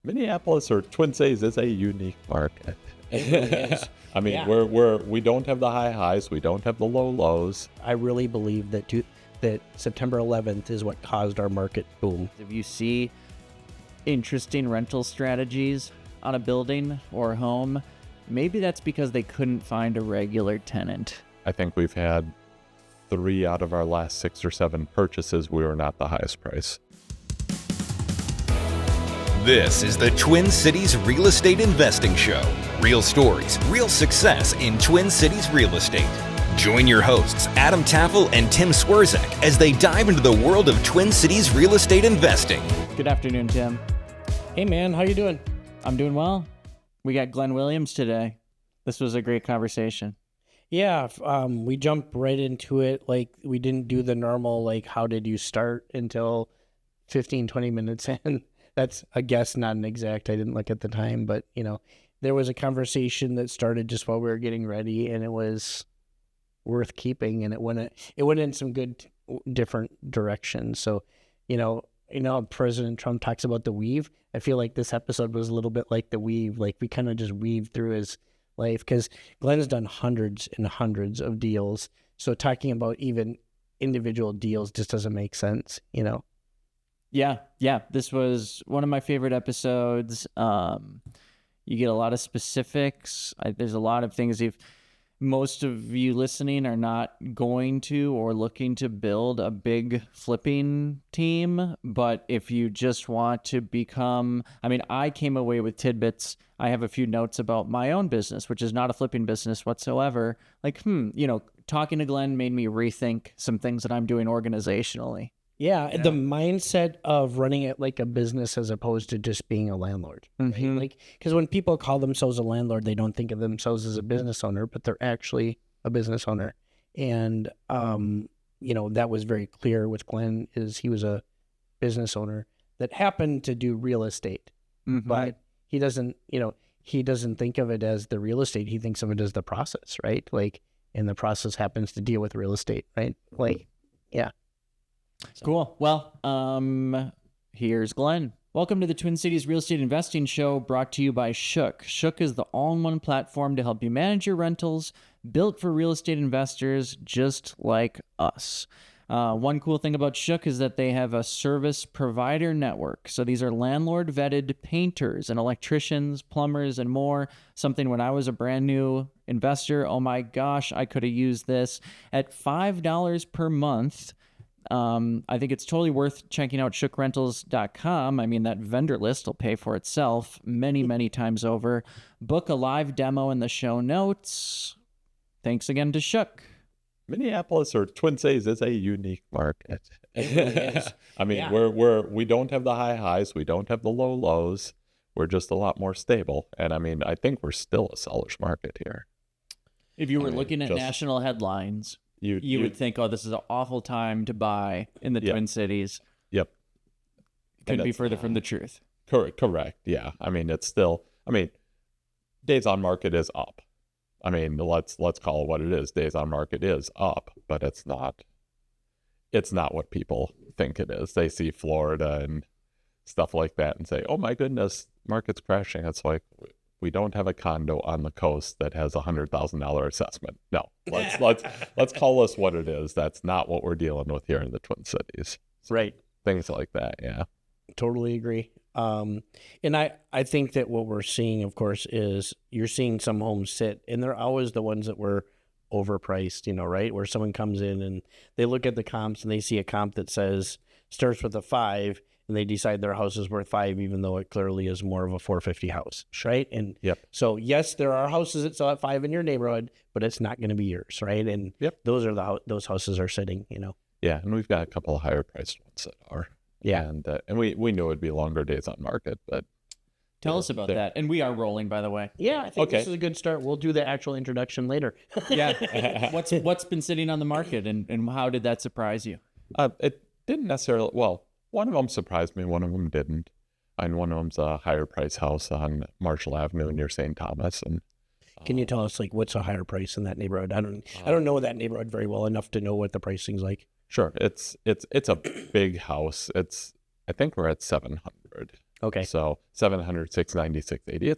Minneapolis or Twin Cities is a unique market. It really is. I mean, Yeah. we don't have the high highs, we don't have the low lows. I really believe that September 11th is what caused our market boom. If you see interesting rental strategies on a building or a home, maybe that's because they couldn't find a regular tenant. I think we've had 3 out of our last 6 or 7 purchases, we were not the highest price. This is the Twin Cities Real Estate Investing Show. Real stories, real success in Twin Cities real estate. Join your hosts, Adam Taffel and Tim Swirzak, as they dive into the world of Twin Cities real estate investing. Good afternoon, Tim. Hey man, how you doing? I'm doing well. We got Glenn Williams today. This was a great conversation. Yeah, we jumped right into it. Like, we didn't do the normal, like, how did you start until 15, 20 minutes in. That's a guess, not an exact. I didn't look at the time, but, you know, there was a conversation that started just while we were getting ready, and it was worth keeping, and it went in some good different directions. So, you know, President Trump talks about the weave. I feel like this episode was a little bit like the weave. Like, we kind of just weaved through his life, because Glenn's done hundreds and hundreds of deals. So talking about even individual deals just doesn't make sense, you know? Yeah. This was one of my favorite episodes. You get a lot of specifics. There's a lot of things. If most of you listening are not going to or looking to build a big flipping team, but if you just want to become, I came away with tidbits. I have a few notes about my own business, which is not a flipping business whatsoever. Like, talking to Glenn made me rethink some things that I'm doing organizationally. Yeah, the mindset of running it like a business as opposed to just being a landlord, right? Like, because when people call themselves a landlord, they don't think of themselves as a business owner, but they're actually a business owner. And, that was very clear with Glenn, is he was a business owner that happened to do real estate, but he doesn't think of it as the real estate. He thinks of it as the process, right? Like, and the process happens to deal with real estate, right? Like, yeah. So. Cool. Well, here's Glenn. Welcome to the Twin Cities Real Estate Investing Show, brought to you by Shook. Shook is the all-in-one platform to help you manage your rentals, built for real estate investors just like us. One cool thing about Shook is that they have a service provider network. So these are landlord-vetted painters and electricians, plumbers, and more. Something when I was a brand new investor, oh my gosh, I could have used this. At $5 per month, I think it's totally worth checking out shookrentals.com. That vendor list will pay for itself many, many times over. Book a live demo in the show notes. Thanks again to Shook. Minneapolis or Twin Cities is a unique market. It really is. We don't have the high highs, we don't have the low lows. We're just a lot more stable. And I think we're still a seller's market here. If you were looking at national headlines, you would think, oh, this is an awful time to buy in the Twin Cities. Yep. Couldn't be further from the truth. Correct. Yeah. It's still, days on market is up. Let's call it what it is. Days on market is up, but it's not what people think it is. They see Florida and stuff like that and say, oh my goodness, market's crashing. It's like, we don't have a condo on the coast that has $100,000 assessment. No, let's call this what it is. That's not what we're dealing with here in the Twin Cities. So right. Things like that. Yeah. Totally agree. And I think that what we're seeing, of course, is you're seeing some homes sit, and they're always the ones that were overpriced, right? Where someone comes in and they look at the comps and they see a comp that starts with a 5, and they decide their house is worth 5, even though it clearly is more of a 450 house, right? And so yes, there are houses that sell at 5 in your neighborhood, but it's not going to be yours, right? And those houses are sitting, Yeah, and we've got a couple of higher priced ones that are. Yeah, and we knew it'd be longer days on market, but tell us about that. And we are rolling, by the way. Yeah, I think this is a good start. We'll do the actual introduction later. Yeah, what's been sitting on the market, and how did that surprise you? It didn't necessarily. Well, one of them surprised me, one of them didn't. And one of them's a higher price house on Marshall Avenue near St. Thomas. And can you tell us, like, what's a higher price in that neighborhood? I don't know that neighborhood very well enough to know what the pricing's like. Sure, it's a big house. I think we're at 700. Okay. So 700, 690, 680.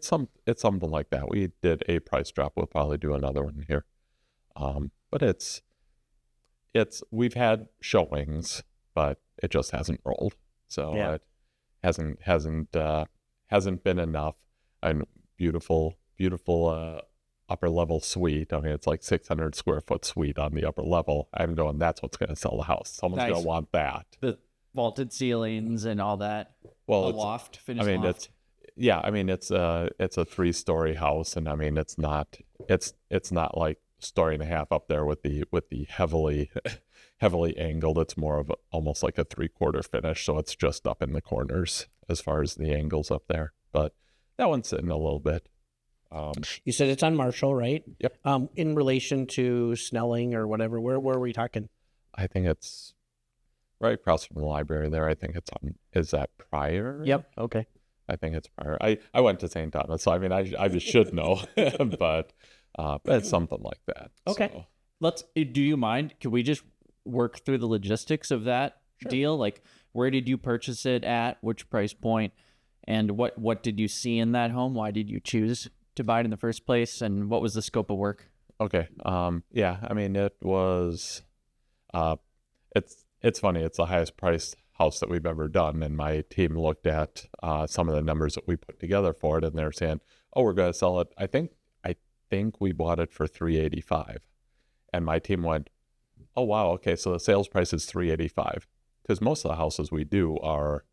It's something like that. We did a price drop. We'll probably do another one here. But it's we've had showings, but it just hasn't rolled. So Yeah. it hasn't been enough. And beautiful upper level suite. I mean, it's like 600 square foot suite on the upper level. I'm going, that's what's going to sell the house. Someone's Nice. going to want that. The vaulted ceilings and all that. Well, A it's, loft, finished I mean, loft. it's a 3-story house, and I mean, it's not like story and a half up there with the heavily angled. It's more of almost like a 3/4 finish, so it's just up in the corners as far as the angles up there. But that one's sitting a little bit. You said it's on Marshall, right? Yep. In relation to Snelling or whatever, where are we talking? I think it's right across from the library there. I think it's on. Is that Pryor? Yep. Okay. I think it's Pryor. I went to St. Thomas, so I mean, I just should know, but it's something like that. Okay. So. Do you mind? Could we just work through the logistics of that deal? Like, where did you purchase it at? Which price point? And what did you see in that home? Why did you choose to buy it in the first place? And what was the scope of work? Okay. Yeah, I mean, it was, it's funny. It's the highest priced house that we've ever done. And my team looked at some of the numbers that we put together for it, and they're saying, oh, we're going to sell it. I think we bought it for $385. And my team went, oh, wow. Okay. So the sales price is $385, because most of the houses we do are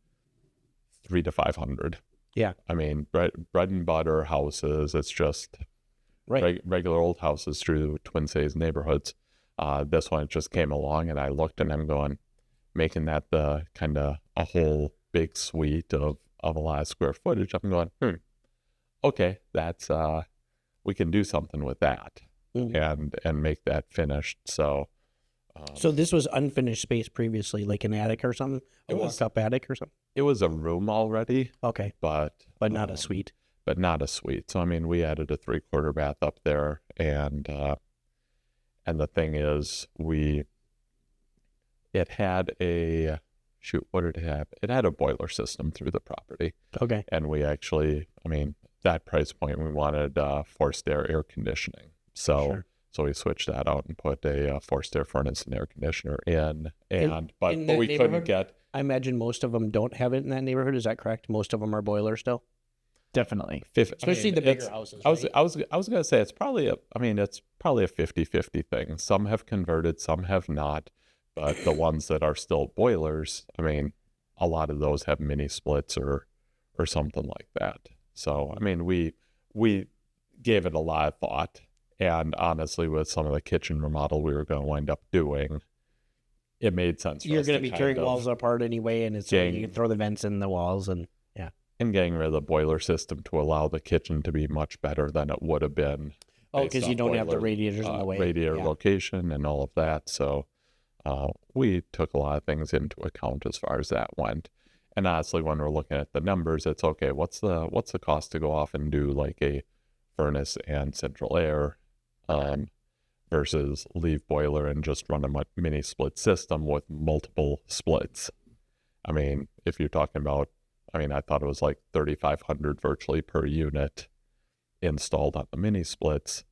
$300 to $500. Yeah. I mean, bread and butter houses. It's just Right. regular old houses through Twin Cities neighborhoods. This one just came along, and I looked, and I'm going, making that the kind of a whole big suite of a lot of square footage. I'm going, okay, that's we can do something with that, and make that finished. So. So this was unfinished space previously, like an attic or something? It was- walk-up attic or something? It was a room already, Okay. but But not a suite. But not a suite. So I mean, we added a 3/4 bath up there, and the thing is, it had a what did it have? It had a boiler system through the property, Okay. and we actually, I mean, that price point, we wanted forced air conditioning. So. Sure. So we switched that out and put a forced air furnace and air conditioner in, but in we that couldn't neighborhood? get. I imagine most of them don't have it in that neighborhood. Is that correct? Most of them are boiler still? Definitely. Especially the bigger houses, I was right? gonna say it's probably a 50-50 thing. Some have converted, some have not, but the ones that are still boilers, I mean, a lot of those have mini splits or something like that. So I mean, we gave it a lot of thought, and honestly, with some of the kitchen remodel we were going to wind up doing, it made sense. You're going to be tearing walls apart anyway, and it's Gang- you can throw the vents in the walls, and and getting rid of the boiler system to allow the kitchen to be much better than it would have been. based because you on don't have the boiler, radiators in the way. radiator Yeah. location and all of that. So we took a lot of things into account as far as that went. And honestly, when we're looking at the numbers, it's okay. What's the cost to go off and do like a furnace and central air, versus leave boiler and just run a mini split system with multiple splits? I mean, if you're talking about, I mean, I thought it was like 3,500 virtually per unit installed on the mini splits,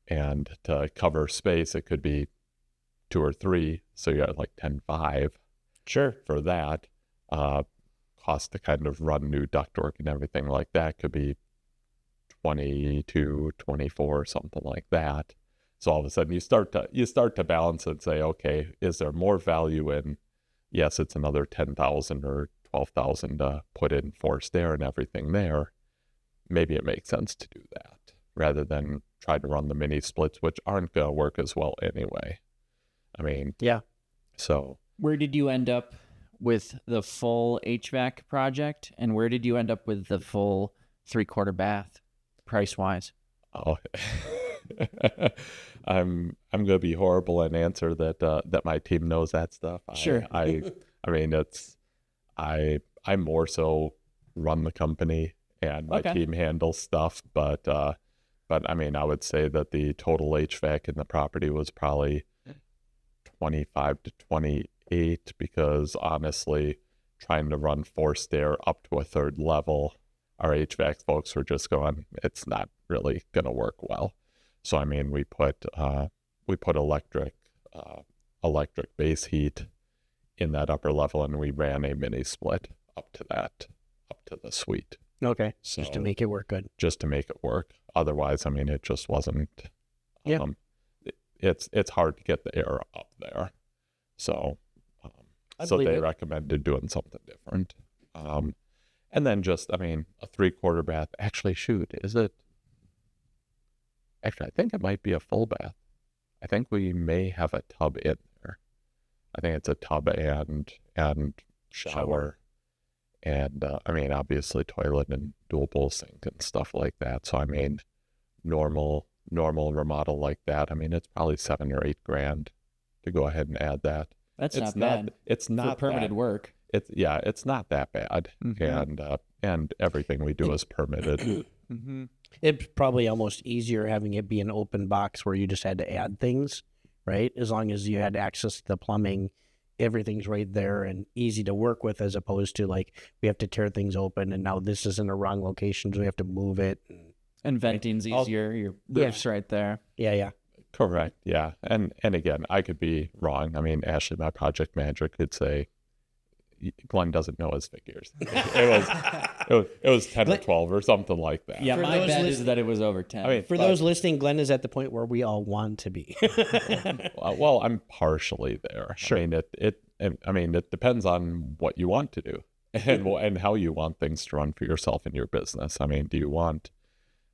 and to cover space, it could be 2 or 3. So you're at like 10.5 Sure. for that. Cost to kind of run new ductwork and everything like that could be 22, 24, something like that. So all of a sudden you start to balance and say, okay, is there more value in? Yes, it's another 10,000 or 12,000 to put in forced air and everything there. Maybe it makes sense to do that rather than try to run the mini splits, which aren't going to work as well anyway. I mean, Yeah. so Where did you end up with the full HVAC project, and where did you end up with the full 3/4 bath, price wise? oh, I'm gonna be horrible and answer that my team knows that stuff. Sure. I mean, I more so run the company, and my Okay. team handles stuff, but I mean, I would say that the total HVAC in the property was probably 25 to 28, because honestly, trying to run forced air up to a third level, our HVAC folks were just going, it's not really going to work well. So I mean, we put electric base heat in that upper level, and we ran a mini split up to the suite. Okay. So Just to make it work good. just to make it work. Otherwise, I mean, it just wasn't. Yeah. It's hard to get the air up there. So I so believe they it. recommended doing something different. And then just, I mean, a 3/4 bath. Actually, shoot, is it? Actually, I think it might be a full bath. I think we may have a tub in there. I think it's a tub and shower. And I mean, obviously toilet and dual bowl sink and stuff like that. So I mean, normal remodel like that, I mean, it's probably $7 or $8 grand to go ahead and add that. That's It's not bad. It's For not permitted that, work. it's not that bad. Mhm. And everything we do is permitted. Mm-hmm. It's probably almost easier having it be an open box where you just had to add things, right? As long as you had access to the plumbing, everything's right there and easy to work with, as opposed to like we have to tear things open and now this is in the wrong location, so we have to move it. And venting's I'll- easier. Your roof's right there. Yeah. Correct. Yeah. And again, I could be wrong. I mean, Ashley, my project manager, could say Glenn doesn't know his figures. It was 10 or 12 or something like that. Yeah, For my those bet is listen- that it was over 10. I mean, For those listening, Glenn is at the point where we all want to be. well, I'm partially there. Sure. I mean, it depends on what you want to do and how you want things to run for yourself and your business. I mean, do you want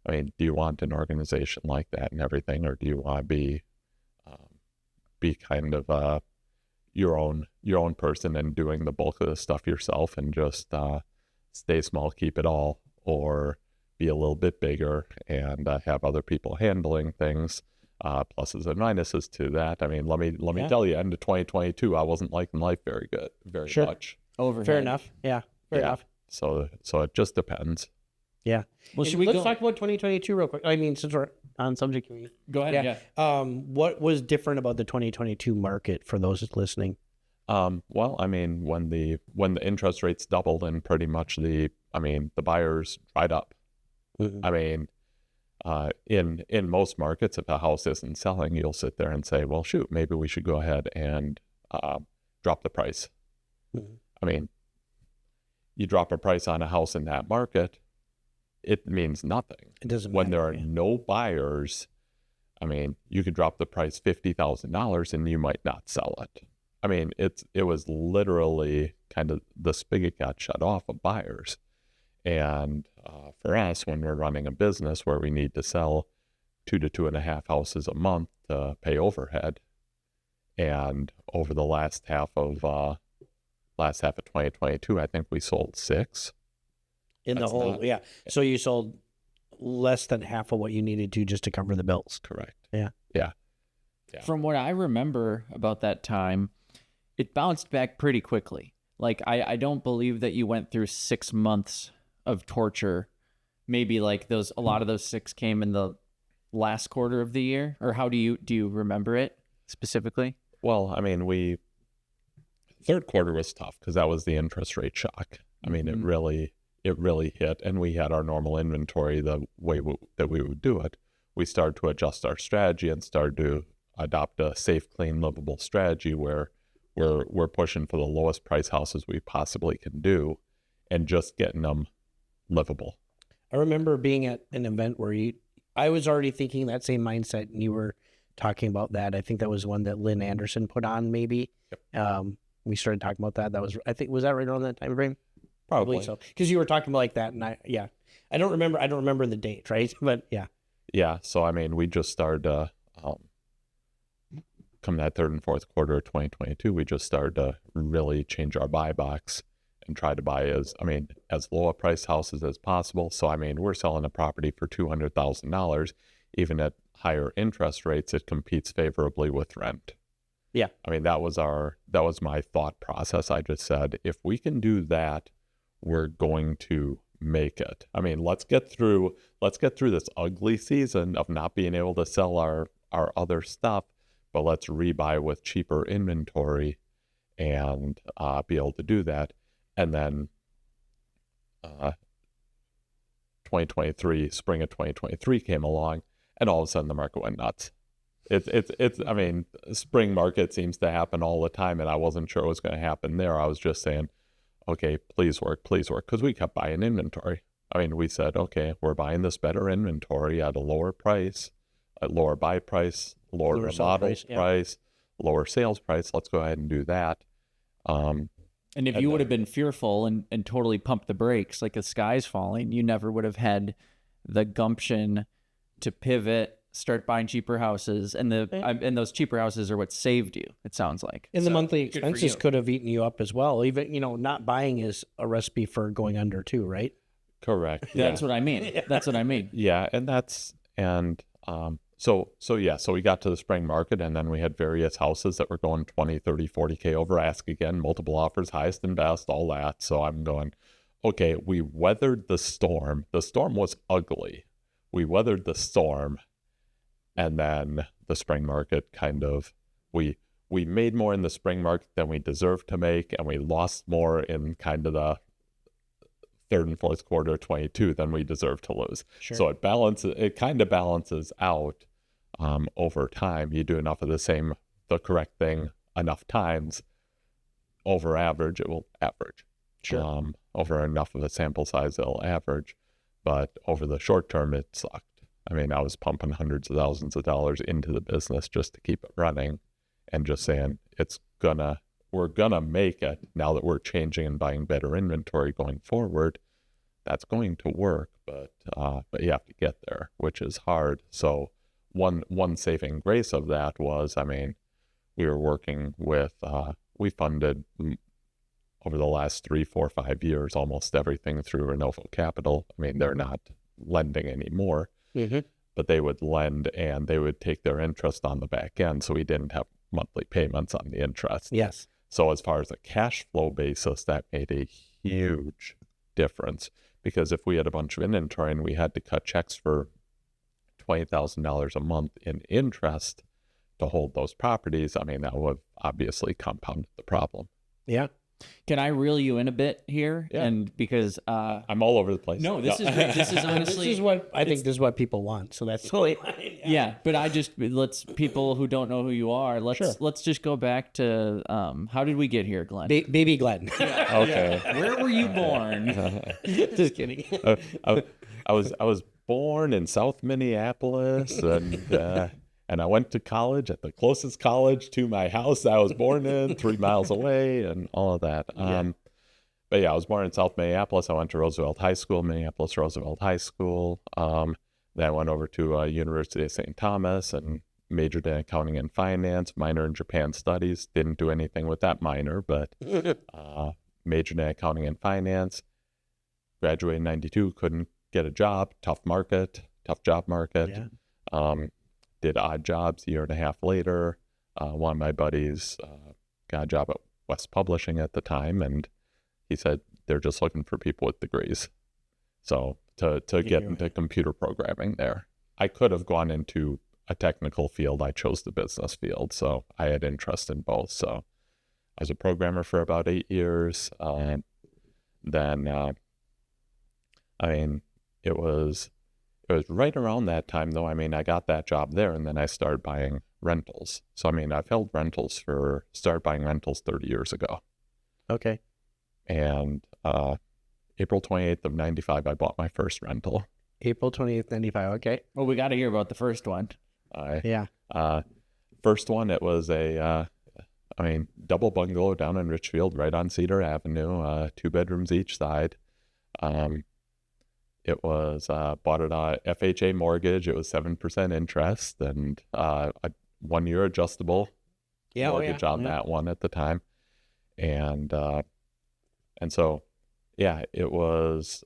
an organization like that and everything, or do you want to be kind of your own person and doing the bulk of the stuff yourself and just stay small, keep it all, or be a little bit bigger and have other people handling things? Pluses and minuses to that. I mean, let me tell you, end of 2022, I wasn't liking life very Sure. much. Overhead. Fair enough. Yeah. Fair Yeah. enough. So it just depends. Yeah. Well, And should we let's go? talk about 2022 real quick. I mean, since we're on subject, can we? Go ahead. Yeah. What was different about the 2022 market for those listening? Well, I mean, when the interest rates doubled and pretty much the buyers dried up. Mhm. I mean, in most markets, if a house isn't selling, you'll sit there and say, well, shoot, maybe we should go ahead and drop the price. Mhm. I mean, you drop a price on a house in that market, it means nothing. It doesn't When there matter, are yeah. no buyers, I mean, you could drop the price $50,000 and you might not sell it. I mean, it was literally kind of the spigot got shut off of buyers. And for us, when we're running a business where we need to sell 2 to 2.5 houses a month to pay overhead, and over the last half of 2022, I think we sold 6. In the That's whole, not- yeah. So you sold less than half of what you needed to just to cover the bills. Correct. Yeah. Yeah. From what I remember about that time, it bounced back pretty quickly. Like, I don't believe that you went through 6 months of torture. Maybe like a lot of those 6 came in the last quarter of the year, or how do you remember it specifically? Well, I mean, third quarter was tough because that was the interest rate shock. I mean, it really hit, and we had our normal inventory the way that we would do it. We started to adjust our strategy and started to adopt a safe, clean, livable strategy where we're pushing for the lowest price houses we possibly can do and just getting them livable. I remember being at an event where I was already thinking that same mindset, and you were talking about that. I think that was one that Lynn Anderson put on, maybe. Yep. We started talking about that. Was that right around that time frame? Probably. So, because you were talking about like that, and I don't remember the date, right? But yeah. Yeah. So, I mean, we just started to, come that third and fourth quarter of 2022, we just started to really change our buy box and try to buy as low a price houses as possible. So, I mean, we're selling a property for $200,000, even at higher interest rates, it competes favorably with rent. Yeah. I mean, that was my thought process. I just said, if we can do that, we're going to make it. I mean, let's get through this ugly season of not being able to sell our other stuff, but let's rebuy with cheaper inventory and be able to do that. And then 2023, spring of 2023 came along, and all of a sudden the market went nuts. It's I mean, spring market seems to happen all the time, and I wasn't sure what was going to happen there. I was just saying, okay, please work, because we kept buying inventory. I mean, we said, okay, we're buying this better inventory at a lower price, a lower buy price, lower remodel price, lower sales price. Let's go ahead and do that. And if you would have been fearful and totally pumped the brakes, like the sky's falling, you never would have had the gumption to pivot, start buying cheaper houses, and those cheaper houses are what saved you, it sounds like. And the monthly expenses could have eaten you up as well. Even, not buying is a recipe for going under too, right? Correct. That's what I mean. That's what I mean. Yeah, so we got to the spring market, and then we had various houses that were going 20, 30, 40K over ask again, multiple offers, highest and best, all that. So I'm going, okay, we weathered the storm. The storm was ugly. We weathered the storm, and then the spring market kind of, we made more in the spring market than we deserved to make, and we lost more in kind of the third and fourth quarter of 22 than we deserve to lose. Sure. So it kind of balances out over time. You do enough of the correct thing enough times, over average, it will average. Sure. Over enough of a sample size, it'll average. But over the short term, it sucked. I mean, I was pumping hundreds of thousands of dollars into the business just to keep it running, and just saying we're gonna make it now that we're changing and buying better inventory going forward. That's going to work, but you have to get there, which is hard. So one saving grace of that was, I mean, we were working with we funded over the last 3, 4, 5 years almost everything through Renovo Capital. I mean, they're not lending anymore, but they would lend and they would take their interest on the back end, so we didn't have monthly payments on the interest. Yes. So as far as a cash flow basis, that made a huge difference, because if we had a bunch of inventory and we had to cut checks for $20,000 a month in interest to hold those properties, I mean, that would obviously compounded the problem. Yeah. Can I reel you in a bit here? Yeah. And because I'm all over the place. No, this is great. This is honestly this is what people want. So that's totally fine. Yeah, but let's people who don't know who you are, let's just go back to how did we get here, Glenn? Baby Glenn. Okay. Where were you born? Just kidding. I was born in South Minneapolis, and I went to college at the closest college to my house I was born in, 3 miles away, and all of that. But yeah, I was born in South Minneapolis. I went to Minneapolis Roosevelt High School. Then I went over to University of St. Thomas and majored in accounting and finance, minor in Japan studies. Didn't do anything with that minor, but majored in accounting and finance. Graduated in 92, couldn't get a job, tough job market. Yeah. Did odd jobs a year and a half later. One of my buddies got a job at West Publishing at the time, and he said they're just looking for people with degrees. So to get into computer programming there, I could have gone into a technical field. I chose the business field, so I had interest in both. So I was a programmer for about 8 years. Then, I mean, it was right around that time, though. I mean, I got that job there, and then I started buying rentals. So, I mean, I've held rentals started buying rentals 30 years ago. Okay. And April 28th of 95, I bought my first rental. April 28th, 95. Okay. Well, we got to hear about the first one. Yeah. First one, it was double bungalow down in Richfield, right on Cedar Avenue, 2 bedrooms each side. It was bought it on FHA mortgage. It was 7% interest and a 1-year adjustable mortgage on that one at the time. And so, yeah, it was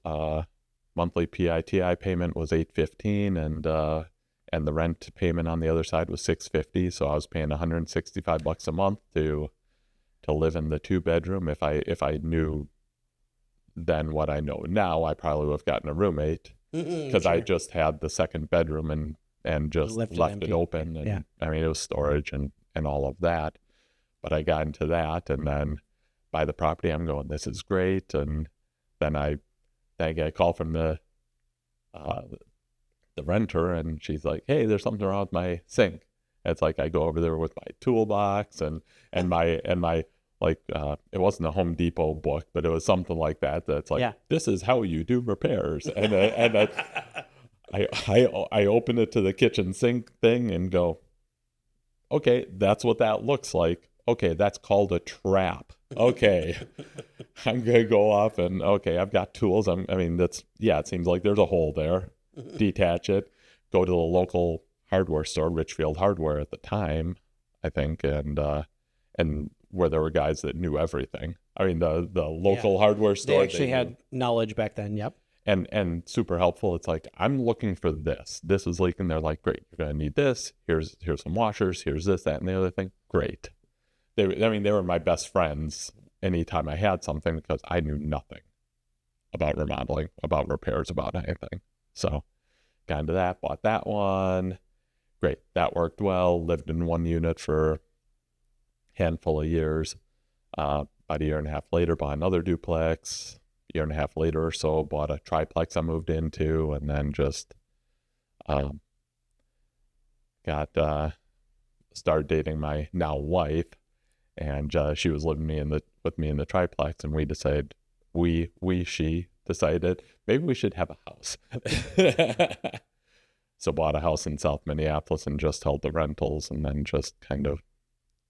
monthly PITI payment was $815, and the rent payment on the other side was $650. So I was paying $165 a month to live in the 2-bedroom. If I knew then what I know now, I probably would have gotten a roommate, because I just had the second bedroom and just left it open. And I mean, it was storage and all of that. But I got into that, and then buy the property. I'm going, this is great. And then I get a call from the renter, and she's like, hey, there's something wrong with my sink. It's like I go over there with my toolbox and my like it wasn't a Home Depot book, but it was something like that. That's like, this is how you do repairs. And I open it to the kitchen sink thing and go, okay, that's what that looks like. Okay, that's called a trap. Okay, I'm gonna go off and okay, I've got tools. It seems like there's a hole there. Detach it, go to the local hardware store, Richfield Hardware at the time, I think, and where there were guys that knew everything. I mean, the local hardware store. They actually had knowledge back then. Yep. And super helpful. It's like, I'm looking for this. This is leaking. They're like, great, you're gonna need this. Here's some washers. Here's this, that, and the other thing. Great. They were my best friends anytime I had something, because I knew nothing about remodeling, about repairs, about anything. So got into that, bought that one. Great. That worked well. Lived in one unit for a handful of years. About a year and a half later, bought another duplex. A year and a half later or so, bought a triplex I moved into, and then just started dating my now wife, and she was living with me in the triplex, and she decided maybe we should have a house. So bought a house in South Minneapolis and just held the rentals, and then just kind of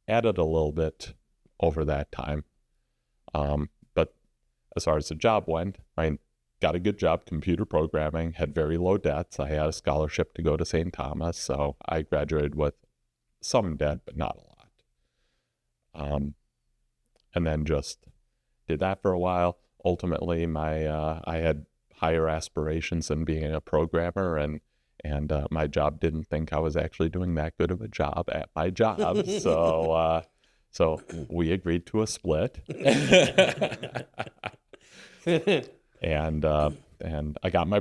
added a little bit over that time. But as far as the job went, I got a good job, computer programming, had very low debts. I had a scholarship to go to St. Thomas, so I graduated with some debt, but not a lot. And then just did that for a while. Ultimately, I had higher aspirations than being a programmer, and my job didn't think I was actually doing that good of a job at my job. So we agreed to a split. And I got my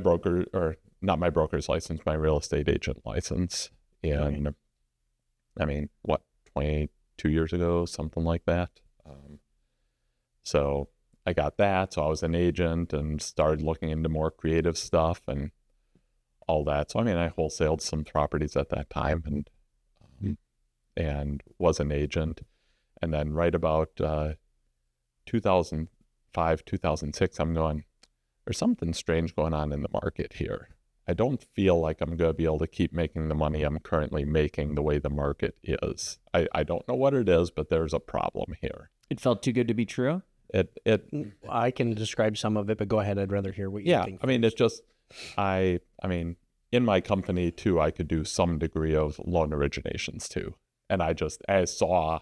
not my broker's license, my real estate agent license in, 22 years ago, something like that. So I got that. So I was an agent and started looking into more creative stuff and all that. So, I wholesaled some properties at that time and was an agent. And then right about 2005, 2006, I'm going, there's something strange going on in the market here. I don't feel like I'm going to be able to keep making the money I'm currently making the way the market is. I don't know what it is, but there's a problem here. It felt too good to be true? I can describe some of it, but go ahead. I'd rather hear what you think. It's just, in my company too, I could do some degree of loan originations too. And I saw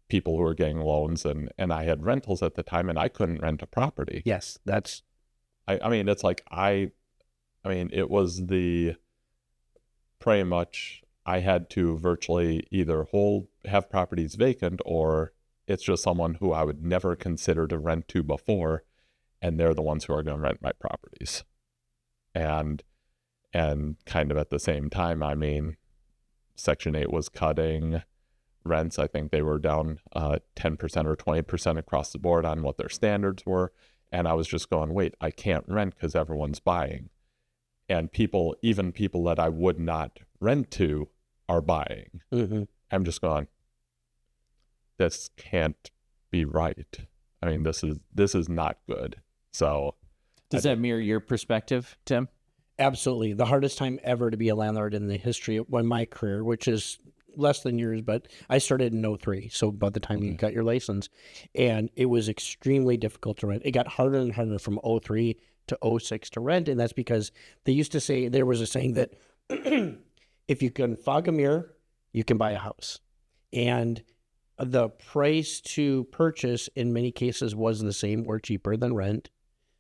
people who were getting loans, and I had rentals at the time, and I couldn't rent a property. Yes, that's... it's like it was pretty much I had to virtually either have properties vacant, or it's just someone who I would never consider to rent to before, and they're the ones who are going to rent my properties. And kind of at the same time, Section 8 was cutting rents. I think they were down 10% or 20% across the board on what their standards were. And I was just going, wait, I can't rent because everyone's buying. And even people that I would not rent to are buying. Mm-hmm. I'm just going, this can't be right. This is not good. So does that mirror your perspective, Tim? Absolutely. The hardest time ever to be a landlord in the history of my career, which is less than yours, but I started in 2003. So about the time you got your license, and it was extremely difficult to rent. It got harder and harder from 2003 to 2006 to rent. And that's because they used to say, there was a saying that if you can fog a mirror, you can buy a house. And the price to purchase in many cases was the same or cheaper than rent.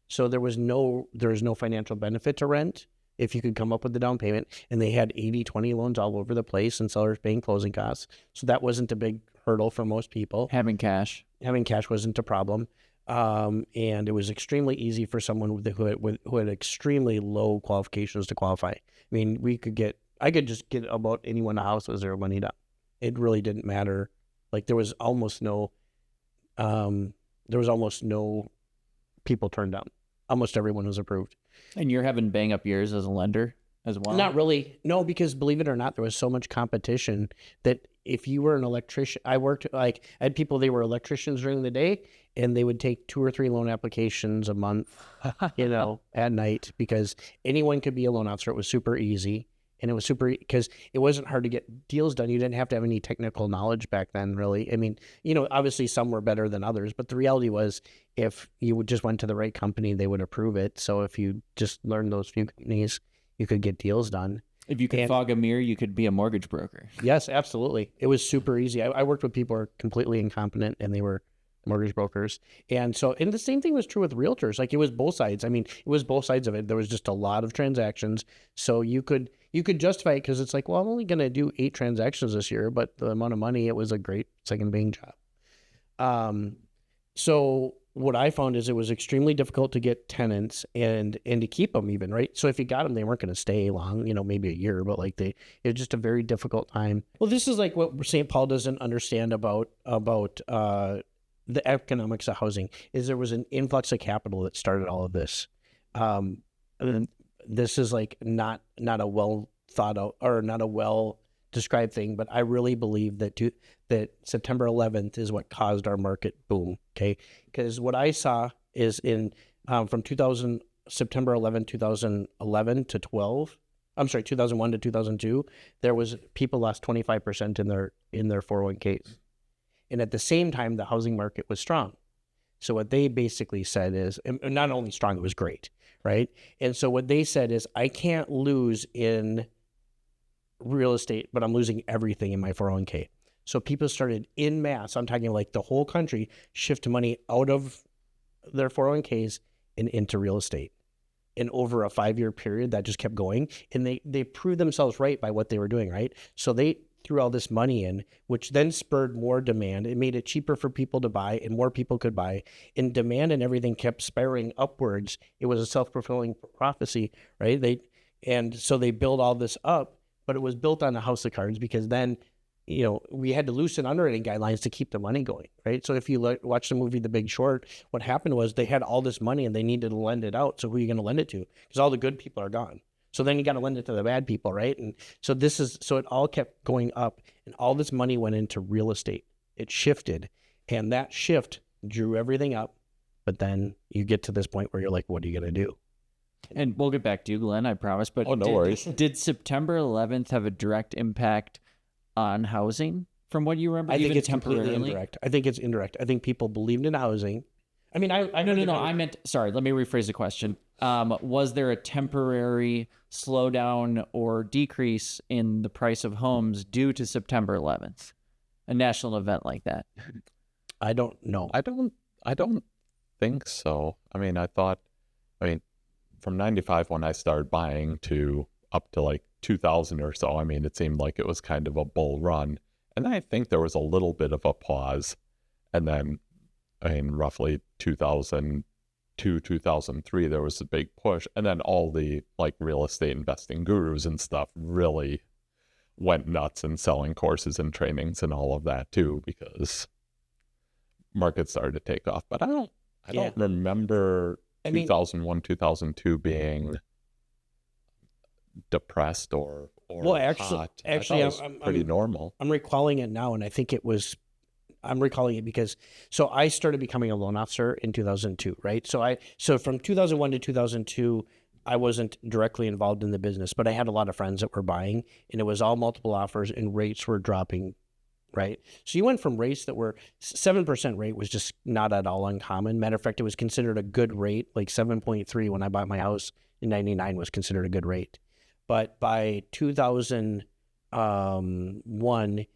So there was no financial benefit to rent if you could come up with the down payment. And they had 80-20 loans all over the place, and sellers paying closing costs. So that wasn't a big hurdle for most people. Having cash wasn't a problem. And it was extremely easy for someone who had extremely low qualifications to qualify. I could just get about anyone a house with zero money down. It really didn't matter. Like, there was almost no there was almost no people turned down. Almost everyone was approved. And you're having bang up years as a lender as well? Not really. No, because believe it or not, there was so much competition that if you were an electrician, I had people, they were electricians during the day, and they would take 2 or 3 loan applications a month, at night, because anyone could be a loan officer. It was super easy. And it was because it wasn't hard to get deals done. You didn't have to have any technical knowledge back then, really. I mean, obviously some were better than others, but the reality was if you just went to the right company, they would approve it. So if you just learned those few companies, you could get deals done. If you could fog a mirror, you could be a mortgage broker. Yes, absolutely. It was super easy. I worked with people who were completely incompetent, and they were mortgage brokers. And the same thing was true with realtors. Like, it was both sides. I mean, it was both sides of it. There was just a lot of transactions. So you could justify it because it's like, well, I'm only going to do 8 transactions this year, but the amount of money, it was a great second paying job. So what I found is it was extremely difficult to get tenants and to keep them even, right? So if you got them, they weren't going to stay long, maybe a year, but it was just a very difficult time. Well, this is like what St. Paul doesn't understand about the economics of housing is there was an influx of capital that started all of this. And this is like not a well thought out or not a well described thing, but I really believe that September 11th is what caused our market boom. Okay, because what I saw is from September 11, 2011 to 2001 to 2002, there was people lost 25% in their 401ks. And at the same time, the housing market was strong. So what they basically said is, and not only strong, it was great, right? And so what they said is, I can't lose in real estate, but I'm losing everything in my 401k. So people started en masse, I'm talking like the whole country, shift money out of their 401ks and into real estate. And over a 5-year period, that just kept going. And they proved themselves right by what they were doing, right? So they threw all this money in, which then spurred more demand. It made it cheaper for people to buy, and more people could buy. And demand and everything kept spiraling upwards. It was a self-fulfilling prophecy, right? So they built all this up, but it was built on a house of cards because then, we had to loosen underwriting guidelines to keep the money going, right? So if you watch the movie The Big Short, what happened was they had all this money and they needed to lend it out. So who are you going to lend it to? Because all the good people are gone. So then you got to lend it to the bad people, right? And so it all kept going up, and all this money went into real estate. It shifted, and that shift drew everything up. But then you get to this point where you're like, what are you going to do? And we'll get back to you, Glenn, I promise. But no worries. Did September 11th have a direct impact on housing from what you remember? I think it's completely indirect. I think it's indirect. I think people believed in housing. I mean, No. I meant, sorry, let me rephrase the question. Was there a temporary slowdown or decrease in the price of homes due to September 11th, a national event like that? I don't know. I don't think so. I mean, from 95 when I started buying to up to like 2000 or so, I mean, it seemed like it was kind of a bull run. And I think there was a little bit of a pause. And then, roughly 2002, 2003, there was a big push. And then all the like real estate investing gurus and stuff really went nuts in selling courses and trainings and all of that too, because markets started to take off. But I don't remember 2001, 2002 being depressed or hot. Actually, it was pretty normal. I'm recalling it now, and I think I'm recalling it because I started becoming a loan officer in 2002, right? So from 2001 to 2002, I wasn't directly involved in the business, but I had a lot of friends that were buying, and it was all multiple offers, and rates were dropping, right? So you went from rates that were 7% rate was just not at all uncommon. Matter of fact, it was considered a good rate, like 7.3 when I bought my house in 99 was considered a good rate. But by 2001,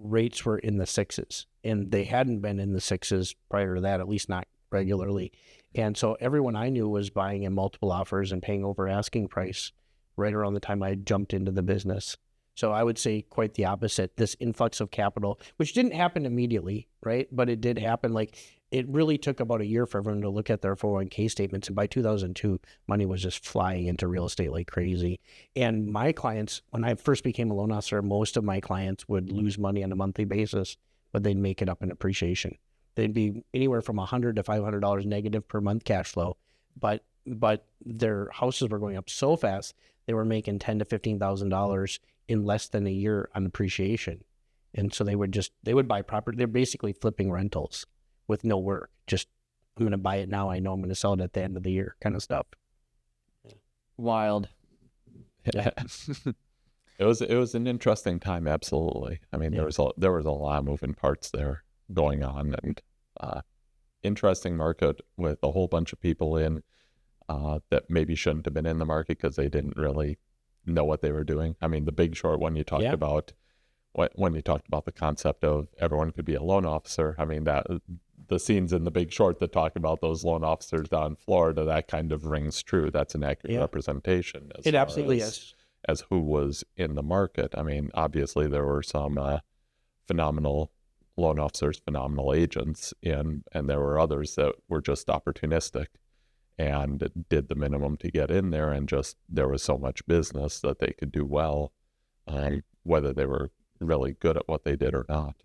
rates were in the 6s, and they hadn't been in the 6s prior to that, at least not regularly. And so everyone I knew was buying in multiple offers and paying over asking price right around the time I jumped into the business. So I would say quite the opposite, this influx of capital, which didn't happen immediately, right? But it did happen. Like, it really took about a year for everyone to look at their 401k statements. And by 2002, money was just flying into real estate like crazy. And my clients, when I first became a loan officer, most of my clients would lose money on a monthly basis, but they'd make it up in appreciation. they'd be anywhere from $100 to $500 negative per month cash flow, but their houses were going up so fast they were making $10,000 to $15,000 in less than a year on appreciation, and so they would buy property. They're basically flipping rentals with no work. Just, I'm going to buy it now. I know I'm going to sell it at the end of the year, kind of stuff. Wild. Yeah. It was an interesting time, absolutely. I mean, there was a lot of moving parts there going on, and interesting market with a whole bunch of people in that maybe shouldn't have been in the market because they didn't really know what they were doing. I mean, The Big Short, when you talked about the concept of everyone could be a loan officer, I mean, that the scenes in The Big Short that talk about those loan officers down in Florida, that kind of rings true. That's an accurate representation. It absolutely is. As who was in the market. I mean, obviously there were some phenomenal loan officers, phenomenal agents, and there were others that were just opportunistic and did the minimum to get in there, and just there was so much business that they could do well, whether they were really good at what they did or not.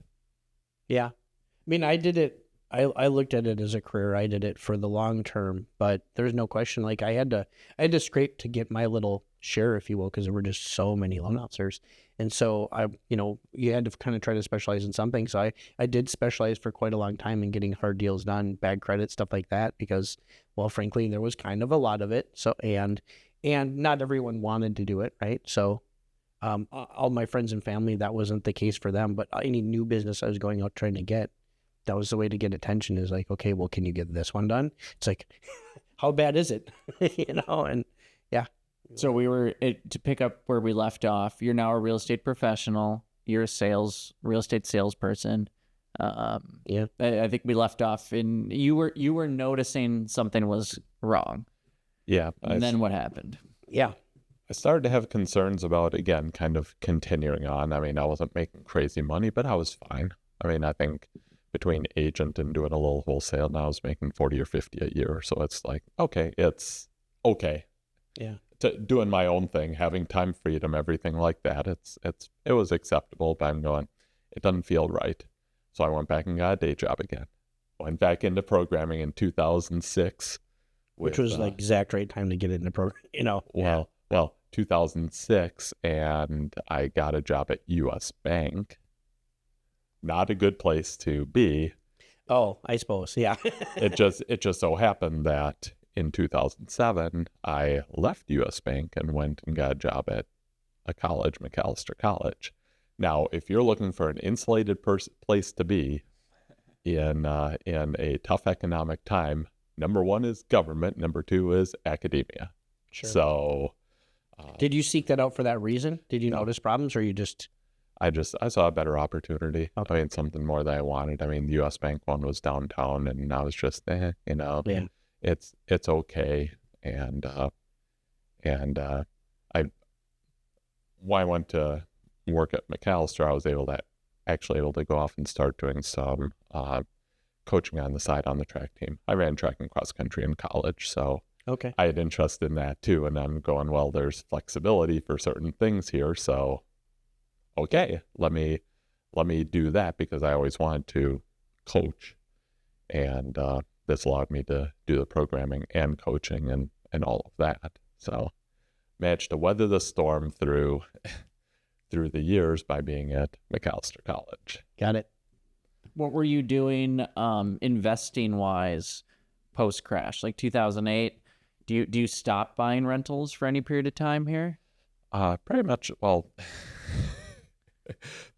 Yeah. I mean, I did it. I looked at it as a career. I did it for the long term, but there's no question. Like I had to scrape to get my little share, if you will, because there were just so many loan officers. And so you had to kind of try to specialize in something. So I did specialize for quite a long time in getting hard deals done, bad credit, stuff like that, because, well, frankly, there was kind of a lot of it. So, and not everyone wanted to do it. Right. So, all my friends and family, that wasn't the case for them, but any new business I was going out trying to get, that was the way to get attention, is like, okay, well, can you get this one done? It's like, how bad is it? And yeah. So to pick up where we left off, you're now a real estate professional. You're a real estate salesperson. I think we left off in, you were noticing something was wrong. Yeah. And then what happened? Yeah. I started to have concerns about, again, kind of continuing on. I mean, I wasn't making crazy money, but I was fine. I mean, I think between agent and doing a little wholesale, now I was making 40 or 50 a year. So it's like, okay, it's okay. Yeah. Doing my own thing, having time freedom, everything like that. It was acceptable, but I'm going, it doesn't feel right. So I went back and got a day job again. Went back into programming in 2006. Which was like exact right time to get into program, Well, 2006, and I got a job at U.S. Bank. Not a good place to be. Oh, I suppose, yeah. It just so happened that in 2007, I left U.S. Bank and went and got a job at a college, McAllister College. Now, if you're looking for an insulated place to be in a tough economic time, number one is government, number two is academia. Sure. So, did you seek that out for that reason? Did you notice problems, or you just? I saw a better opportunity. Okay. I mean, something more that I wanted. I mean, the U.S. Bank one was downtown, and I was just, Yeah. It's okay. And when I went to work at McAllister, I was able to go off and start doing some coaching on the side on the track team. I ran track and cross country in college, so Okay. I had interest in that too. And I'm going, well, there's flexibility for certain things here, so okay, let me do that, because I always wanted to coach, and this allowed me to do the programming and coaching and all of that. So managed to weather the storm through the years by being at McAllister College. Got it. What were you doing investing wise post crash, like 2008? Do you stop buying rentals for any period of time here? Pretty much. Well,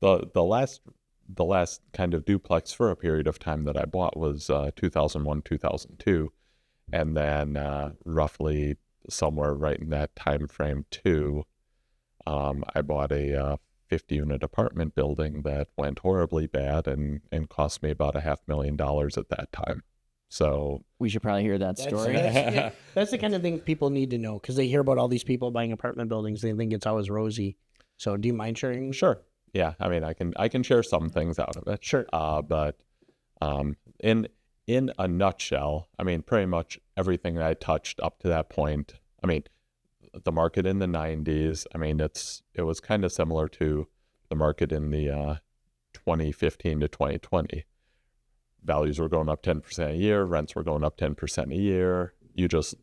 the last kind of duplex for a period of time that I bought was 2001, 2002, and then roughly somewhere right in that time frame too, I bought a 50-unit apartment building that went horribly bad and cost me about $500,000 at that time. So we should probably hear that story. That's the kind of thing people need to know, because they hear about all these people buying apartment buildings. They think it's always rosy. So do you mind sharing? Sure. Yeah. I mean, I can share some things out of it. Sure. But in a nutshell, I mean, pretty much everything that I touched up to that point, I mean, the market in the 90s, I mean, it was kind of similar to the market in the 2015 to 2020. values were going up 10% a year, rents were going up 10% a year. You just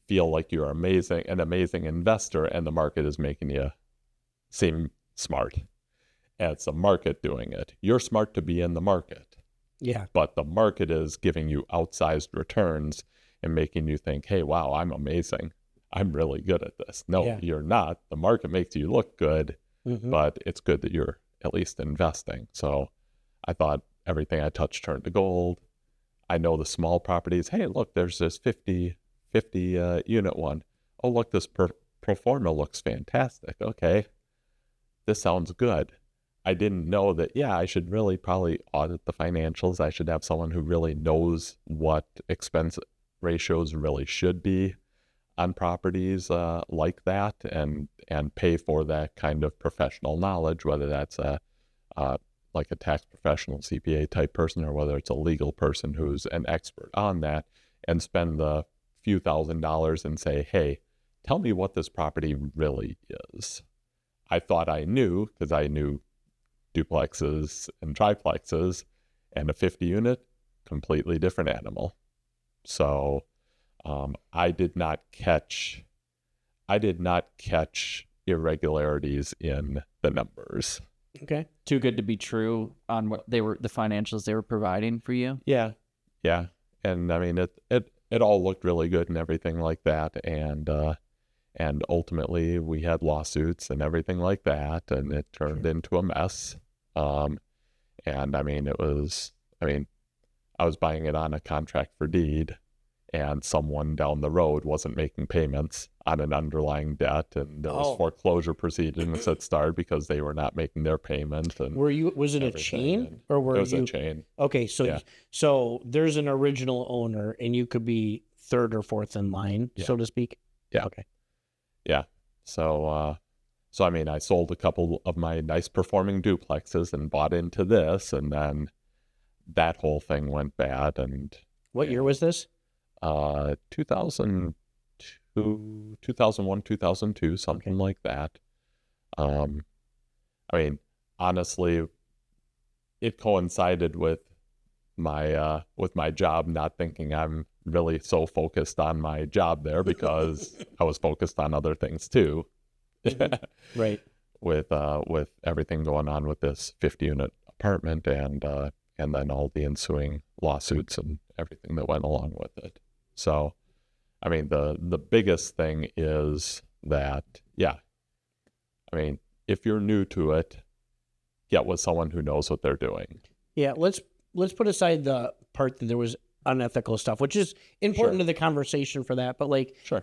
feel like you're an amazing investor, and the market is making you seem smart. And it's the market doing it. You're smart to be in the market. Yeah. But the market is giving you outsized returns and making you think, hey, wow, I'm amazing. I'm really good at this. No, you're not. The market makes you look good, but it's good that you're at least investing. So I thought everything I touched turned to gold. I know the small properties. Hey, look, there's this 50 unit one. Oh, look, this pro forma looks fantastic. Okay, this sounds good. I didn't know that, I should really probably audit the financials. I should have someone who really knows what expense ratios really should be on properties like that, and pay for that kind of professional knowledge, whether that's like a tax professional, CPA type person, or whether it's a legal person who's an expert on that, and spend the few $1,000s and say, hey, tell me what this property really is. I thought I knew, because I knew duplexes and triplexes, and a 50 unit, completely different animal. So I did not catch irregularities in the numbers. Okay. Too good to be true on what the financials they were providing for you. Yeah. And I mean, it all looked really good and everything like that. And ultimately we had lawsuits and everything like that, and it turned into a mess. And I mean, I was buying it on a contract for deed, and someone down the road wasn't making payments on an underlying debt, and there was foreclosure proceedings that started because they were not making their payment. And was it a chain, or were you? It was a chain. Okay, so there's an original owner, and you could be third or fourth in line, so to speak. Yeah. Okay. Yeah. So I mean, I sold a couple of my nice performing duplexes and bought into this, and then that whole thing went bad. And what year was this? 2001, 2002, something like that. I mean, honestly, it coincided with my job, not thinking I'm really so focused on my job there, because I was focused on other things too. Right. With everything going on with this 50 unit apartment, and then all the ensuing lawsuits and everything that went along with it. So, I mean, the biggest thing is that, I mean, if you're new to it, get with someone who knows what they're doing. Yeah, let's put aside the part that there was unethical stuff, which is important to the conversation for that. But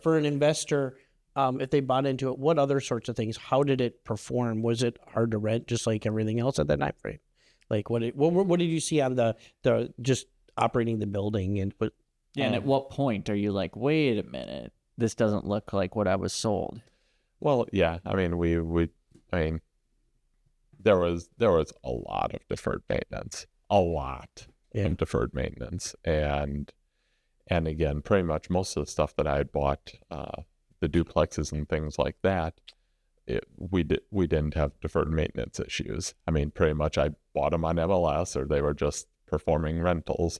for an investor, if they bought into it, what other sorts of things? How did it perform? Was it hard to rent, just like everything else at that time frame? Like what did you see on the just operating the building, and what? And at what point are you like, wait a minute, this doesn't look like what I was sold? Well, yeah, I mean, there was a lot of deferred maintenance, of deferred maintenance, and again, pretty much most of the stuff that I had bought, the duplexes and things like that, we didn't have deferred maintenance issues. I mean, pretty much I bought them on MLS, or they were just performing rentals.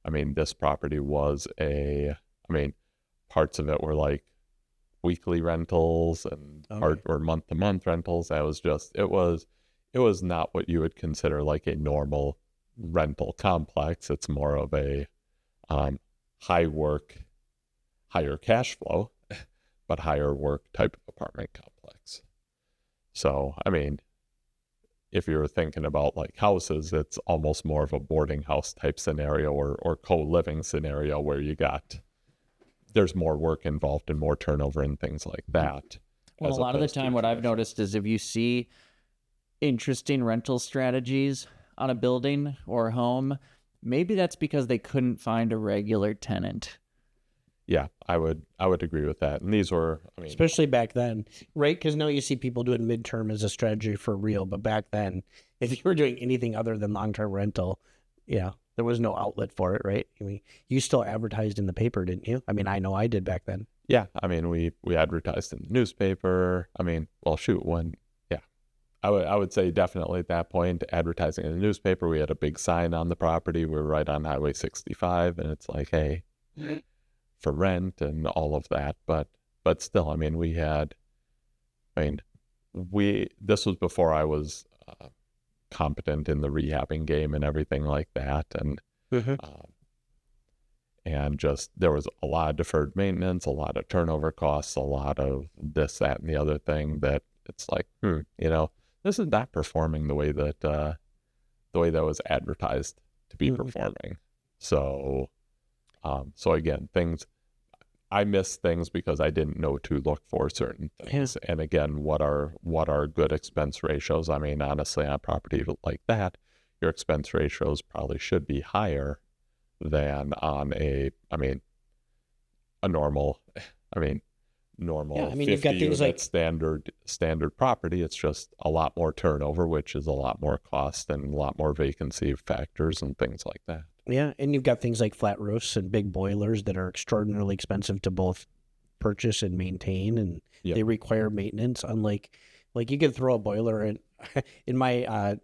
I mean, this property was parts of it were like weekly rentals, and part were month-to-month rentals. It was not what you would consider like a normal rental complex. It's more of a high work, higher cash flow, but higher work type of apartment complex. So, I mean, if you're thinking about like houses, it's almost more of a boarding house type scenario, or co-living scenario, where there's more work involved and more turnover and things like that. Well, a lot of the time what I've noticed is if you see interesting rental strategies on a building or a home, maybe that's because they couldn't find a regular tenant. Yeah, I would agree with that. And these were, I mean, especially back then, right? Because now you see people doing midterm as a strategy for real, but back then, if you were doing anything other than long-term rental, there was no outlet for it, right? I mean, you still advertised in the paper, didn't you? I mean, I know I did back then. Yeah, I mean, we advertised in the newspaper. I mean, well, shoot, I would say definitely at that point, advertising in the newspaper, we had a big sign on the property. We were right on Highway 65, and it's like, hey, for rent and all of that. But still, I mean, this was before I was competent in the rehabbing game and everything like that. And just, there was a lot of deferred maintenance, a lot of turnover costs, a lot of this, that, and the other thing that it's like, this is not performing the way that was advertised to be performing. So again, I missed things because I didn't know to look for certain things. And again, what are good expense ratios? I mean, honestly, on a property like that, your expense ratios probably should be higher than on a normal, you've got things like standard property. It's just a lot more turnover, which is a lot more cost and a lot more vacancy factors and things like that. Yeah, and you've got things like flat roofs and big boilers that are extraordinarily expensive to both purchase and maintain, and they require maintenance. Unlike, you could throw a boiler in my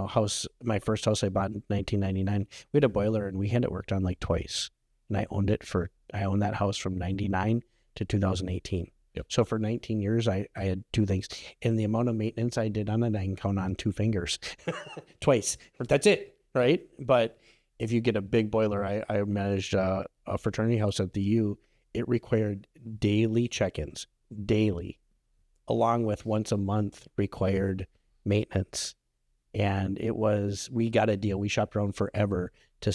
house, my first house I bought in 1999. We had a boiler and we had it worked on like twice, and I owned that house from 99 to 2018. Yep. So for 19 years, I had two things, and the amount of maintenance I did on it, I can count on two fingers, twice. That's it, right? But if you get a big boiler, I managed a fraternity house at the U. It required daily check-ins, along with once a month required maintenance. And we got a deal. We shopped around forever to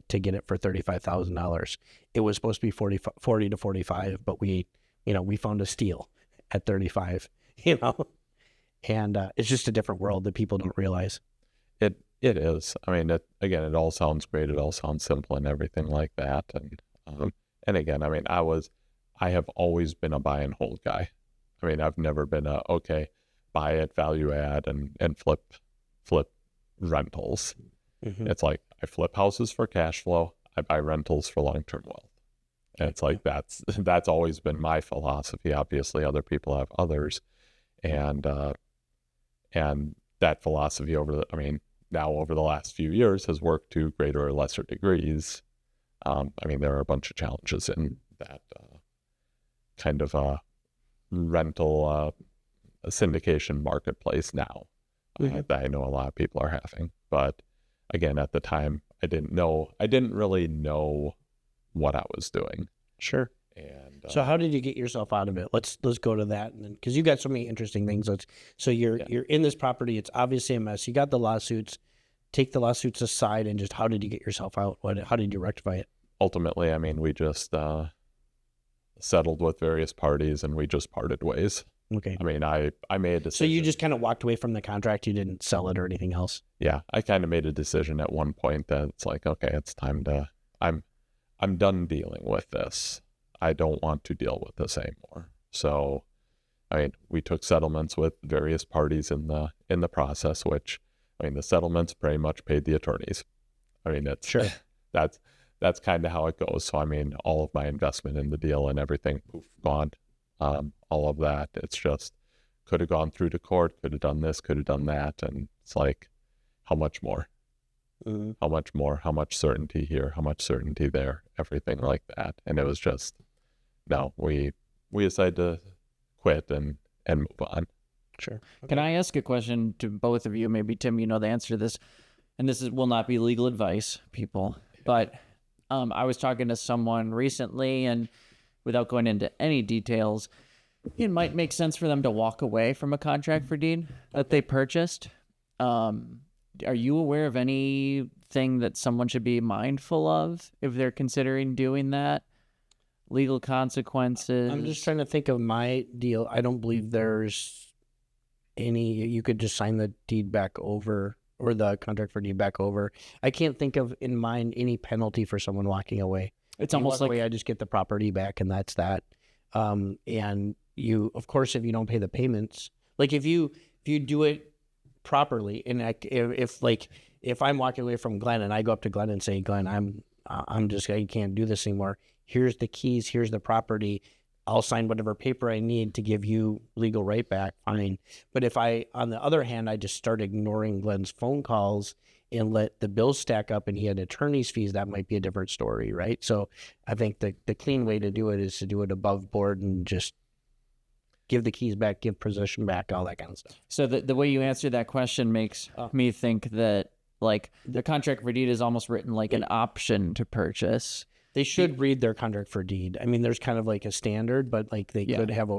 get it for $35,000. It was supposed to be 40 to 45, but we found a steal at 35, and it's just a different world that people don't realize. It is. I mean, it all sounds great. It all sounds simple and everything like that. And again, I mean, I have always been a buy and hold guy. I mean, I've never been buy it, value add, and flip rentals. It's like, I flip houses for cash flow. I buy rentals for long-term wealth. And it's like, that's always been my philosophy. Obviously, other people have others. And that philosophy now over the last few years has worked to greater or lesser degrees. There are a bunch of challenges in that kind of rental syndication marketplace now that I know a lot of people are having. But again, at the time, I didn't really know what I was doing. Sure. And so how did you get yourself out of it? Let's go to that, and then, because you got so many interesting things. So you're in this property. It's obviously a mess. You got the lawsuits. Take the lawsuits aside, and just how did you get yourself out? How did you rectify it? Ultimately, we just settled with various parties, and we just parted ways. Okay. I made a decision. So you just kind of walked away from the contract. You didn't sell it or anything else. Yeah, I kind of made a decision at one point that it's like, okay, it's time to. I'm done dealing with this. I don't want to deal with this anymore. So, we took settlements with various parties in the process, which, the settlements pretty much paid the attorneys. It's sure. That's kind of how it goes. So, all of my investment in the deal and everything, poof, gone. All of that. It's just, could have gone through to court, could have done this, could have done that. And it's like, how much more? How much more? How much certainty here? How much certainty there? Everything like that. And it was just, no, we decided to quit and move on. Sure. Okay. Can I ask a question to both of you? Maybe Tim, you know the answer to this, and this will not be legal advice, people. But I was talking to someone recently, and without going into any details, it might make sense for them to walk away from a contract for deed that they purchased. Are you aware of anything that someone should be mindful of if they're considering doing that? Legal consequences? I'm just trying to think of my deal. I don't believe there's any, you could just sign the deed back over, or the contract for deed back over. I can't think of in mind any penalty for someone walking away. It's almost like, I just get the property back, and that's that. And you, of course, if you don't pay the payments, like if you do it properly, and if I'm walking away from Glenn and I go up to Glenn and say, Glenn, I can't do this anymore. Here's the keys. Here's the property. I'll sign whatever paper I need to give you legal right back, fine. But if on the other hand, I just start ignoring Glenn's phone calls and let the bills stack up and he had attorney's fees, that might be a different story, right? So I think the clean way to do it is to do it above board and just give the keys back, give possession back, all that kind of stuff. So the way you answer that question makes me think that like the contract for deed is almost written like an option to purchase. They should read their contract for deed. I mean, there's kind of like a standard, but like they could have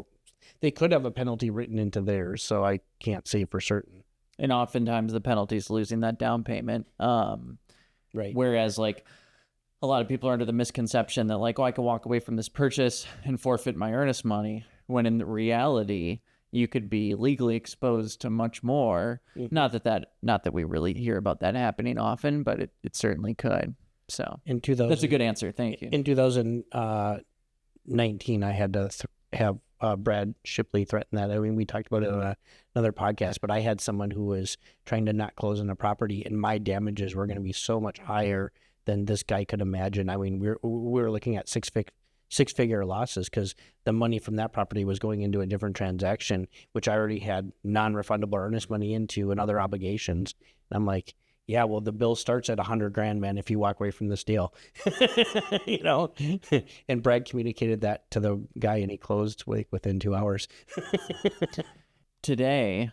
a penalty written into theirs. So I can't say for certain. And oftentimes the penalty is losing that down payment. Right. Whereas like a lot of people are under the misconception that like, oh, I can walk away from this purchase and forfeit my earnest money, when in reality you could be legally exposed to much more. Mm-hmm. Not that we really hear about that happening often, but it certainly could. So that's a good answer. Thank you. In 2019, I had to have Brad Shipley threaten that. I mean, we talked about it on another podcast, but I had someone who was trying to not close on a property, and my damages were going to be so much higher than this guy could imagine. I mean, we were looking at six-figure losses because the money from that property was going into a different transaction, which I already had non-refundable earnest money into and other obligations. And I'm like, yeah, well, the bill starts at $100,000, man, if you walk away from this deal, you know? And Brad communicated that to the guy and he closed within 2 hours. Today,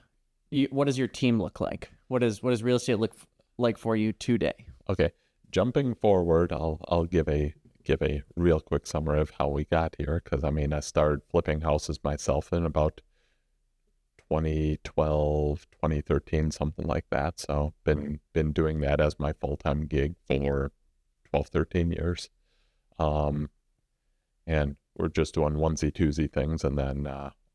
what does your team look like? What does real estate look like for you today? Okay. Jumping forward, I'll give a real quick summary of how we got here. Cause I mean, I started flipping houses myself in about 2012, 2013, something like that. So been doing that as my full-time gig for 12, 13 years. And we're just doing onesie twosie things. And then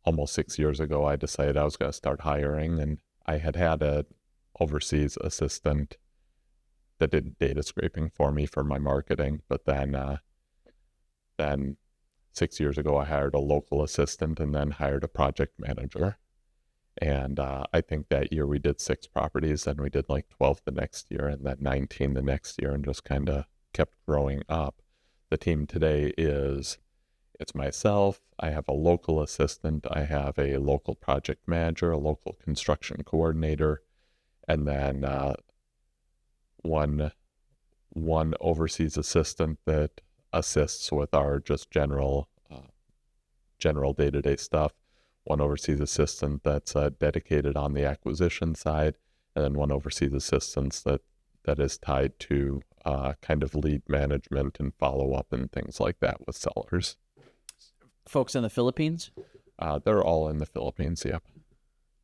almost 6 years ago, I decided I was going to start hiring, and I had an overseas assistant that did data scraping for me for my marketing. But then 6 years ago, I hired a local assistant and then hired a project manager. And I think that year we did 6 properties, and we did like 12 the next year, and then 19 the next year, and just kind of kept growing up. The team today it's myself. I have a local assistant. I have a local project manager, a local construction coordinator, and then one overseas assistant that assists with our just general day-to-day stuff. One overseas assistant that's dedicated on the acquisition side, and then one overseas assistant that is tied to kind of lead management and follow-up and things like that with sellers. Folks in the Philippines? They're all in the Philippines, yep.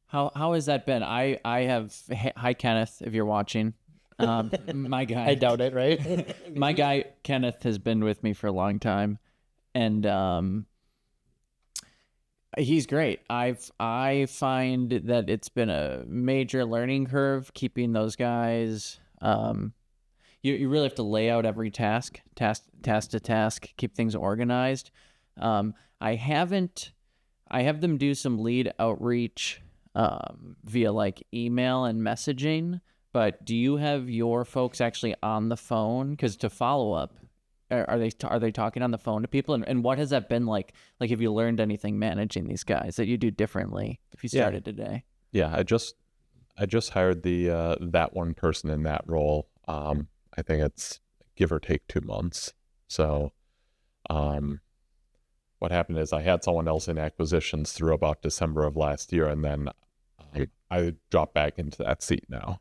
How has that been? I have, hi Kenneth, if you're watching. My guy. I doubt it, right? My guy, Kenneth, has been with me for a long time, and he's great. I find that it's been a major learning curve keeping those guys. You really have to lay out every task to task, keep things organized. I have them do some lead outreach via like email and messaging. But do you have your folks actually on the phone? Because to follow up, are they talking on the phone to people? And what has that been like? Like, have you learned anything managing these guys that you do differently if you started today? Yeah, I just hired that one person in that role. I think it's give or take 2 months. So, what happened is I had someone else in acquisitions through about December of last year, and then I dropped back into that seat now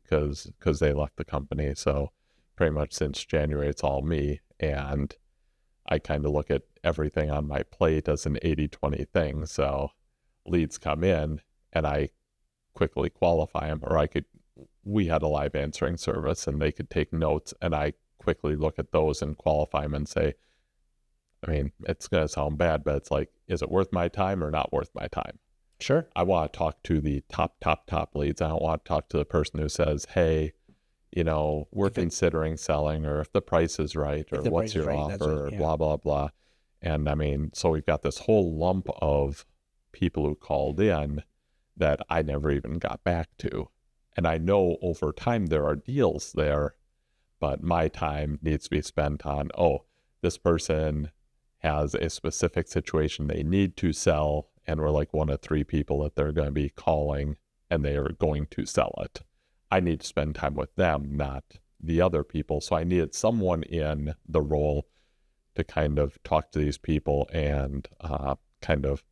because they left the company. So pretty much since January, it's all me. And I kind of look at everything on my plate as an 80-20 thing. So leads come in and I quickly qualify them, or we had a live answering service and they could take notes, and I quickly look at those and qualify them and say, I mean, it's going to sound bad, but it's like, is it worth my time or not worth my time? Sure. I want to talk to the top leads. I don't want to talk to the person who says, hey, we're considering selling, or if the price is right, or what's your offer, or blah, blah, blah. And I mean, so we've got this whole lump of people who called in that I never even got back to. And I know over time there are deals there, but my time needs to be spent on, this person has a specific situation they need to sell, and we're like one of 3 people that they're going to be calling, and they are going to sell it. I need to spend time with them, not the other people. So I needed someone in the role to kind of talk to these people and kind of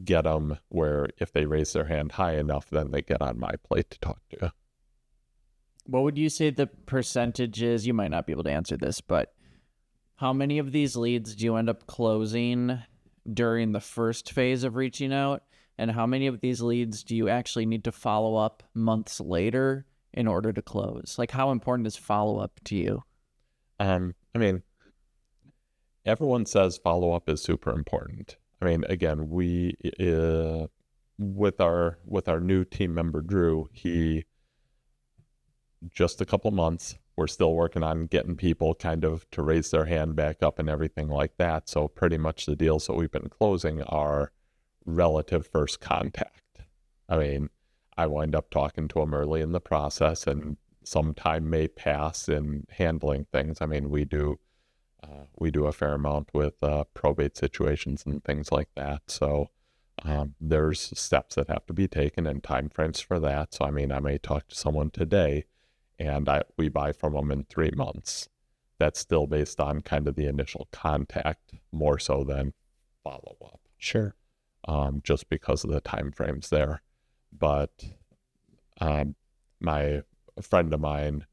get them where if they raise their hand high enough, then they get on my plate to talk to. What would you say the percentage is? You might not be able to answer this, but how many of these leads do you end up closing during the first phase of reaching out? And how many of these leads do you actually need to follow up months later in order to close? Like, how important is follow-up to you? I mean, everyone says follow-up is super important. I mean, again, we, with our new team member, Drew, he, just a couple months, we're still working on getting people kind of to raise their hand back up and everything like that. So pretty much the deals that we've been closing are relative first contact. I mean, I wind up talking to them early in the process, and some time may pass in handling things. I mean, we do a fair amount with probate situations and things like that. So there's steps that have to be taken and time frames for that. So I mean, I may talk to someone today, and we buy from them in 3 months. That's still based on kind of the initial contact more so than follow up. Sure. Just because of the time frames there. But my friend of mine,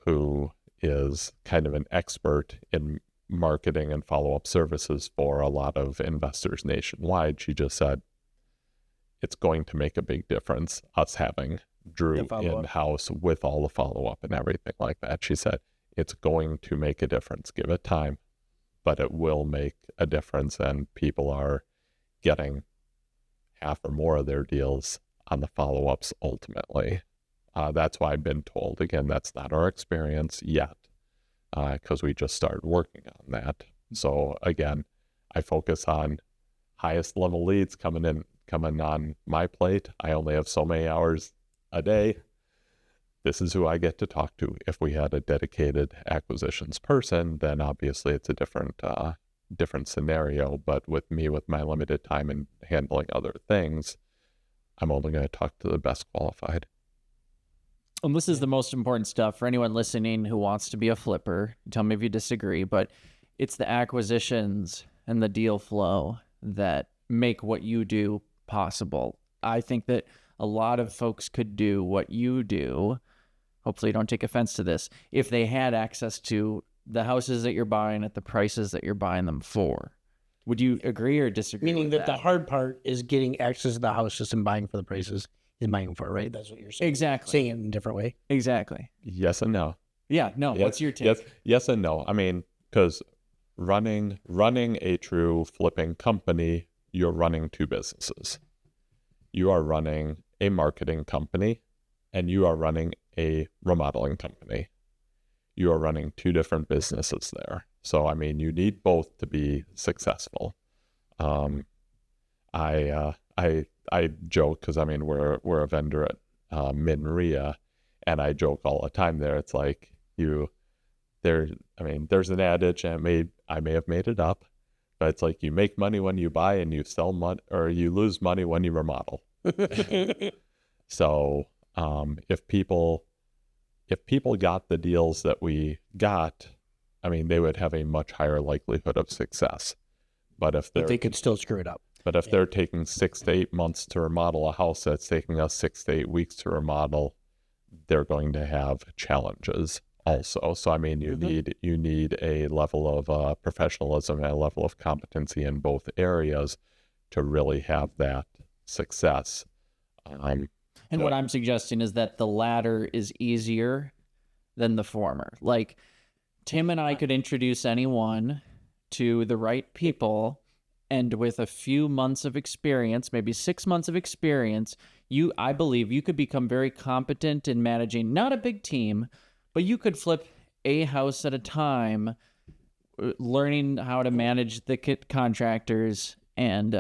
who is kind of an expert in marketing and follow-up services for a lot of investors nationwide, she just said, it's going to make a big difference us having Drew in-house with all the follow-up and everything like that. She said, it's going to make a difference. Give it time, but it will make a difference, and people are getting half or more of their deals on the follow-ups ultimately. That's why I've been told. Again, that's not our experience yet, because we just started working on that. So again, I focus on highest level leads coming on my plate. I only have so many hours a day. This is who I get to talk to. If we had a dedicated acquisitions person, then obviously it's a different scenario. But with me, with my limited time and handling other things, I'm only going to talk to the best qualified. And this is the most important stuff for anyone listening who wants to be a flipper. Tell me if you disagree, but it's the acquisitions and the deal flow that make what you do possible. I think that a lot of folks could do what you do. Hopefully you don't take offense to this. If they had access to the houses that you're buying at the prices that you're buying them for. Would you agree or disagree? Meaning with that the hard part is getting access to the houses and buying for the prices is buying for, right? That's what you're saying. Exactly. Saying it in a different way. Exactly. Yes and no. Yeah, no. Yes, what's your take? Yes and no. I mean, because running a true flipping company, you're running 2 businesses. You are running a marketing company, and you are running a remodeling company. You are running 2 different businesses there. So, I mean, you need both to be successful. I joke, because I mean, we're a vendor at Minria, and I joke all the time there. It's like there's an adage, and I may have made it up, but it's like you make money when you buy and you sell money, or you lose money when you remodel. So if people got the deals that we got, I mean, they would have a much higher likelihood of success. But they could still screw it up. But if they're taking 6 to 8 months to remodel a house that's taking us 6 to 8 weeks to remodel, they're going to have challenges also. So I mean, you need a level of professionalism and a level of competency in both areas to really have that success. And what I'm suggesting is that the latter is easier than the former. Like, Tim and I could introduce anyone to the right people, and with a few months of experience, maybe 6 months of experience, I believe you could become very competent in managing not a big team, but you could flip a house at a time, learning how to manage the contractors, and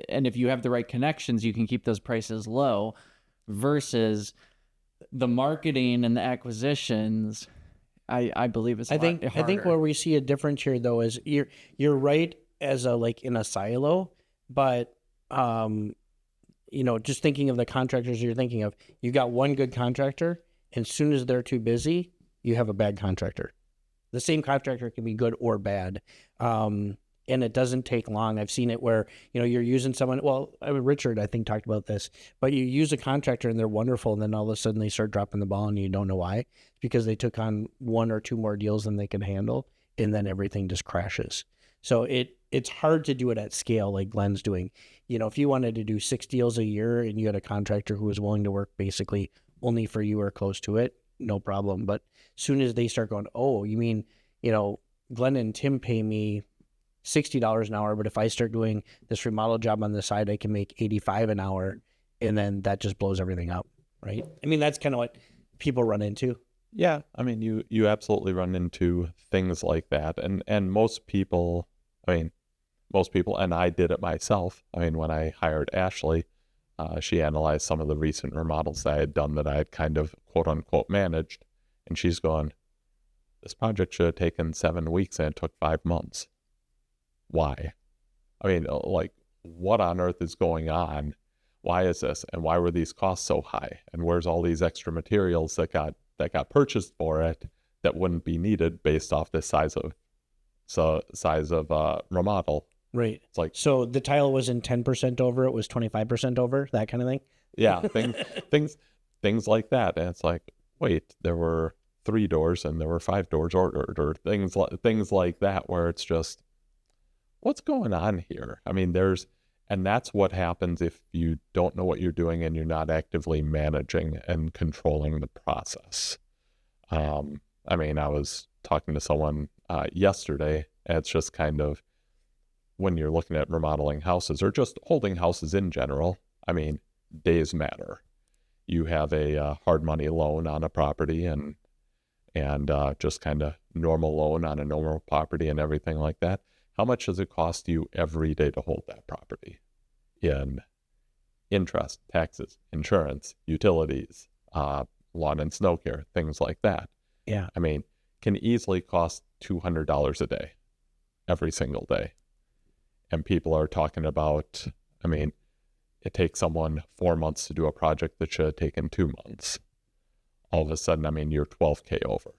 if you have the right connections, you can keep those prices low, versus the marketing and the acquisitions. I believe it's I think harder. where we see a difference here though is you're right as a like in a silo, but just thinking of the contractors you're thinking of, you got one good contractor, and as soon as they're too busy, you have a bad contractor. The same contractor can be good or bad. And it doesn't take long. I've seen it where, you're using someone, Richard, I think, talked about this, but you use a contractor and they're wonderful. And then all of a sudden they start dropping the ball and you don't know why. It's because they took on one or two more deals than they can handle. And then everything just crashes. So it's hard to do it at scale like Glenn's doing. If you wanted to do 6 deals a year and you had a contractor who was willing to work basically only for you or close to it, no problem. But as soon as they start going, oh, you mean, Glenn and Tim pay me $60 an hour, but if I start doing this remodel job on the side, I can make $85 an hour, and then that just blows everything up, right? I mean, that's kind of what people run into. Yeah, I mean, you absolutely run into things like that, and most people, and I did it myself. I mean, when I hired Ashley, she analyzed some of the recent remodels that I had done that I had kind of quote unquote managed, and she's going, this project should have taken 7 weeks and it took 5 months. Why? I mean, like, what on earth is going on? Why is this? And why were these costs so high? And where's all these extra materials that got purchased for it that wouldn't be needed based off the size of remodel? Right. It's like, so the tile wasn't 10% over; it was 25% over. That kind of thing. Yeah, things like that. And it's like, wait, there were 3 doors and there were 5 doors ordered, or things like that, where it's just, what's going on here? I mean, and that's what happens if you don't know what you're doing and you're not actively managing and controlling the process. I mean, I was talking to someone yesterday, and it's just kind of, when you're looking at remodeling houses or just holding houses in general, I mean, days matter. You have a hard money loan on a property and just kind of normal loan on a normal property and everything like that. How much does it cost you every day to hold that property in interest, taxes, insurance, utilities, lawn and snow care, things like that? Yeah. I mean, can easily cost $200 a day, every single day. And people are talking about, I mean, it takes someone 4 months to do a project that should have taken 2 months. All of a sudden, I mean, you're $12K over.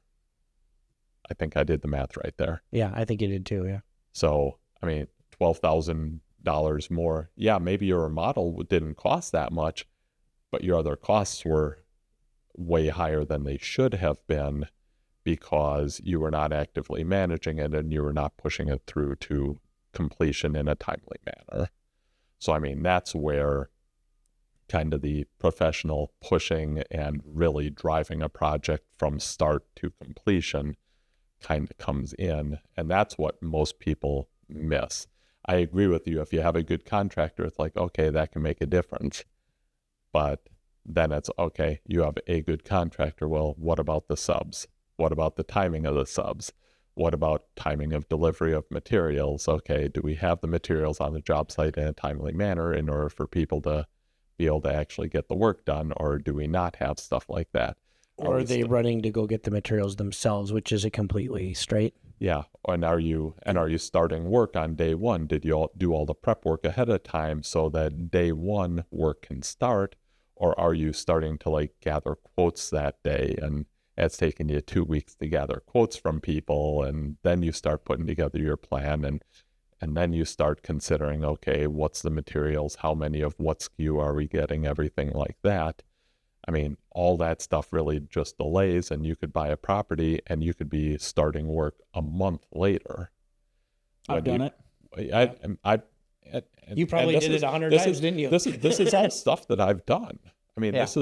I think I did the math right there. Yeah, I think you did too, yeah. So, I mean, $12,000 more. Yeah, maybe your remodel didn't cost that much, but your other costs were way higher than they should have been because you were not actively managing it and you were not pushing it through to completion in a timely manner. So, I mean, that's where kind of the professional pushing and really driving a project from start to completion kind of comes in, and that's what most people miss. I agree with you. If you have a good contractor, it's like, okay, that can make a difference. But then it's, okay, you have a good contractor. Well, what about the subs? What about the timing of the subs? What about timing of delivery of materials? Okay, do we have the materials on the job site in a timely manner in order for people to be able to actually get the work done, or do we not have stuff like that? Or are they running to go get the materials themselves, which is a completely straight? Yeah. And are you starting work on day one? Did you do all the prep work ahead of time so that day one work can start? Or are you starting to like gather quotes that day, and it's taking you 2 weeks to gather quotes from people, and then you start putting together your plan, and then you start considering, okay, what's the materials? How many of what SKU are we getting? Everything like that. I mean, all that stuff really just delays, and you could buy a property and you could be starting work a month later. I've done it. You probably did it 100 times, didn't you? This is all stuff that I've done. I mean, this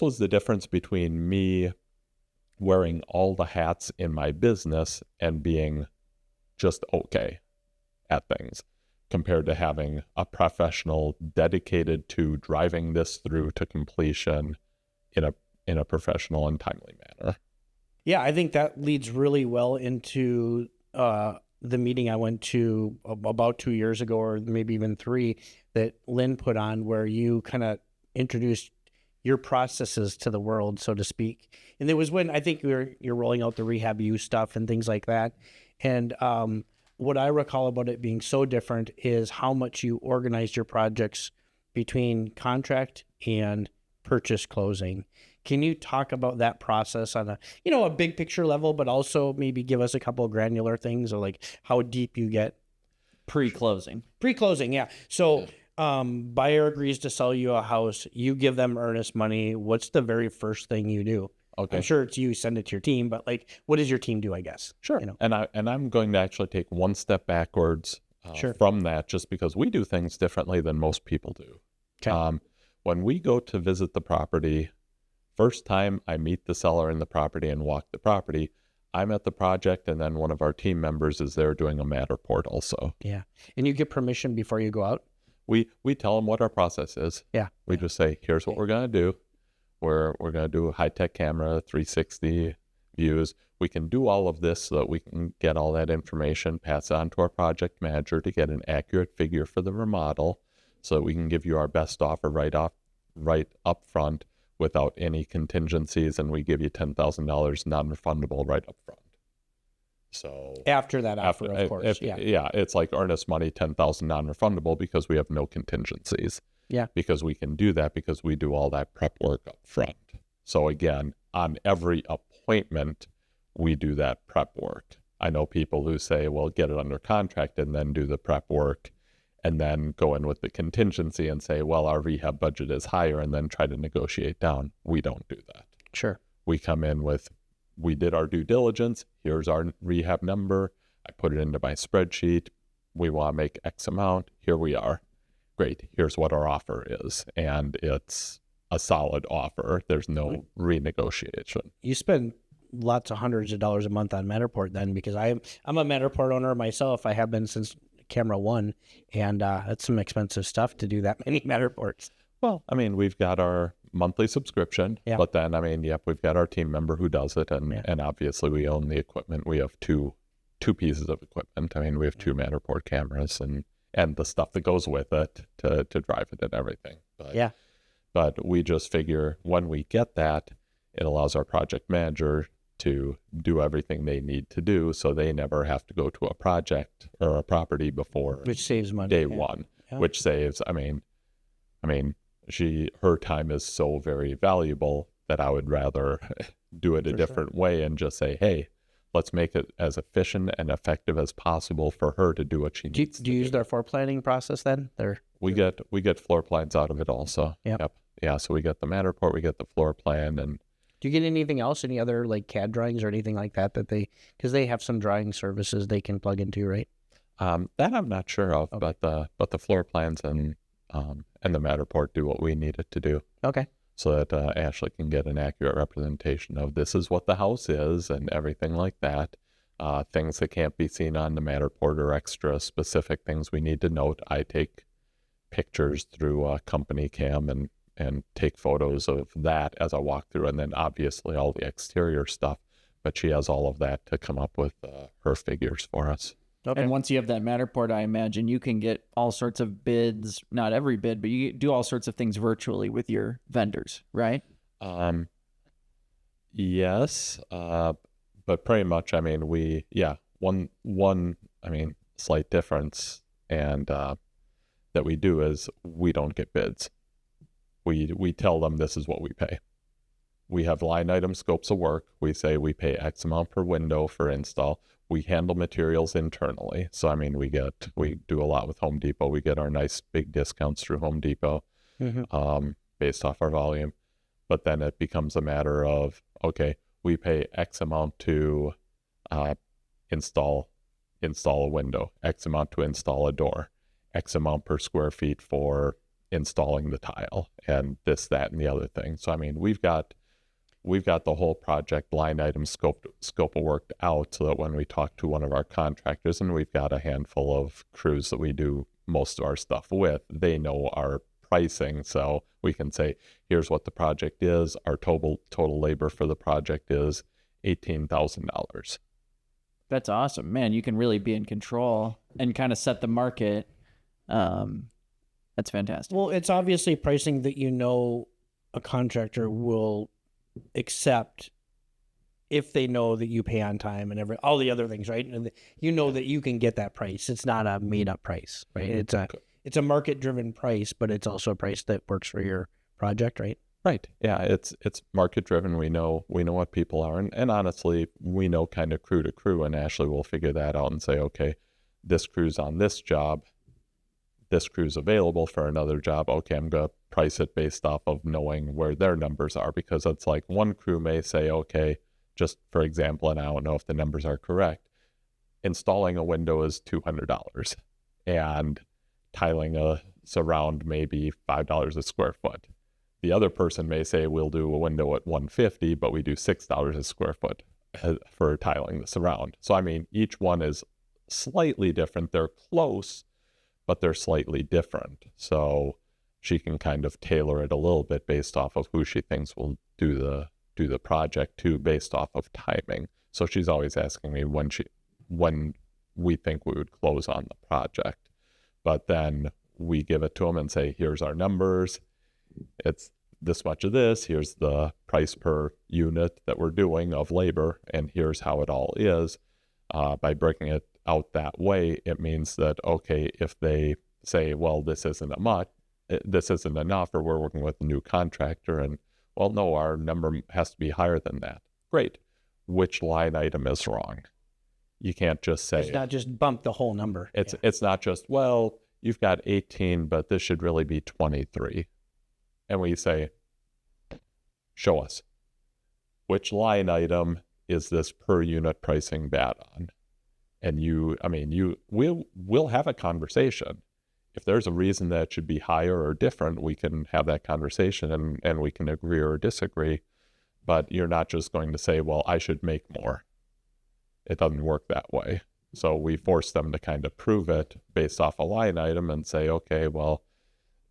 was the difference between me wearing all the hats in my business and being just okay at things, compared to having a professional dedicated to driving this through to completion in a professional and timely manner. Yeah, I think that leads really well into the meeting I went to about 2 years ago, or maybe even 3, that Lynn put on, where you kind of introduced your processes to the world, so to speak. And it was when I think you're rolling out the Rehab U stuff and things like that. And what I recall about it being so different is how much you organized your projects between contract and purchase closing. Can you talk about that process on a big picture level, but also maybe give us a couple of granular things, or like how deep you get? Pre-closing, yeah. So buyer agrees to sell you a house. You give them earnest money. What's the very first thing you do? Okay. I'm sure it's you send it to your team, but like, what does your team do, I guess? Sure. And I'm going to actually take one step backwards from that, just because we do things differently than most people do. Okay. When we go to visit the property, first time I meet the seller in the property and walk the property, I'm at the project, and then one of our team members is there doing a Matterport also. Yeah. And you get permission before you go out? We tell them what our process is. Yeah. We just say, here's what we're going to do. We're going to do a high-tech camera, 360 views. We can do all of this so that we can get all that information, pass it on to our project manager to get an accurate figure for the remodel, so that we can give you our best offer right up front without any contingencies, and we give you $10,000 non-refundable right up front. So after that offer, of course. Yeah, it's like earnest money, $10,000 non-refundable, because we have no contingencies. Yeah. Because we can do that because we do all that prep work up front. So again, on every appointment, we do that prep work. I know people who say, well, get it under contract and then do the prep work, and then go in with the contingency and say, well, our rehab budget is higher, and then try to negotiate down. We don't do that. Sure. We come in with, we did our due diligence. Here's our rehab number. I put it into my spreadsheet. We want to make X amount. Here we are. Great. Here's what our offer is. And it's a solid offer. There's no renegotiation. You spend lots of hundreds of dollars a month on Matterport then, because I'm a Matterport owner myself. I have been since camera one, and that's some expensive stuff to do that many Matterports. Well, I mean, we've got our monthly subscription, but then, I mean, we've got our team member who does it, and obviously we own the equipment. We have two pieces of equipment. I mean, we have two Matterport cameras and the stuff that goes with it to drive it and everything. But we just figure when we get that, it allows our project manager to do everything they need to do, so they never have to go to a project or a property before, which saves money day one, which saves, I mean, her time is so very valuable that I would rather do it a different way and just say, hey, let's make it as efficient and effective as possible for her to do what she needs to do. Do you use their floor planning process then? We get floor plans out of it also. Yep. Yeah, so we get the Matterport, we get the floor plan. And do you get anything else, any other like CAD drawings or anything like that because they have some drawing services they can plug into, right? That I'm not sure of, but the floor plans and the Matterport do what we need it to do. Okay. So that Ashley can get an accurate representation of this is what the house is and everything like that. Things that can't be seen on the Matterport or extra specific things we need to note. I take pictures through company cam and take photos of that as I walk through, and then obviously all the exterior stuff. But she has all of that to come up with her figures for us. Okay. And once you have that Matterport, I imagine you can get all sorts of bids, not every bid, but you do all sorts of things virtually with your vendors, right? Yes, but pretty much, I mean, one slight difference and that we do is we don't get bids. We tell them this is what we pay. We have line item scopes of work. We say we pay X amount per window for install. We handle materials internally. So, I mean, we do a lot with Home Depot. We get our nice big discounts through Home Depot based off our volume. But then it becomes a matter of, okay, we pay X amount to install a window, X amount to install a door, X amount per square feet for installing the tile, and this, that, and the other thing. So, I mean, we've got the whole project line item scope of work out, so that when we talk to one of our contractors, and we've got a handful of crews that we do most of our stuff with, they know our pricing, so we can say, here's what the project is. Our total labor for the project is $18,000. That's awesome, man. You can really be in control and kind of set the market. That's fantastic. Well, it's obviously pricing that a contractor will accept if they know that you pay on time and all the other things, right? And you know that you can get that price. It's not a made up price, right? It's a market driven price, but it's also a price that works for your project, right? Right. Yeah, it's market driven. We know what people are, and honestly, we know kind of crew to crew, and Ashley will figure that out and say, okay, this crew's on this job, this crew's available for another job. Okay, I'm gonna price it based off of knowing where their numbers are, because it's like one crew may say, okay, just for example, and I don't know if the numbers are correct, installing a window is $200, and tiling a surround maybe $5 a square foot. The other person may say we'll do a window at $150, but we do $6 a square foot for tiling the surround. So I mean, each one is slightly different. They're close, but they're slightly different. So she can kind of tailor it a little bit based off of who she thinks will do the project too, based off of timing. So she's always asking me when we think we would close on the project. But then we give it to them and say, here's our numbers. It's this much of this. Here's the price per unit that we're doing of labor, and here's how it all is. By breaking it out that way, it means that, okay, if they say, well, this isn't enough, or we're working with a new contractor, and well, no, our number has to be higher than that. Great. Which line item is wrong? You can't just say, it's not just bump the whole number. It's not just, well, you've got 18, but this should really be 23. And we say, show us. Which line item is this per unit pricing bad on? And we'll have a conversation. If there's a reason that it should be higher or different, we can have that conversation and we can agree or disagree. But you're not just going to say, well, I should make more. It doesn't work that way. So we force them to kind of prove it based off a line item and say, okay, well,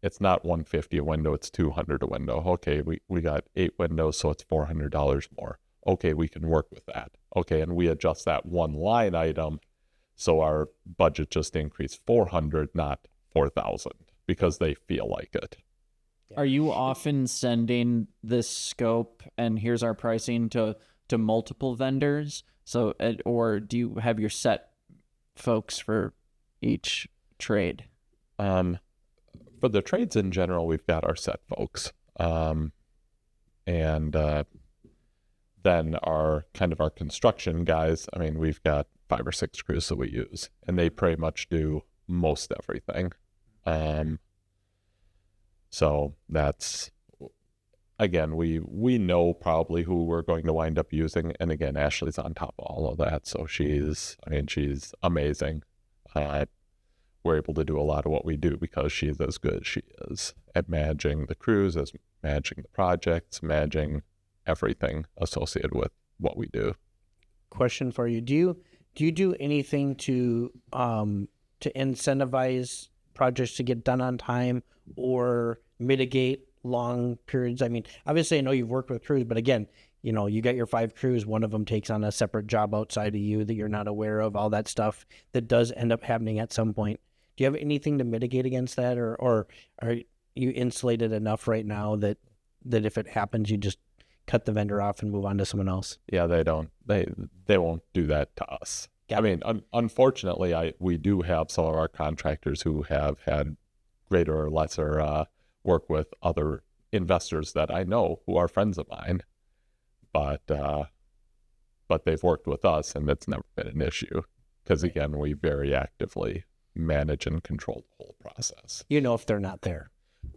it's not $150 a window, it's $200 a window. Okay, we got 8 windows, so it's $400 more. Okay, we can work with that. Okay, and we adjust that one line item, so our budget just increased $400, not $4,000, because they feel like it. Are you often sending this scope and here's our pricing to multiple vendors? So, or do you have your set folks for each trade? For the trades in general, we've got our set folks. And then our construction guys, I mean, we've got 5 or 6 crews that we use, and they pretty much do most everything. So that's, again, we know probably who we're going to wind up using. And again, Ashley's on top of all of that. So she's amazing. We're able to do a lot of what we do because she's as good as she is at managing the crews, as managing the projects, managing everything associated with what we do. Question for you. Do you do anything to incentivize projects to get done on time or mitigate long periods? I mean, obviously I know you've worked with crews, but again, you got your 5 crews, one of them takes on a separate job outside of you that you're not aware of, all that stuff that does end up happening at some point. Do you have anything to mitigate against that, or are you insulated enough right now that if it happens, you just cut the vendor off and move on to someone else? Yeah, they won't do that to us. Yeah. I mean, unfortunately, we do have some of our contractors who have had greater or lesser work with other investors that I know who are friends of mine, but they've worked with us and it's never been an issue because, again, we very actively manage and control the whole process. If they're not there.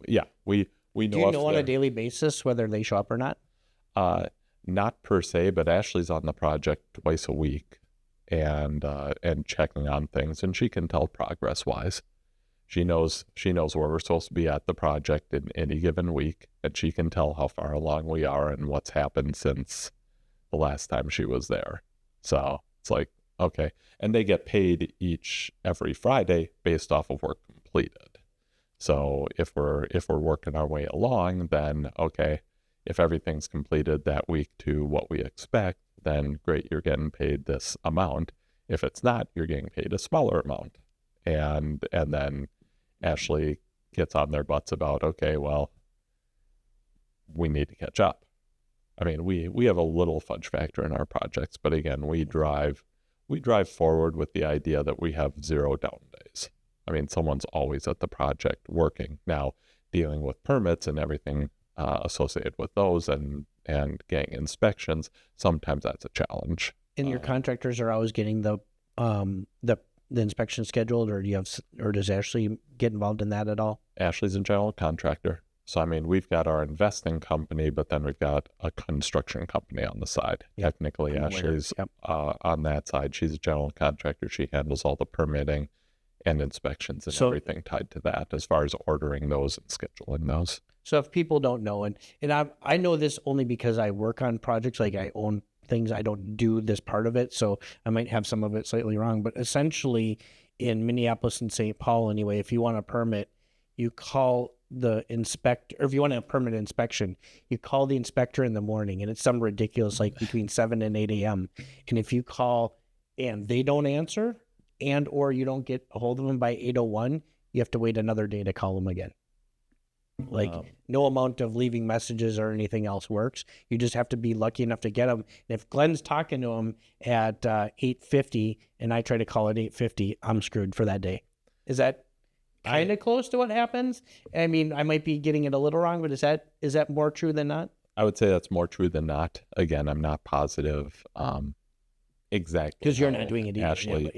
Yeah, we know. Do you know on a daily basis whether they show up or not? Not per se, but Ashley's on the project twice a week and checking on things, and she can tell progress wise. She knows where we're supposed to be at the project in any given week, and she can tell how far along we are and what's happened since the last time she was there. So it's like, okay. And they get paid every Friday based off of work completed. So if we're working our way along, then okay, if everything's completed that week to what we expect, then great, you're getting paid this amount. If it's not, you're getting paid a smaller amount. And then Ashley gets on their butts about, okay, well, we need to catch up. I mean, we have a little fudge factor in our projects, but again, we drive forward with the idea that we have 0 down days. I mean, someone's always at the project working. Now, dealing with permits and everything associated with those and getting inspections, sometimes that's a challenge. And your contractors are always getting the inspection scheduled, or does Ashley get involved in that at all? Ashley's a general contractor. So, I mean, we've got our investing company, but then we've got a construction company on the side. Yep. Technically, Ashley's on that side. She's a general contractor. She handles all the permitting and inspections and everything tied to that as far as ordering those and scheduling those. So if people don't know, and I know this only because I work on projects, like I own things, I don't do this part of it, so I might have some of it slightly wrong, but essentially in Minneapolis and St. Paul anyway, if you want a permit, you call the inspector, or if you want a permit inspection, you call the inspector in the morning, and it's some ridiculous, like between 7 and 8 a.m. And if you call and they don't answer, and or you don't get a hold of them by 8:01, you have to wait another day to call them again. Like no amount of leaving messages or anything else works. You just have to be lucky enough to get them. And if Glenn's talking to him at 8:50 and I try to call at 8:50, I'm screwed for that day. Is that kind of close to what happens? I mean, I might be getting it a little wrong, but is that more true than not? I would say that's more true than not. Again, I'm not positive exactly because you're not doing it either. Ashley,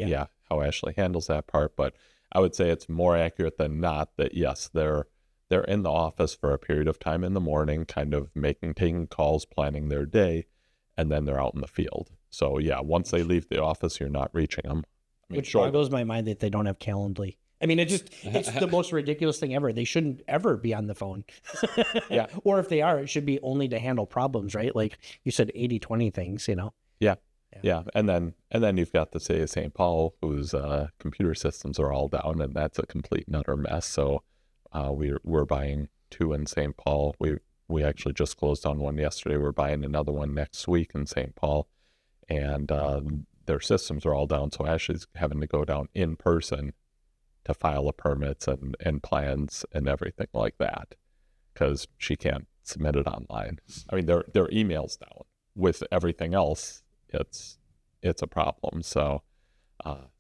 how Ashley handles that part, but I would say it's more accurate than not that yes, they're in the office for a period of time in the morning, kind of taking calls, planning their day, and then they're out in the field. So yeah, once they leave the office, you're not reaching them. I mean, which boggles my mind that they don't have Calendly. I mean, it's the most ridiculous thing ever. They shouldn't ever be on the phone. Yeah. Or if they are, it should be only to handle problems, right? Like you said, 80-20 things, Yeah. And then you've got the city of St. Paul, whose computer systems are all down, and that's a complete and utter mess. So we're buying 2 in St. Paul. We actually just closed on one yesterday. We're buying another one next week in St. Paul, and their systems are all down. So Ashley's having to go down in person to file the permits and plans and everything like that, because she can't submit it online. I mean, their email's down. With everything else, it's a problem. So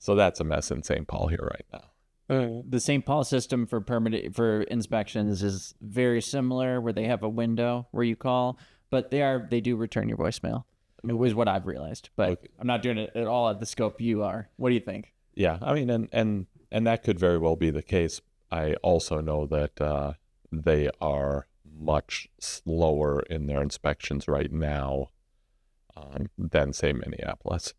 that's a mess in St. Paul here right now. The St. Paul system for inspections is very similar, where they have a window where you call, but they do return your voicemail. I mean, is what I've realized, but okay. I'm not doing it at all at the scope you are. What do you think? Yeah, I mean, and that could very well be the case. I also know that they are much slower in their inspections right now than, say, Minneapolis.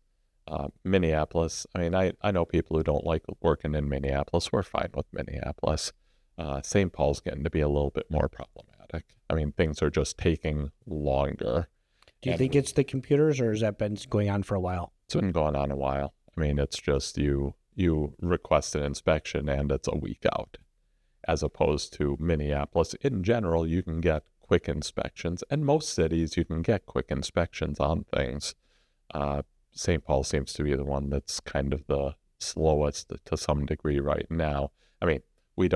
Minneapolis, I mean, I know people who don't like working in Minneapolis. We're fine with Minneapolis. St. Paul's getting to be a little bit more problematic. I mean, things are just taking longer. Do you think it's the computers, or has that been going on for a while? It's been going on a while. I mean, it's just you request an inspection and it's a week out, as opposed to Minneapolis. In general, you can get quick inspections, and most cities you can get quick inspections on things. St. Paul seems to be the one that's kind of the slowest to some degree right now. I mean, we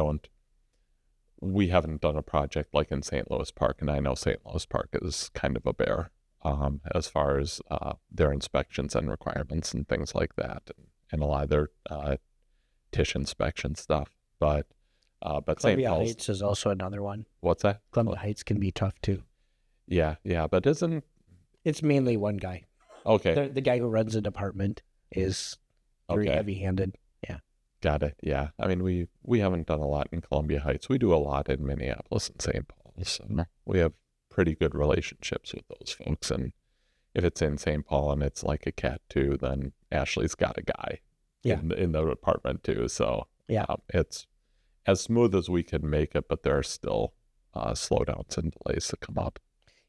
haven't done a project like in St. Louis Park, and I know St. Louis Park is kind of a bear as far as their inspections and requirements and things like that, and a lot of their TISH inspection stuff. But Columbia St. Paul's Heights is also another one. What's that? Columbia Heights can be tough too. Yeah, but it's mainly one guy. Okay. The guy who runs the department is very heavy-handed. Yeah. Got it. Yeah. I mean, we haven't done a lot in Columbia Heights. We do a lot in Minneapolis and St. Paul. So we have pretty good relationships with those folks. And if it's in St. Paul and it's like a cat too, then Ashley's got a guy in the department too. So it's as smooth as we can make it, but there are still slowdowns and delays that come up.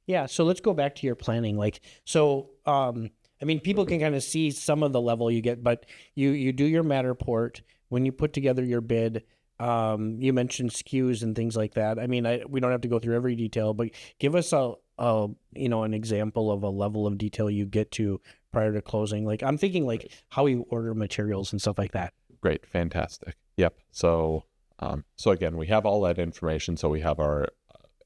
Yeah, so let's go back to your planning. I mean, people can kind of see some of the level you get, but you do your Matterport. When you put together your bid, you mentioned SKUs and things like that. I mean, we don't have to go through every detail, but give us an example of a level of detail you get to prior to closing. Like, I'm thinking like how you order materials and stuff like that. Great, fantastic. Yep. So again, we have all that information. So we have our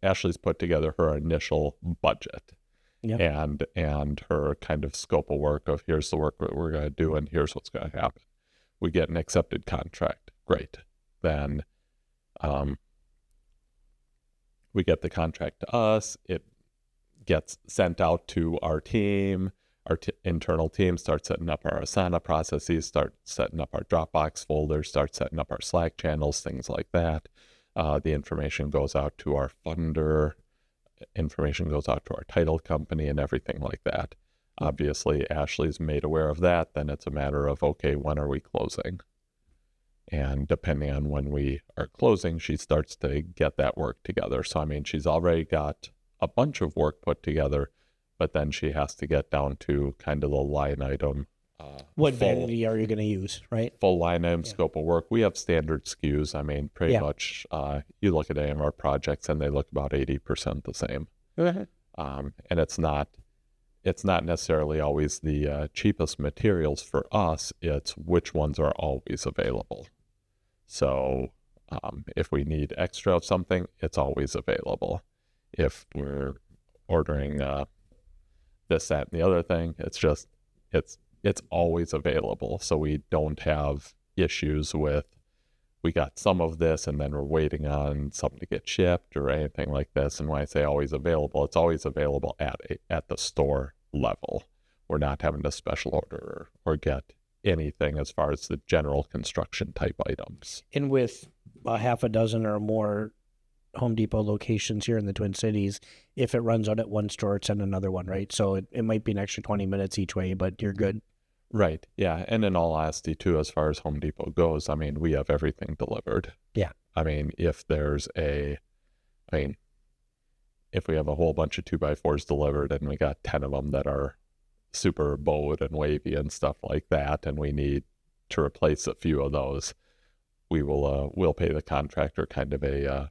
Ashley's put together her initial budget. Yep. And her kind of scope of work of here's the work that we're going to do and here's what's going to happen. We get an accepted contract. Great. Then we get the contract to us. It gets sent out to our team. Our internal team starts setting up our Asana processes, start setting up our Dropbox folders, start setting up our Slack channels, things like that. The information goes out to our funder. Information goes out to our title company and everything like that. Obviously, Ashley's made aware of that. Then it's a matter of, okay, when are we closing? And depending on when we are closing, she starts to get that work together. So, I mean, she's already got a bunch of work put together, but then she has to get down to kind of the line item. What vanity are you going to use, right? Full line item scope of work. We have standard SKUs. I mean, pretty much you look at any of our projects and they look about 80% the same. And it's not necessarily always the cheapest materials for us. It's which ones are always available. So if we need extra of something, it's always available. If we're ordering this, that, and the other thing, it's always available. So we don't have issues with we got some of this and then we're waiting on something to get shipped or anything like this. And when I say always available, it's always available at the store level. We're not having to special order or get anything as far as the general construction type items. And with a half a dozen or more Home Depot locations here in the Twin Cities, if it runs out at one store, it's in another one, right? So it might be an extra 20 minutes each way, but you're good. Right. Yeah. And in all honesty, too, as far as Home Depot goes, I mean, we have everything delivered. Yeah. I mean, if we have a whole bunch of 2x4s delivered and we got 10 of them that are super bowed and wavy and stuff like that, and we need to replace a few of those, we'll pay the contractor kind of a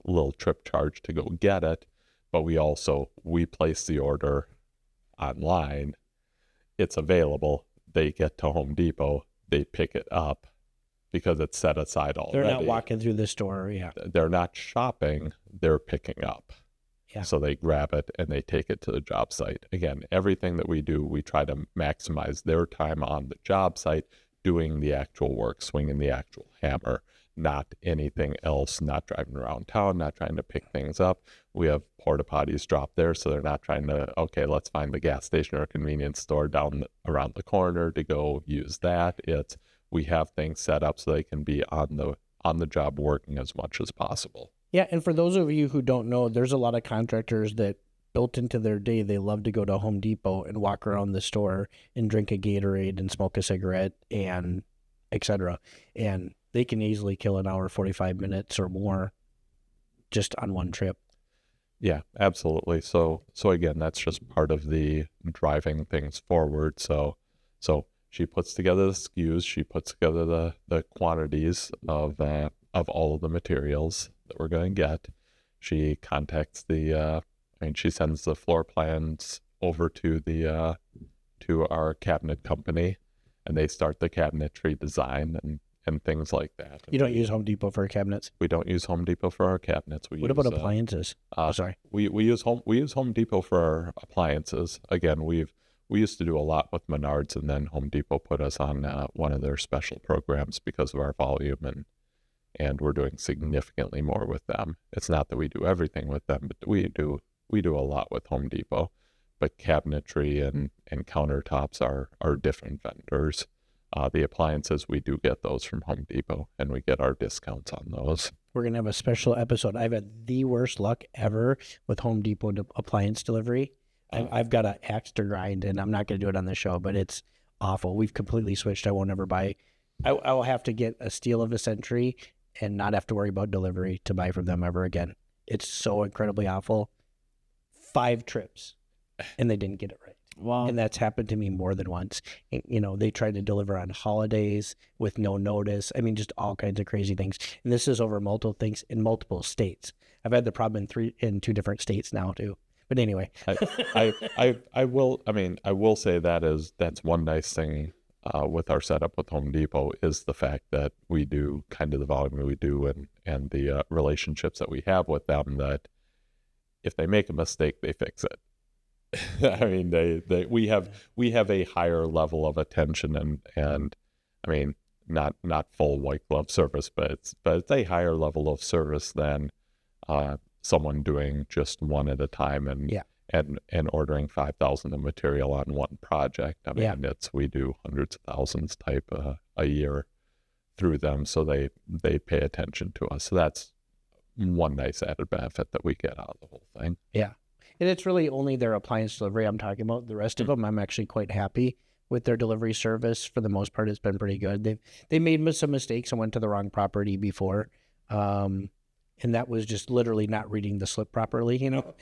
little trip charge to go get it. But we place the order online. It's available. They get to Home Depot. They pick it up because it's set aside already. They're not walking through the store. Yeah. They're not shopping. They're picking up. Yeah. So they grab it and they take it to the job site. Again, everything that we do, we try to maximize their time on the job site doing the actual work, swinging the actual hammer, not anything else, not driving around town, not trying to pick things up. We have porta potties dropped there, so they're not trying to, okay, let's find the gas station or convenience store down around the corner to go use that. We have things set up so they can be on the job working as much as possible. Yeah, and for those of you who don't know, there's a lot of contractors that built into their day, they love to go to Home Depot and walk around the store and drink a Gatorade and smoke a cigarette and etc. And they can easily kill an hour, 45 minutes or more just on one trip. Yeah, absolutely. So again, that's just part of the driving things forward. So she puts together the SKUs, she puts together the quantities of all of the materials that we're going to get. She contacts she sends the floor plans over to our cabinet company, and they start the cabinetry design and things like that. You don't use Home Depot for cabinets? We don't use Home Depot for our cabinets. What about appliances? Sorry. We use Home Depot for our appliances. Again, we used to do a lot with Menards, and then Home Depot put us on one of their special programs because of our volume, and we're doing significantly more with them. It's not that we do everything with them, but we do a lot with Home Depot. But cabinetry and countertops are different vendors. The appliances, we do get those from Home Depot, and we get our discounts on those. We're going to have a special episode. I've had the worst luck ever with Home Depot appliance delivery. I've got an axe to grind, and I'm not going to do it on the show, but it's awful. We've completely switched. I won't ever buy. I will have to get a steal of a century and not have to worry about delivery to buy from them ever again. It's so incredibly awful. 5 trips, and they didn't get it right. Wow. And that's happened to me more than once. You know, they tried to deliver on holidays with no notice. I mean, just all kinds of crazy things. And this is over multiple things in multiple states. I've had the problem in 2 different states now too. But anyway, I will say that's one nice thing with our setup with Home Depot is the fact that we do kind of the volume we do and the relationships that we have with them, that if they make a mistake, they fix it. I mean, we have a higher level of attention and I mean, not full white glove service, but it's a higher level of service than someone doing just one at a time and ordering 5,000 of material on one project. I mean, we do hundreds of thousands type a year through them, so they pay attention to us. So that's one nice added benefit that we get out of the whole thing. Yeah. And it's really only their appliance delivery I'm talking about. The rest of them, I'm actually quite happy with their delivery service. For the most part, it's been pretty good. They made some mistakes and went to the wrong property before. And that was just literally not reading the slip properly, you know.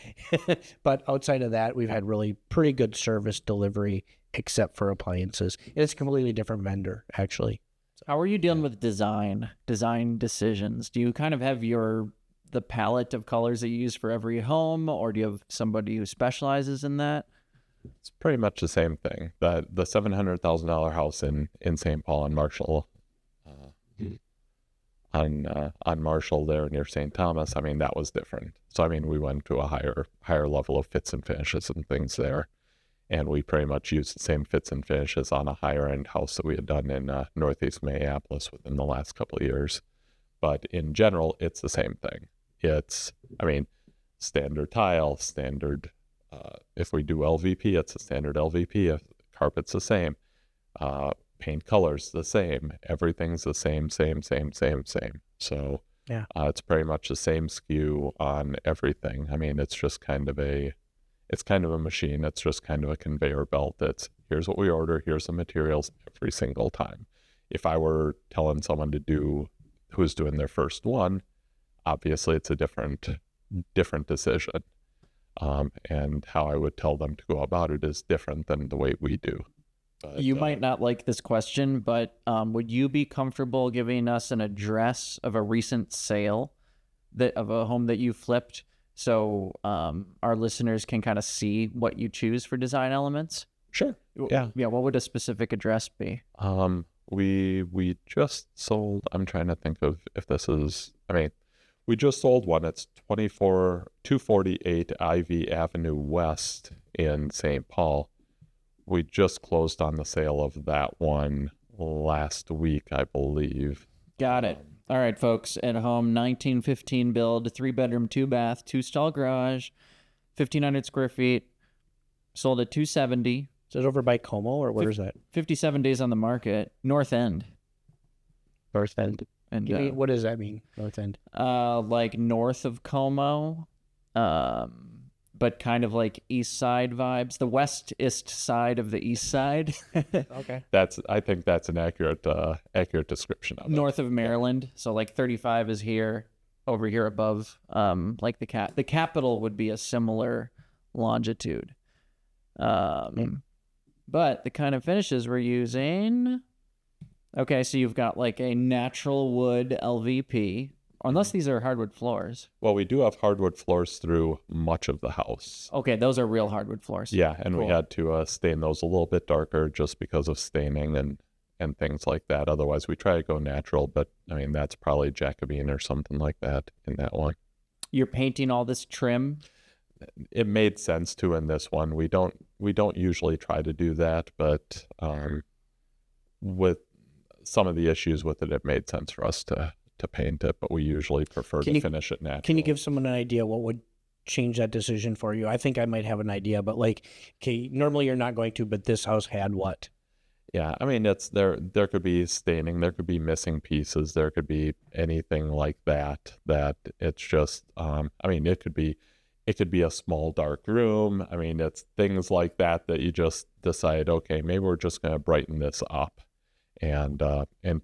But outside of that, we've had really pretty good service delivery, except for appliances. It's a completely different vendor, actually. How are you dealing with design decisions? Do you kind of have the palette of colors that you use for every home, or do you have somebody who specializes in that? It's pretty much the same thing. The $700,000 house in St. Paul on Marshall, on Marshall there near St. Thomas. I mean, that was different. So I mean, we went to a higher level of fits and finishes and things there, and we pretty much used the same fits and finishes on a higher end house that we had done in Northeast Minneapolis within the last couple of years. But in general, it's the same thing. I mean, standard tile, standard, if we do LVP, it's a standard LVP. If carpet's the same, paint colors the same, everything's the same. So it's pretty much the same SKU on everything. I mean, it's just kind of a machine. It's just kind of a conveyor belt. Here's what we order, here's the materials every single time. If I were telling someone to do who's doing their first one, obviously it's a different decision. And how I would tell them to go about it is different than the way we do. But, you might not like this question, but would you be comfortable giving us an address of a recent sale of a home that you flipped, so our listeners can kind of see what you choose for design elements? Sure. Yeah. What would a specific address be? We just sold, I'm trying to think of if this is, I mean, we just sold one. It's 248 Ivy Avenue West in St. Paul. We just closed on the sale of that one last week, I believe. Got it. All right, folks, at home, 1915 build, 3-bedroom, 2-bath, 2-stall garage, 1,500 square feet, sold at $270. Is it over by Como, or where is that? 57 days on the market, North End. North End. And what does that mean, North End? Like north of Como, but kind of like east side vibes, the west-ist side of the east side. Okay. I think that's an accurate description of it. North of Maryland, so like 35 is here, over here above, like the capital would be a similar longitude. But the kind of finishes we're using, okay, so you've got like a natural wood LVP, unless these are hardwood floors. Well, we do have hardwood floors through much of the house. Okay, those are real hardwood floors. Yeah, and Cool. we had to stain those a little bit darker just because of staining and things like that. Otherwise, we try to go natural, but I mean, that's probably Jacobine or something like that in that one. You're painting all this trim? It made sense to in this one. We don't usually try to do that, but with some of the issues with it made sense for us to paint it, but we usually prefer to finish it natural. Can you give someone an idea what would change that decision for you? I think I might have an idea, but like, okay, normally you're not going to, but this house had what? Yeah, I mean, it's there could be staining, there could be missing pieces, there could be anything like that it's just I mean, it could be a small dark room. I mean, it's things like that you just decide, okay, maybe we're just going to brighten this up and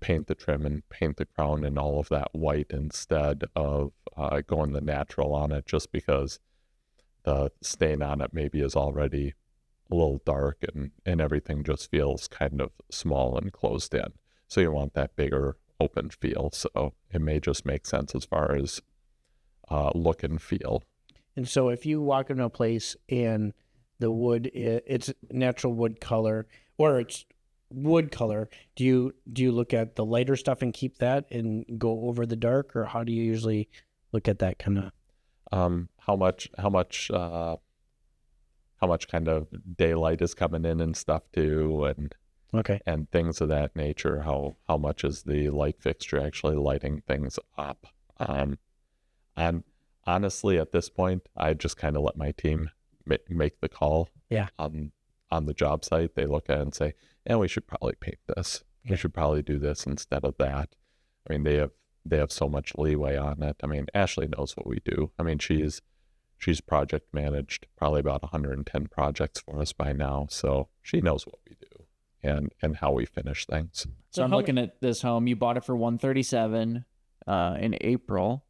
paint the trim and paint the crown and all of that white instead of going the natural on it, just because the stain on it maybe is already a little dark and everything just feels kind of small and closed in. So you want that bigger open feel. So it may just make sense as far as look and feel. And so if you walk into a place and the wood, it's natural wood color, or it's wood color, do you look at the lighter stuff and keep that and go over the dark, or how do you usually look at that kind of? how much kind of daylight is coming in and stuff too, and Okay. and things of that nature. How much is the light fixture actually lighting things up? And honestly, at this point, I just kind of let my team make the call. Yeah. On the job site, they look at it and say, "Yeah, we should probably paint this. Yeah. We should probably do this instead of that." I mean, they have so much leeway on it. I mean, Ashley knows what we do. I mean, she's project managed probably about 110 projects for us by now, so she knows what we do and how we finish things. So I'm looking at this home. You bought it for $137 in April.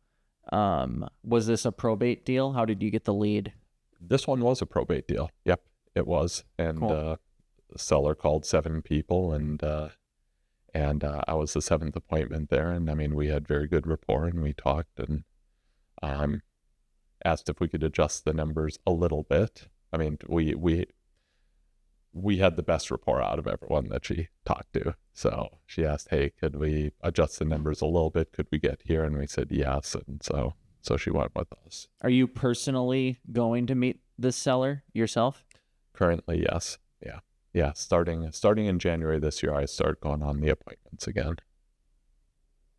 Was this a probate deal? How did you get the lead? This one was a probate deal. Yep, it was. And Cool. the seller called 7 people, and I was the 7th appointment there. And I mean, we had very good rapport, and we talked and asked if we could adjust the numbers a little bit. I mean, we had the best rapport out of everyone that she talked to. So she asked, "Hey, could we adjust the numbers a little bit? Could we get here?" And we said yes. And so she went with us. Are you personally going to meet the seller yourself? Currently, yes. Yeah. Starting in January this year, I start going on the appointments again.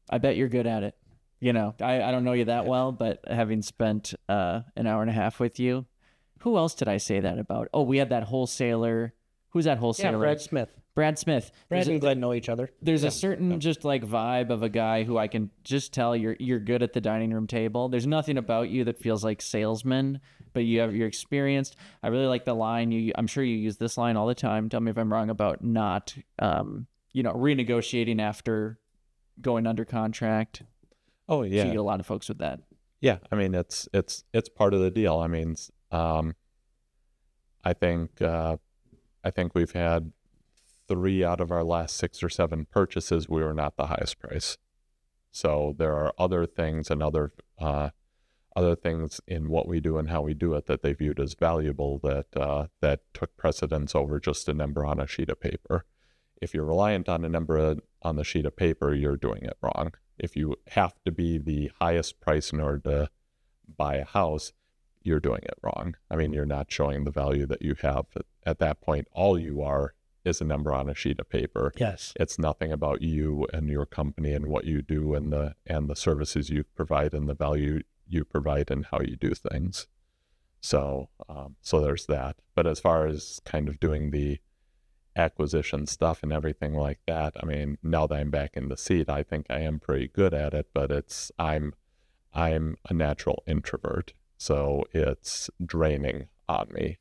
I bet you're good at it. You know, I don't know you that well, but having spent an hour and a half with you, who else did I say that about? Oh, we had that wholesaler. Who's that wholesaler? Yeah, Brad Smith. Brad Smith. Brad and Glenn know each other. There's a certain just like vibe of a guy who I can just tell you're good at the dining room table. There's nothing about you that feels like salesman, but you're experienced. I really like the line I'm sure you use this line all the time. Tell me if I'm wrong about not renegotiating after going under contract. Oh So you yeah. get a lot of folks with that. Yeah, I mean it's part of the deal. I mean, I think we've had 3 out of our last 6 or 7 purchases we were not the highest price. So there are other things and other things in what we do and how we do it that they viewed as valuable that took precedence over just a number on a sheet of paper. If you're reliant on a number on the sheet of paper, you're doing it wrong. If you have to be the highest price in order to buy a house, you're doing it wrong. I mean, you're not showing the value that you have. At that point, all you are is a number on a sheet of paper. Yes. It's nothing about you and your company and what you do and the services you provide and the value you provide and how you do things. So there's that. But as far as kind of doing the acquisition stuff and everything like that, I mean, now that I'm back in the seat, I think I am pretty good at it, but I'm a natural introvert. So it's draining on me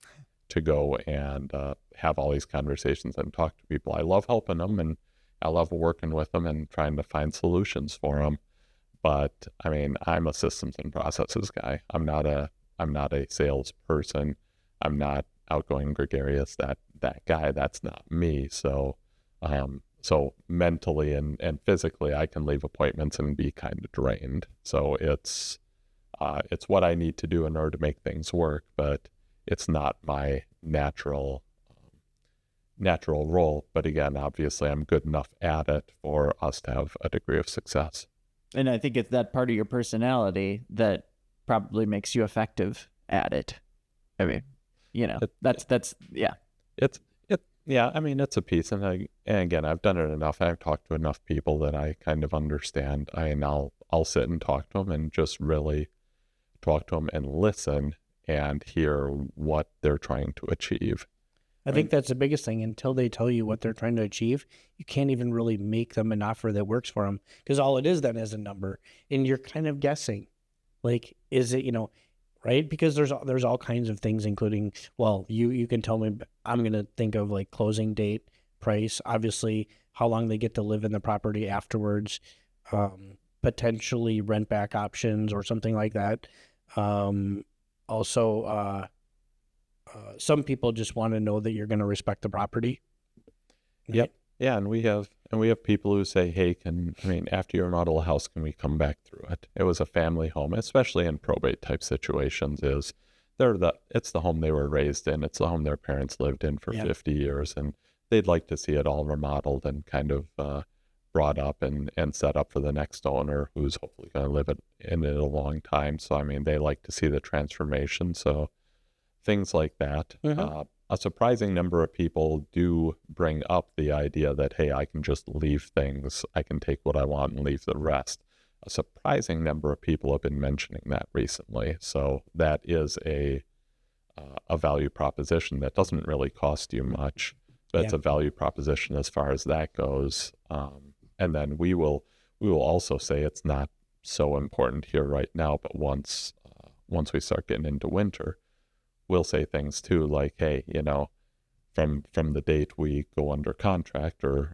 to go and have all these conversations and talk to people. I love helping them and I love working with them and trying to find solutions for them. But I mean, I'm a systems and processes guy. I'm not a salesperson. I'm not outgoing, gregarious, that guy. That's not me. So mentally and physically, I can leave appointments and be kind of drained. So it's what I need to do in order to make things work, but it's not my natural role. But again, obviously, I'm good enough at it for us to have a degree of success. And I think it's that part of your personality that probably makes you effective at it. I mean, that's yeah. Yeah, I mean, it's a piece. And again, I've done it enough. I've talked to enough people that I kind of understand. I'll sit and talk to them and just really talk to them and listen and hear what they're trying to achieve. I think that's the biggest thing. Until they tell you what they're trying to achieve, you can't even really make them an offer that works for them, because all it is then is a number, and you're kind of guessing. Like, is it, right? Because there's all kinds of things, including, well, you can tell me, I'm going to think of like closing date, price, obviously how long they get to live in the property afterwards, potentially rent back options or something like that. Also, some people just want to know that you're going to respect the property. Right? Yep. Yeah, and we have people who say, "Hey, after you remodel a house, can we come back through it?" It was a family home, especially in probate type situations. It's the home they were raised in. It's the home their parents lived in for 50 years, and they'd like to see it all remodeled and kind of brought up and set up for the next owner who's hopefully going to live in it a long time. So, I mean, they like to see the transformation. So things like that. A surprising number of people do bring up the idea that, hey, I can just leave things. I can take what I want and leave the rest. A surprising number of people have been mentioning that recently. So that is a value proposition that doesn't really cost you much, but it's a value proposition as far as that goes. And then we will also say it's not so important here right now, but once we start getting into winter, we'll say things too like, hey, you know, from the date we go under contract, or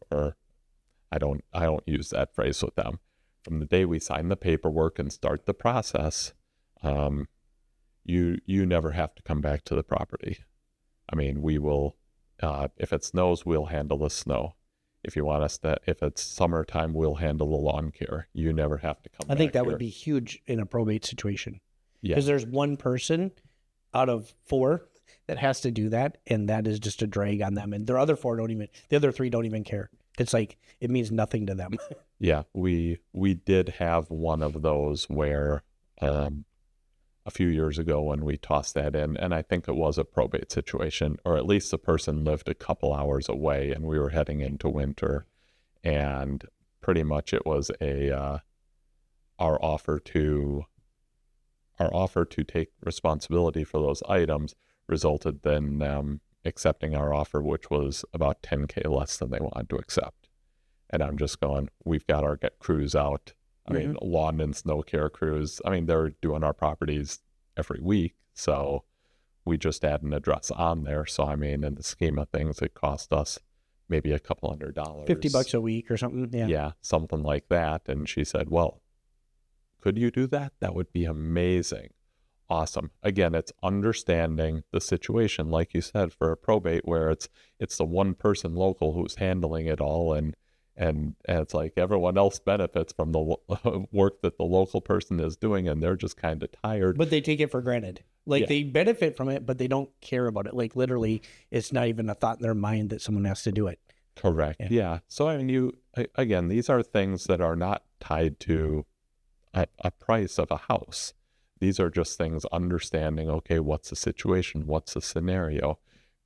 I don't use that phrase with them. From the day we sign the paperwork and start the process, you never have to come back to the property. I mean, we will, if it snows, we'll handle the snow. If you want us to, if it's summertime, we'll handle the lawn care. You never have to come back. I think that here. would be huge in a probate situation. Yeah. Because there's one person out of 4 that has to do that, and that is just a drag on them. And the other 3 don't even care. It's like, it means nothing to them. Yeah, we did have one of those where a few years ago when we tossed that in, and I think it was a probate situation, or at least the person lived a couple hours away and we were heading into winter, and pretty much it was our offer to take responsibility for those items resulted in them accepting our offer, which was about $10K less than they wanted to accept. And I'm just going, we've got our crews out. I mean, lawn and snow care crews. I mean, they're doing our properties every week. So we just add an address on there. So, I mean, in the scheme of things, it cost us maybe a couple $100. $50 a week or something. Yeah. Yeah, something like that. And she said, well, could you do that? That would be amazing. Awesome. Again, it's understanding the situation, like you said, for a probate where it's the one person local who's handling it all, and it's like everyone else benefits from the work that the local person is doing, and they're just kind of tired. But they take it for granted. Like they benefit from it, but they don't care about it. Like literally, it's not even a thought in their mind that someone has to do it. Correct. Yeah. So I mean, again, these are things that are not tied to a price of a house. These are just things understanding, okay, what's the situation? What's the scenario?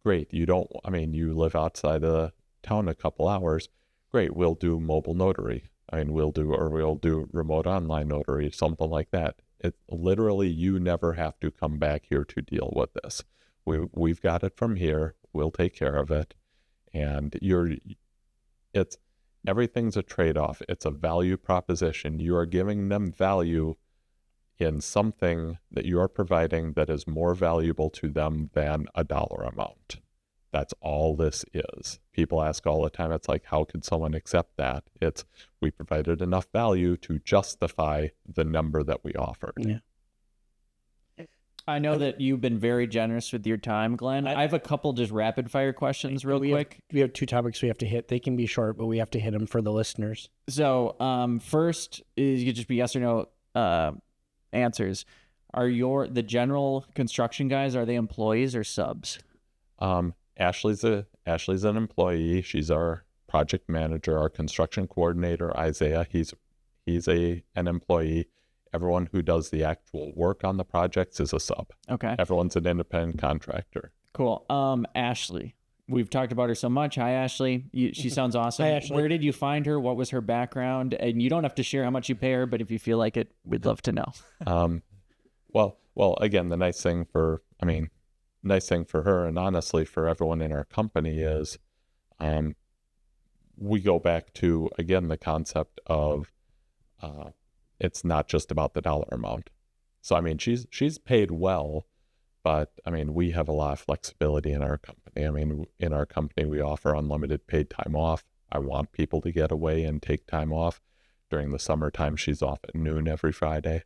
Great. You live outside of town a couple hours. Great. We'll do mobile notary. I mean, we'll do remote online notary, something like that. It literally, you never have to come back here to deal with this. We've got it from here. We'll take care of it. And everything's a trade-off. It's a value proposition. You are giving them value in something that you are providing that is more valuable to them than a dollar amount. That's all this is. People ask all the time, it's like, how could someone accept that? It's, we provided enough value to justify the number that we offered. Yeah. I know that you've been very generous with your time, Glenn. I have a couple just rapid fire questions real quick. We have 2 topics we have to hit. They can be short, but we have to hit them for the listeners. So first is, you could just be yes or no answers. Are the general construction guys, are they employees or subs? Ashley's an employee. She's our project manager. Our construction coordinator, Isaiah, he's an employee. Everyone who does the actual work on the projects is a sub. Okay. Everyone's an independent contractor. Cool. Ashley, we've talked about her so much. Hi, Ashley. She sounds awesome. Hi, Ashley. Where did you find her? What was her background? And you don't have to share how much you pay her, but if you feel like it, we'd love to know. Well, again, the nice thing for her, and honestly for everyone in our company, is we go back to, again, the concept of it's not just about the dollar amount. So, I mean, she's paid well, but I mean, we have a lot of flexibility in our company. I mean, in our company, we offer unlimited paid time off. I want people to get away and take time off. During the summertime, she's off at noon every Friday.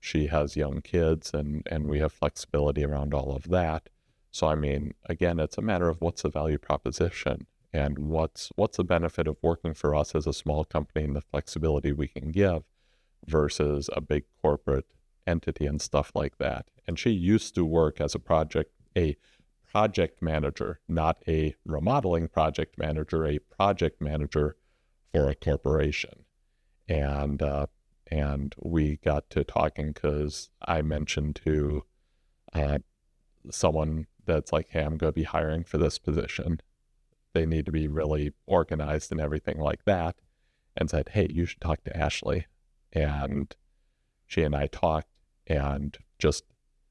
She has young kids, and we have flexibility around all of that. So, I mean, again, it's a matter of what's the value proposition and what's the benefit of working for us as a small company and the flexibility we can give versus a big corporate entity and stuff like that. And she used to work as a project manager, not a remodeling project manager, a project manager for a corporation. And we got to talking because I mentioned to someone that's like, hey, I'm going to be hiring for this position. They need to be really organized and everything like that. And said, hey, you should talk to Ashley. And she and I talked, and just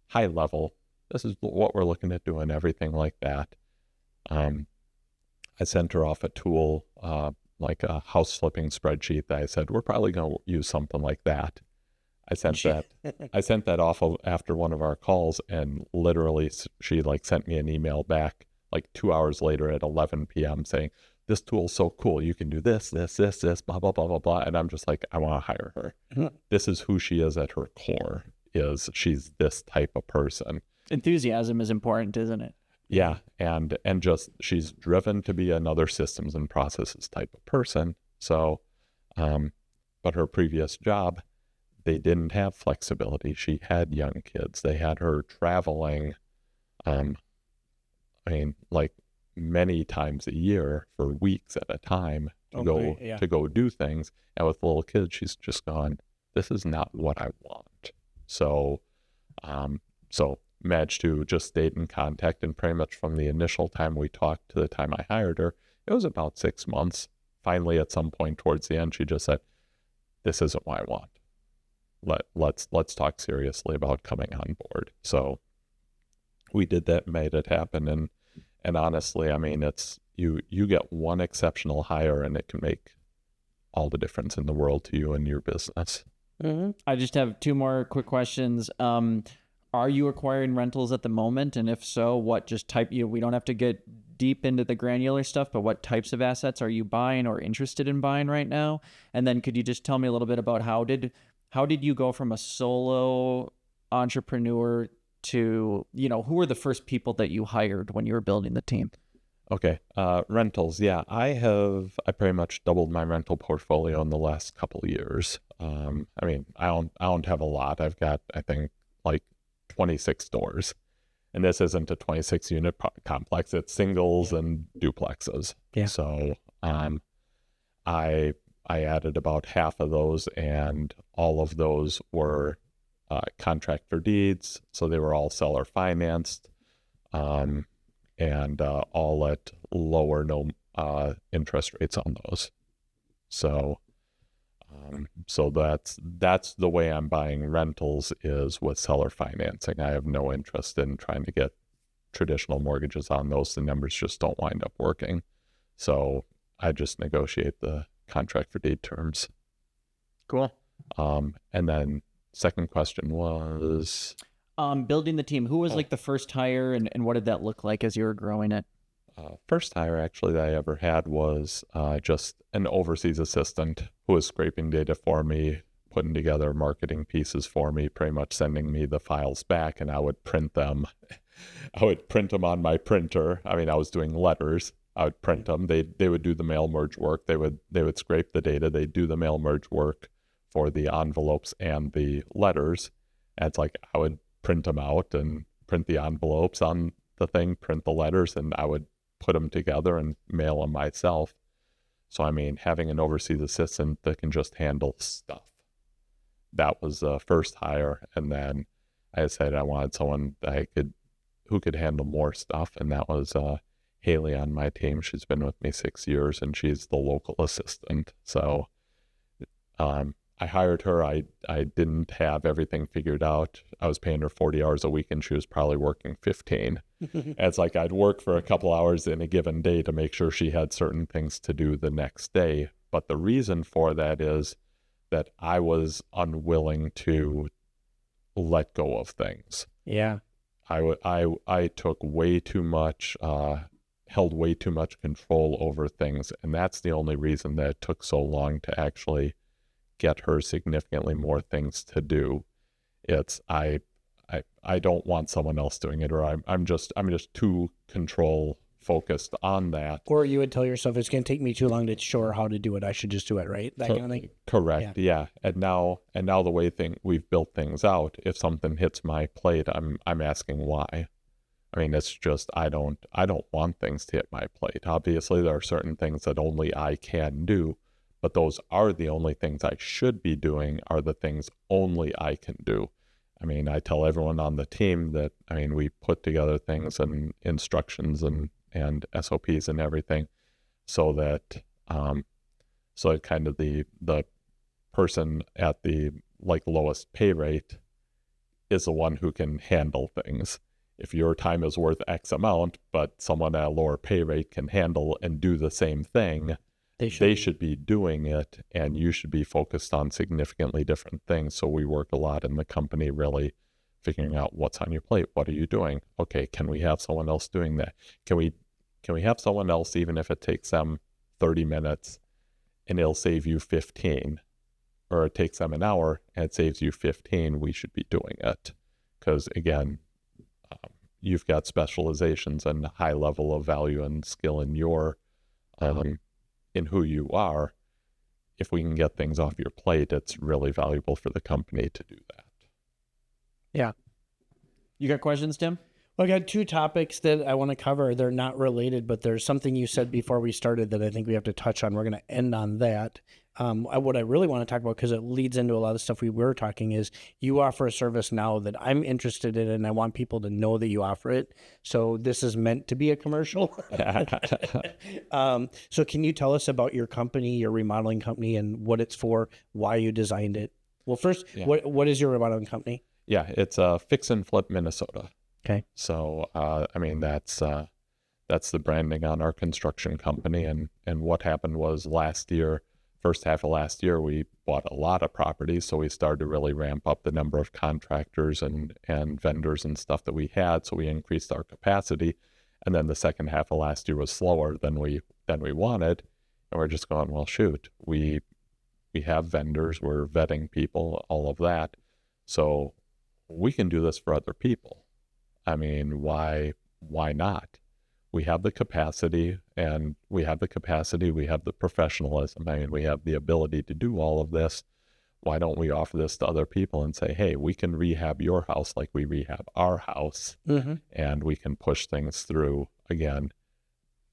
high level, this is what we're looking at doing, everything like that. I sent her off a tool, like a house flipping spreadsheet that I said, we're probably going to use something like that. I sent that off after one of our calls, and literally she like sent me an email back like 2 hours later at 11 p.m. saying, this tool's so cool. You can do this, blah, blah, blah, blah, blah. And I'm just like, I want to hire her. This is who she is at her core, is she's this type of person. Enthusiasm is important, isn't it? Yeah. And just, she's driven to be another systems and processes type of person. So, but her previous job, they didn't have flexibility. She had young kids. They had her traveling, like many times a year for weeks at a time to go do things. And with little kids, she's just gone, this is not what I want. So Madge too just stayed in contact, and pretty much from the initial time we talked to the time I hired her, it was about 6 months. Finally, at some point towards the end, she just said, this isn't what I want. Let's talk seriously about coming on board. So we did that, made it happen. And honestly, I mean, it's, you get one exceptional hire and it can make all the difference in the world to you and your business. Mm-hmm. I just have 2 more quick questions. Are you acquiring rentals at the moment? And if so, what just type, we don't have to get deep into the granular stuff, but what types of assets are you buying or interested in buying right now? And then could you just tell me a little bit about how did you go from a solo entrepreneur to, who were the first people that you hired when you were building the team? Okay. Rentals. Yeah, I pretty much doubled my rental portfolio in the last couple of years. I mean, I don't have a lot. I've got, I think, like 26 stores, and this isn't a 26 unit complex. It's singles and duplexes. Yeah. So, I added about half of those, and all of those were contractor deeds. So they were all seller financed, and all at lower no interest rates on those. So that's the way I'm buying rentals, is with seller financing. I have no interest in trying to get traditional mortgages on those. The numbers just don't wind up working. So I just negotiate the contract for deed terms. Cool. And then second question was building the team. Who was like the first hire, and what did that look like as you were growing it? First hire actually that I ever had was just an overseas assistant who was scraping data for me, putting together marketing pieces for me, pretty much sending me the files back, and I would print them. I would print them on my printer. I mean, I was doing letters. I would print them. They would do the mail merge work. They would scrape the data. They'd do the mail merge work for the envelopes and the letters. And it's like I would print them out and print the envelopes on the thing, print the letters, and I would put them together and mail them myself. So, I mean, having an overseas assistant that can just handle stuff, that was the first hire. And then I said I wanted someone that who could handle more stuff, and that was Haley on my team. She's been with me 6 years, and she's the local assistant. So I hired her. I didn't have everything figured out. I was paying her 40 hours a week, and she was probably working 15. It's like I'd work for a couple hours in a given day to make sure she had certain things to do the next day. But the reason for that is that I was unwilling to let go of things. Yeah. I took way too much, held way too much control over things. And that's the only reason that it took so long to actually get her significantly more things to do. It's I don't want someone else doing it, or I'm just too control focused on that. Or you would tell yourself, it's going to take me too long to show her how to do it. I should just do it, right? That kind of thing. Correct. Yeah. And now the way we've built things out, if something hits my plate, I'm asking why. I mean, it's just I don't want things to hit my plate. Obviously, there are certain things that only I can do, but those are the only things I should be doing, are the things only I can do. I mean, I tell everyone on the team that, I mean, we put together things and instructions and SOPs and everything so that, so kind of the person at the like lowest pay rate is the one who can handle things. If your time is worth X amount, but someone at a lower pay rate can handle and do the same thing, they should be doing it, and you should be focused on significantly different things. So we work a lot in the company really figuring out what's on your plate. What are you doing? Okay, can we have someone else doing that? Can we have someone else, even if it takes them 30 minutes and it'll save you 15, or it takes them an hour and it saves you 15, we should be doing it. Because again, you've got specializations and high level of value and skill in your in who you are. If we can get things off your plate, it's really valuable for the company to do that. Yeah. You got questions, Tim? Well, I got two topics that I want to cover. They're not related, but there's something you said before we started that I think we have to touch on. We're going to end on that. What I really want to talk about, because it leads into a lot of stuff we were talking, is you offer a service now that I'm interested in, and I want people to know that you offer it. So this is meant to be a commercial. So can you tell us about your company, your remodeling company, and what it's for, why you designed it? Well, first, what is your remodeling company? Yeah, it's Fix and Flip Minnesota. Okay. So, I mean, that's the branding on our construction company. And what happened was first half of last year, we bought a lot of properties. So we started to really ramp up the number of contractors and vendors and stuff that we had. So we increased our capacity. And then the second half of last year was slower than we wanted. And we're just going, well, shoot, we have vendors, we're vetting people, all of that. So we can do this for other people. I mean, why not? We have the capacity, we have the professionalism. I mean, we have the ability to do all of this. Why don't we offer this to other people and say, hey, we can rehab your house like we rehab our house, and we can push things through, again,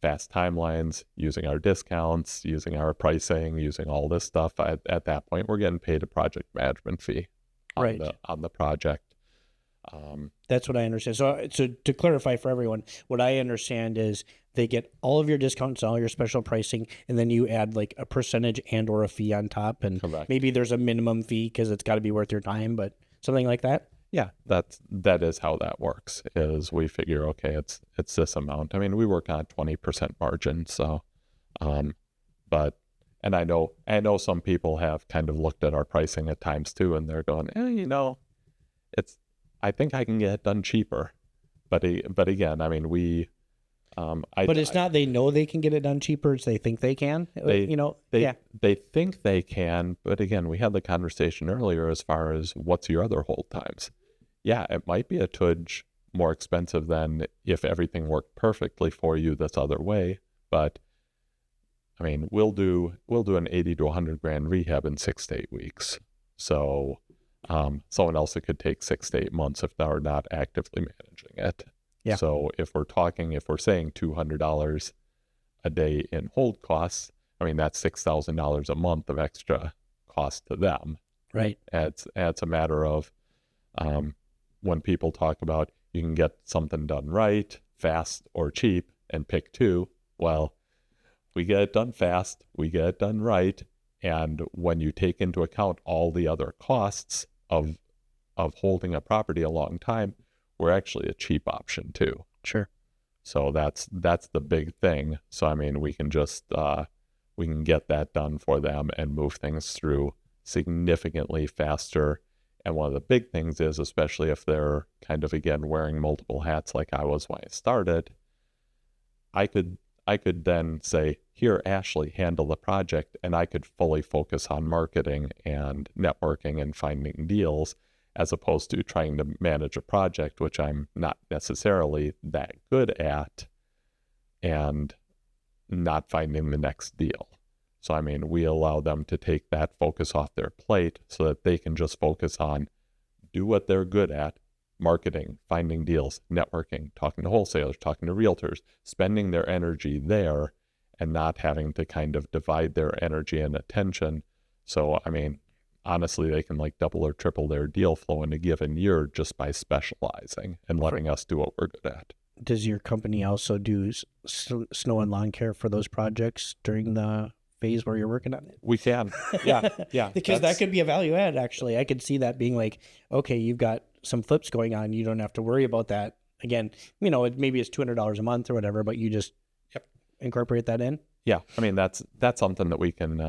fast timelines, using our discounts, using our pricing, using all this stuff. At that point, we're getting paid a project management fee on the project. That's what I understand. So to clarify for everyone, what I understand is they get all of your discounts, all your special pricing, and then you add like a percentage and or a fee on top. And Correct. Maybe there's a minimum fee because it's got to be worth your time, but something like that. Yeah, that is how that works. Is we figure, okay, it's this amount. I mean, we work on 20% margin. So, but I know some people have kind of looked at our pricing at times too, and they're going, I think I can get it done cheaper, but again, I mean, but it's not they know they can get it done cheaper; it's they think they can. They think they can, but again, we had the conversation earlier as far as what's your other hold times. Yeah, it might be a tudge more expensive than if everything worked perfectly for you this other way, but I mean, we'll do an 80 to 100 grand rehab in 6 to 8 weeks. So. Someone else it could take 6 to 8 months if they're not actively managing it. Yeah. So if we're saying $200 a day in hold costs, I mean, that's $6,000 a month of extra cost to them. Right. It's a matter of when people talk about you can get something done right, fast, or cheap, and pick two. Well, we get it done fast, we get it done right. And when you take into account all the other costs of holding a property a long time, we're actually a cheap option too. Sure. So that's the big thing. So I mean, we can just we can get that done for them and move things through significantly faster. And one of the big things is, especially if they're kind of again wearing multiple hats like I was when I started, I could then say, here, Ashley, handle the project, and I could fully focus on marketing and networking and finding deals, as opposed to trying to manage a project, which I'm not necessarily that good at, and not finding the next deal. So, I mean, we allow them to take that focus off their plate so that they can just focus on do what they're good at, marketing, finding deals, networking, talking to wholesalers, talking to realtors, spending their energy there, and not having to kind of divide their energy and attention. So, I mean, honestly, they can like double or triple their deal flow in a given year just by specializing and letting us do what we're good at. Does your company also do snow and lawn care for those projects during the phase where you're working on it? We can. Yeah. Yeah. Because that could be a value add, actually. I could see that being like, okay, you've got some flips going on. You don't have to worry about that. Again, maybe it's $200 a month or whatever, but you just incorporate that in. Yeah. I mean, that's something that we can,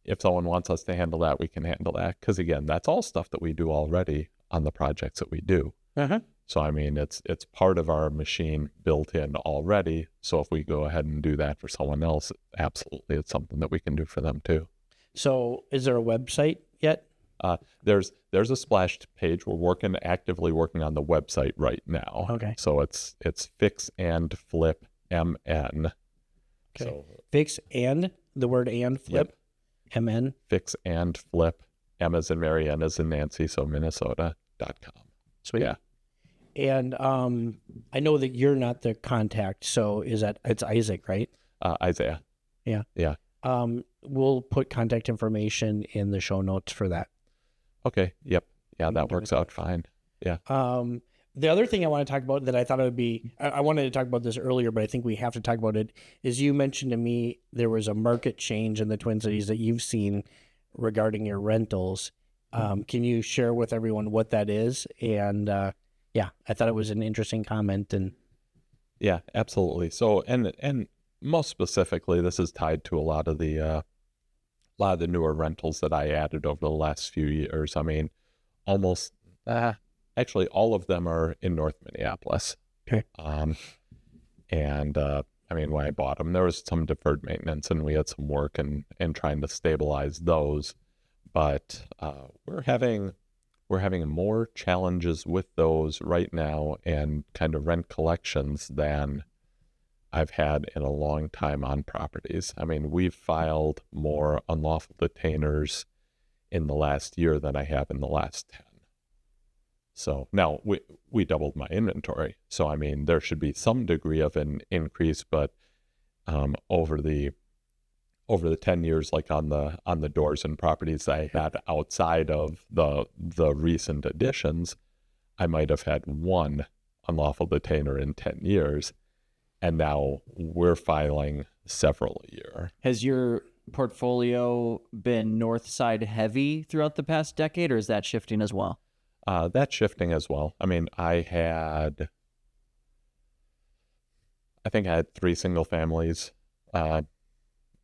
if someone wants us to handle that, we can handle that. Because again, that's all stuff that we do already on the projects that we do. Uh-huh. So, I mean, it's part of our machine built in already. So if we go ahead and do that for someone else, absolutely, it's something that we can do for them too. So is there a website yet? There's a splash page. We're actively working on the website right now. Okay. So it's Fix and Flip MN. Okay. So, Fix and the word and flip. Yep. MN. Fix and Flip, M as in Mary, N as in Nancy, so Minnesota.com. Sweet. Yeah. And I know that you're not the contact, so it's Isaac, right? Isaiah. Yeah. Yeah. We'll put contact information in the show notes for that. Okay. Yep. Yeah, that works out fine. Yeah. The other thing I want to talk about that I thought it would be, I wanted to talk about this earlier, but I think we have to talk about it, is you mentioned to me there was a market change in the Twin Cities that you've seen regarding your rentals. Can you share with everyone what that is? And yeah, I thought it was an interesting comment. And yeah, absolutely. So, and most specifically, this is tied to a lot of the newer rentals that I added over the last few years. I mean, almost, actually all of them are in North Minneapolis. Okay. And I mean, when I bought them, there was some deferred maintenance and we had some work and trying to stabilize those. But we're having more challenges with those right now and kind of rent collections than I've had in a long time on properties. I mean, we've filed more unlawful detainers in the last year than I have in the last 10. So now we doubled my inventory. So, I mean, there should be some degree of an increase, but over the 10 years, like on the doors and properties I had outside of the recent additions, I might have had one unlawful detainer in 10 years. And now we're filing several a year. Has your portfolio been north side heavy throughout the past decade, or is that shifting as well? That's shifting as well. I mean, I think I had 3 single families on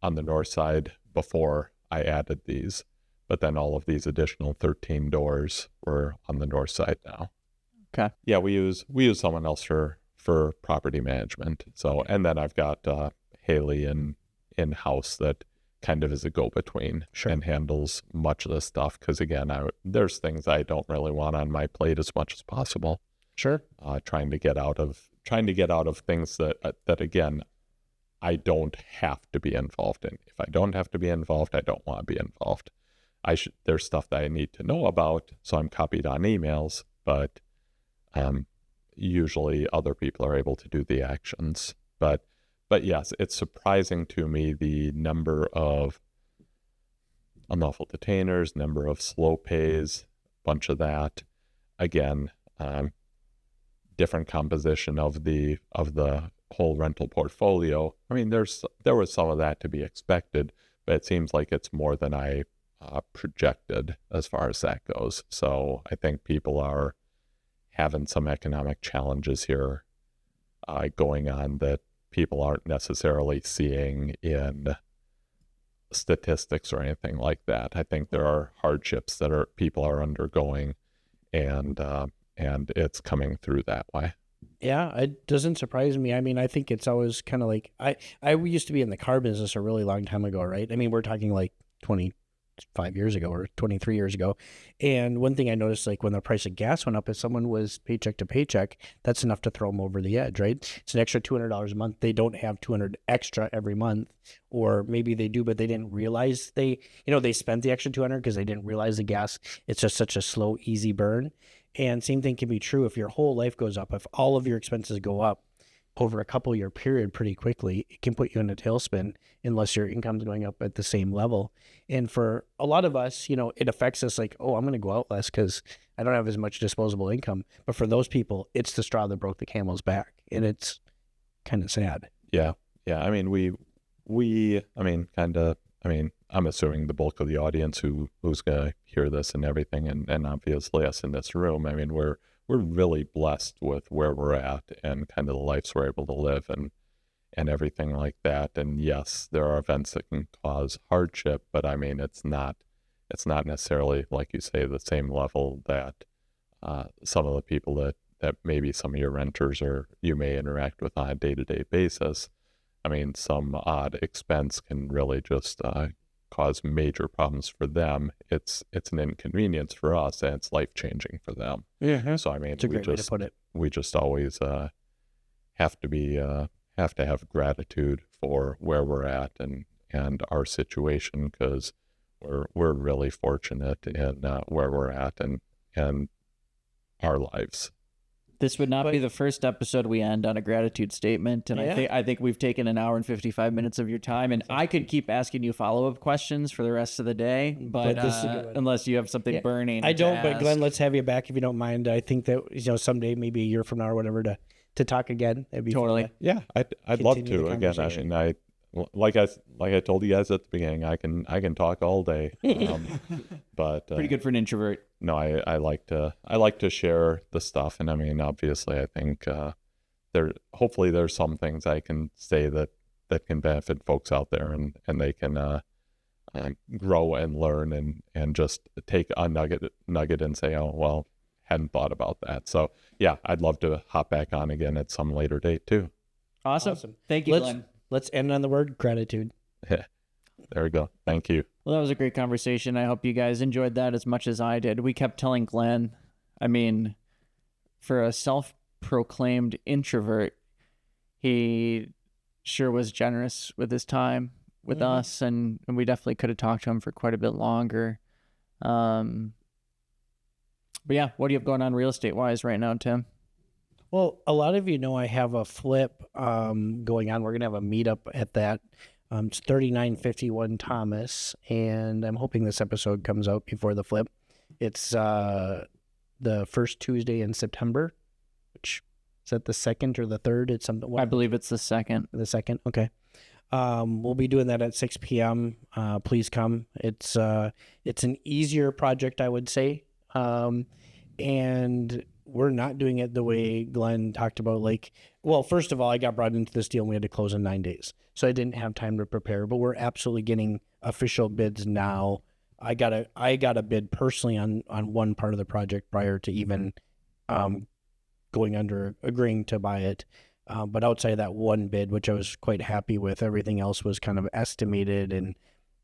the north side before I added these, but then all of these additional 13 doors were on the north side now. Okay. Yeah, we use someone else for property management. So, and then I've got Haley in house that kind of is a go-between. Sure. And handles much of this stuff because again, there's things I don't really want on my plate as much as possible. Sure. Trying to get out of things that again, I don't have to be involved in. If I don't have to be involved, I don't want to be involved. There's stuff that I need to know about, so I'm copied on emails, but usually other people are able to do the actions. But yes, it's surprising to me the number of unlawful detainers, number of slow pays, bunch of that. Again, different composition of the whole rental portfolio. I mean, there was some of that to be expected, but it seems like it's more than I projected as far as that goes. So I think people are having some economic challenges here going on that people aren't necessarily seeing in statistics or anything like that. I think there are hardships that people are undergoing, and it's coming through that way. Yeah, it doesn't surprise me. I mean, I think it's always kind of like, I used to be in the car business a really long time ago, right? I mean, we're talking like 25 years ago or 23 years ago. And one thing I noticed, like when the price of gas went up, if someone was paycheck to paycheck, that's enough to throw them over the edge, right? It's an extra $200 a month. They don't have 200 extra every month, or maybe they do, but they didn't realize they spent the extra 200 because they didn't realize the gas. It's just such a slow, easy burn. And same thing can be true if your whole life goes up, if all of your expenses go up. over a couple year period pretty quickly. It can put you in a tailspin unless your income's going up at the same level. And for a lot of us, it affects us like, oh, I'm going to go out less because I don't have as much disposable income. But for those people, it's the straw that broke the camel's back. And it's kind of sad. Yeah. Yeah. I mean, I'm assuming the bulk of the audience who's going to hear this and everything, and obviously us in this room, I mean, we're really blessed with where we're at and kind of the lives we're able to live and everything like that. And yes, there are events that can cause hardship, but I mean, it's not necessarily, like you say, the same level that some of the people that maybe some of your renters or you may interact with on a day-to-day basis. I mean, some odd expense can really just cause major problems for them. It's an inconvenience for us, and it's life-changing for them. Yeah. So I mean, It's a great way to put it. we just always have to have gratitude for where we're at and our situation, because we're really fortunate in where we're at and our lives. This would not be the first episode we end on a gratitude statement, and I think we've taken an hour and 55 minutes of your time, and I could keep asking you follow-up questions for the rest of the day, but this is a good one. unless you have something burning. I don't, to but ask. Glenn, let's have you back if you don't mind. I think that, someday, maybe a year from now or whatever, to talk again. It'd be Totally. fun Yeah, I'd love Continue to. the Again, I conversation. mean, like I told you guys at the beginning, I can talk all day. But Pretty good for an introvert. No, I like to share the stuff, and I mean, obviously, I think hopefully there's some things I can say that can benefit folks out there, and they can grow and learn and just take a nugget and say, oh well, hadn't thought about that. So yeah, I'd love to hop back on again at some later date too. Awesome. Thank you, Glenn. Let's end on the word gratitude. There we go. Thank you. Well, that was a great conversation. I hope you guys enjoyed that as much as I did. We kept telling Glenn, I mean, for a self-proclaimed introvert, he sure was generous with his time with us, and we definitely could have talked to him for quite a bit longer. But yeah, what do you have going on real estate-wise right now, Tim? Well, a lot of I have a flip going on. We're going to have a meetup at that. It's 3951 Thomas, and I'm hoping this episode comes out before the flip. It's the first Tuesday in September, which is that the second or the third? It's something. I believe it's the second. The second, okay. We'll be doing that at 6 p.m. Please come. It's an easier project, I would say, and we're not doing it the way Glenn talked about. Like, well, first of all, I got brought into this deal and we had to close in 9 days. So I didn't have time to prepare, but we're absolutely getting official bids now. I got a bid personally on one part of the project prior to even going under agreeing to buy it. But outside of that one bid, which I was quite happy with, everything else was kind of estimated and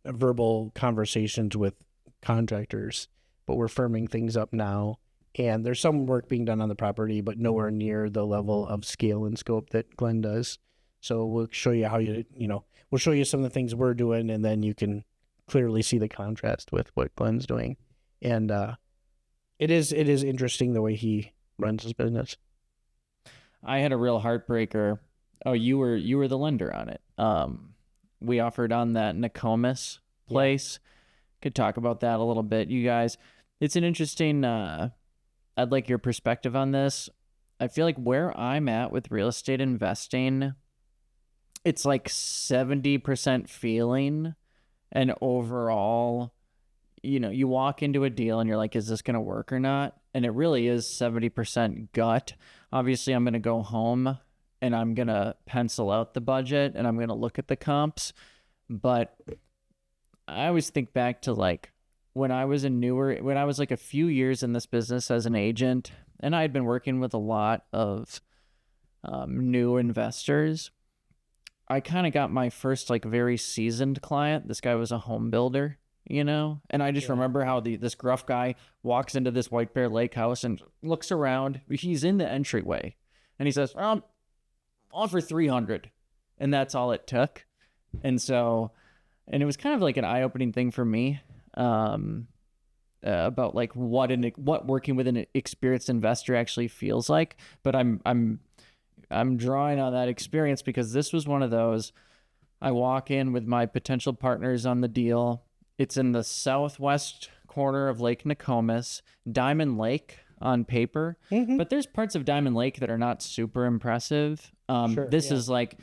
verbal conversations with contractors. But we're firming things up now. And there's some work being done on the property, but nowhere near the level of scale and scope that Glenn does. So we'll show you how we'll show you some of the things we're doing, and then you can clearly see the contrast with what Glenn's doing. And it is interesting the way he runs his business. I had a real heartbreaker. Oh, you were the lender on it. We offered on that Nokomis place. Could talk about that a little bit, you guys. It's an interesting. I'd like your perspective on this. I feel like where I'm at with real estate investing, it's like 70% feeling, and overall, you walk into a deal and you're like, is this going to work or not? And it really is 70% gut. Obviously, I'm going to go home and I'm going to pencil out the budget and I'm going to look at the comps. But I always think back to like when I was like a few years in this business as an agent, and I had been working with a lot of new investors. I kind of got my first like very seasoned client. This guy was a home builder, and I just remember how this gruff guy walks into this White Bear Lake house and looks around. He's in the entryway and he says, offer 300. And that's all it took. And it was kind of like an eye-opening thing for me about like what working with an experienced investor actually feels like. But I'm I'm drawing on that experience because this was one of those. I walk in with my potential partners on the deal. It's in the southwest corner of Lake Nokomis, Diamond Lake on paper, but there's parts of Diamond Lake that are not super impressive. This is like,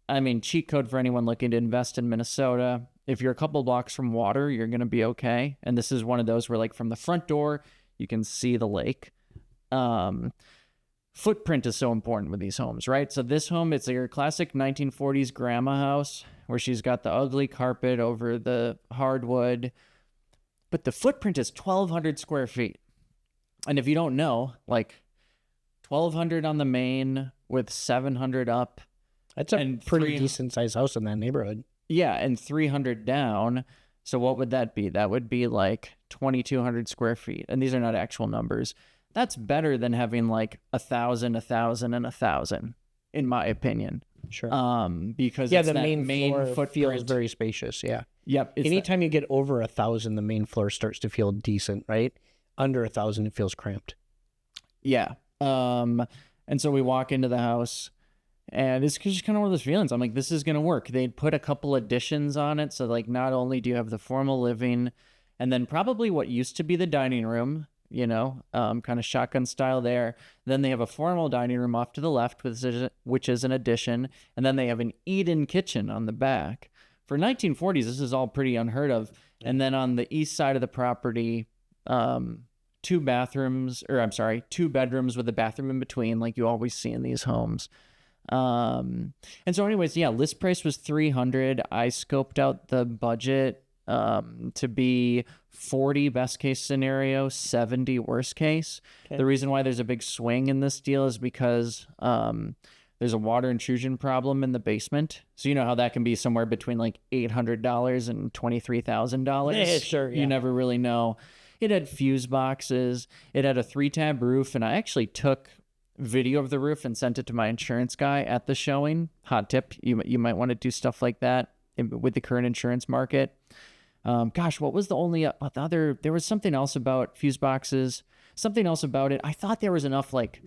I mean, cheat code for anyone looking to invest in Minnesota. If you're a couple blocks from water, you're going to be okay. And this is one of those where, like, from the front door, you can see the lake. Footprint is so important with these homes, right? So this home, it's your classic 1940s grandma house where she's got the ugly carpet over the hardwood, but the footprint is 1,200 square feet. And if you don't know, like 1,200 on the main with 700 up. That's a pretty decent sized house in that neighborhood. Yeah, and 300 down. So what would that be? That would be like 2,200 square feet. And these are not actual numbers. That's better than having like 1,000, 1,000, and 1,000, in my opinion. Sure. Because the it's that main floor footprint feels very spacious. Yeah. Yep. Anytime you get over 1,000, the main floor starts to feel decent, right? Under 1,000, it feels cramped. Yeah. And so we walk into the house, and it's just kind of one of those feelings. I'm like, this is going to work. They'd put a couple additions on it. So, like, not only do you have the formal living, and then probably what used to be the dining room, you know, kind of shotgun style there. Then they have a formal dining room off to the left, which is an addition. And then they have an eat-in kitchen on the back. For 1940s, this is all pretty unheard of. And then on the east side of the property, two bedrooms with a bathroom in between, like you always see in these homes. And so anyways, yeah, list price was 300. I scoped out the budget to be 40 best case scenario, 70 worst case. Okay. The reason why there's a big swing in this deal is because there's a water intrusion problem in the basement. So you know how that can be somewhere between like $800 and $23,000. Yeah, sure. Yeah. You never really know. It had fuse boxes. It had a 3-tab roof, and I actually took video of the roof and sent it to my insurance guy at the showing. Hot tip: you might want to do stuff like that with the current insurance market. What was the only other? There was something else about fuse boxes. Something else about it. I thought there was enough like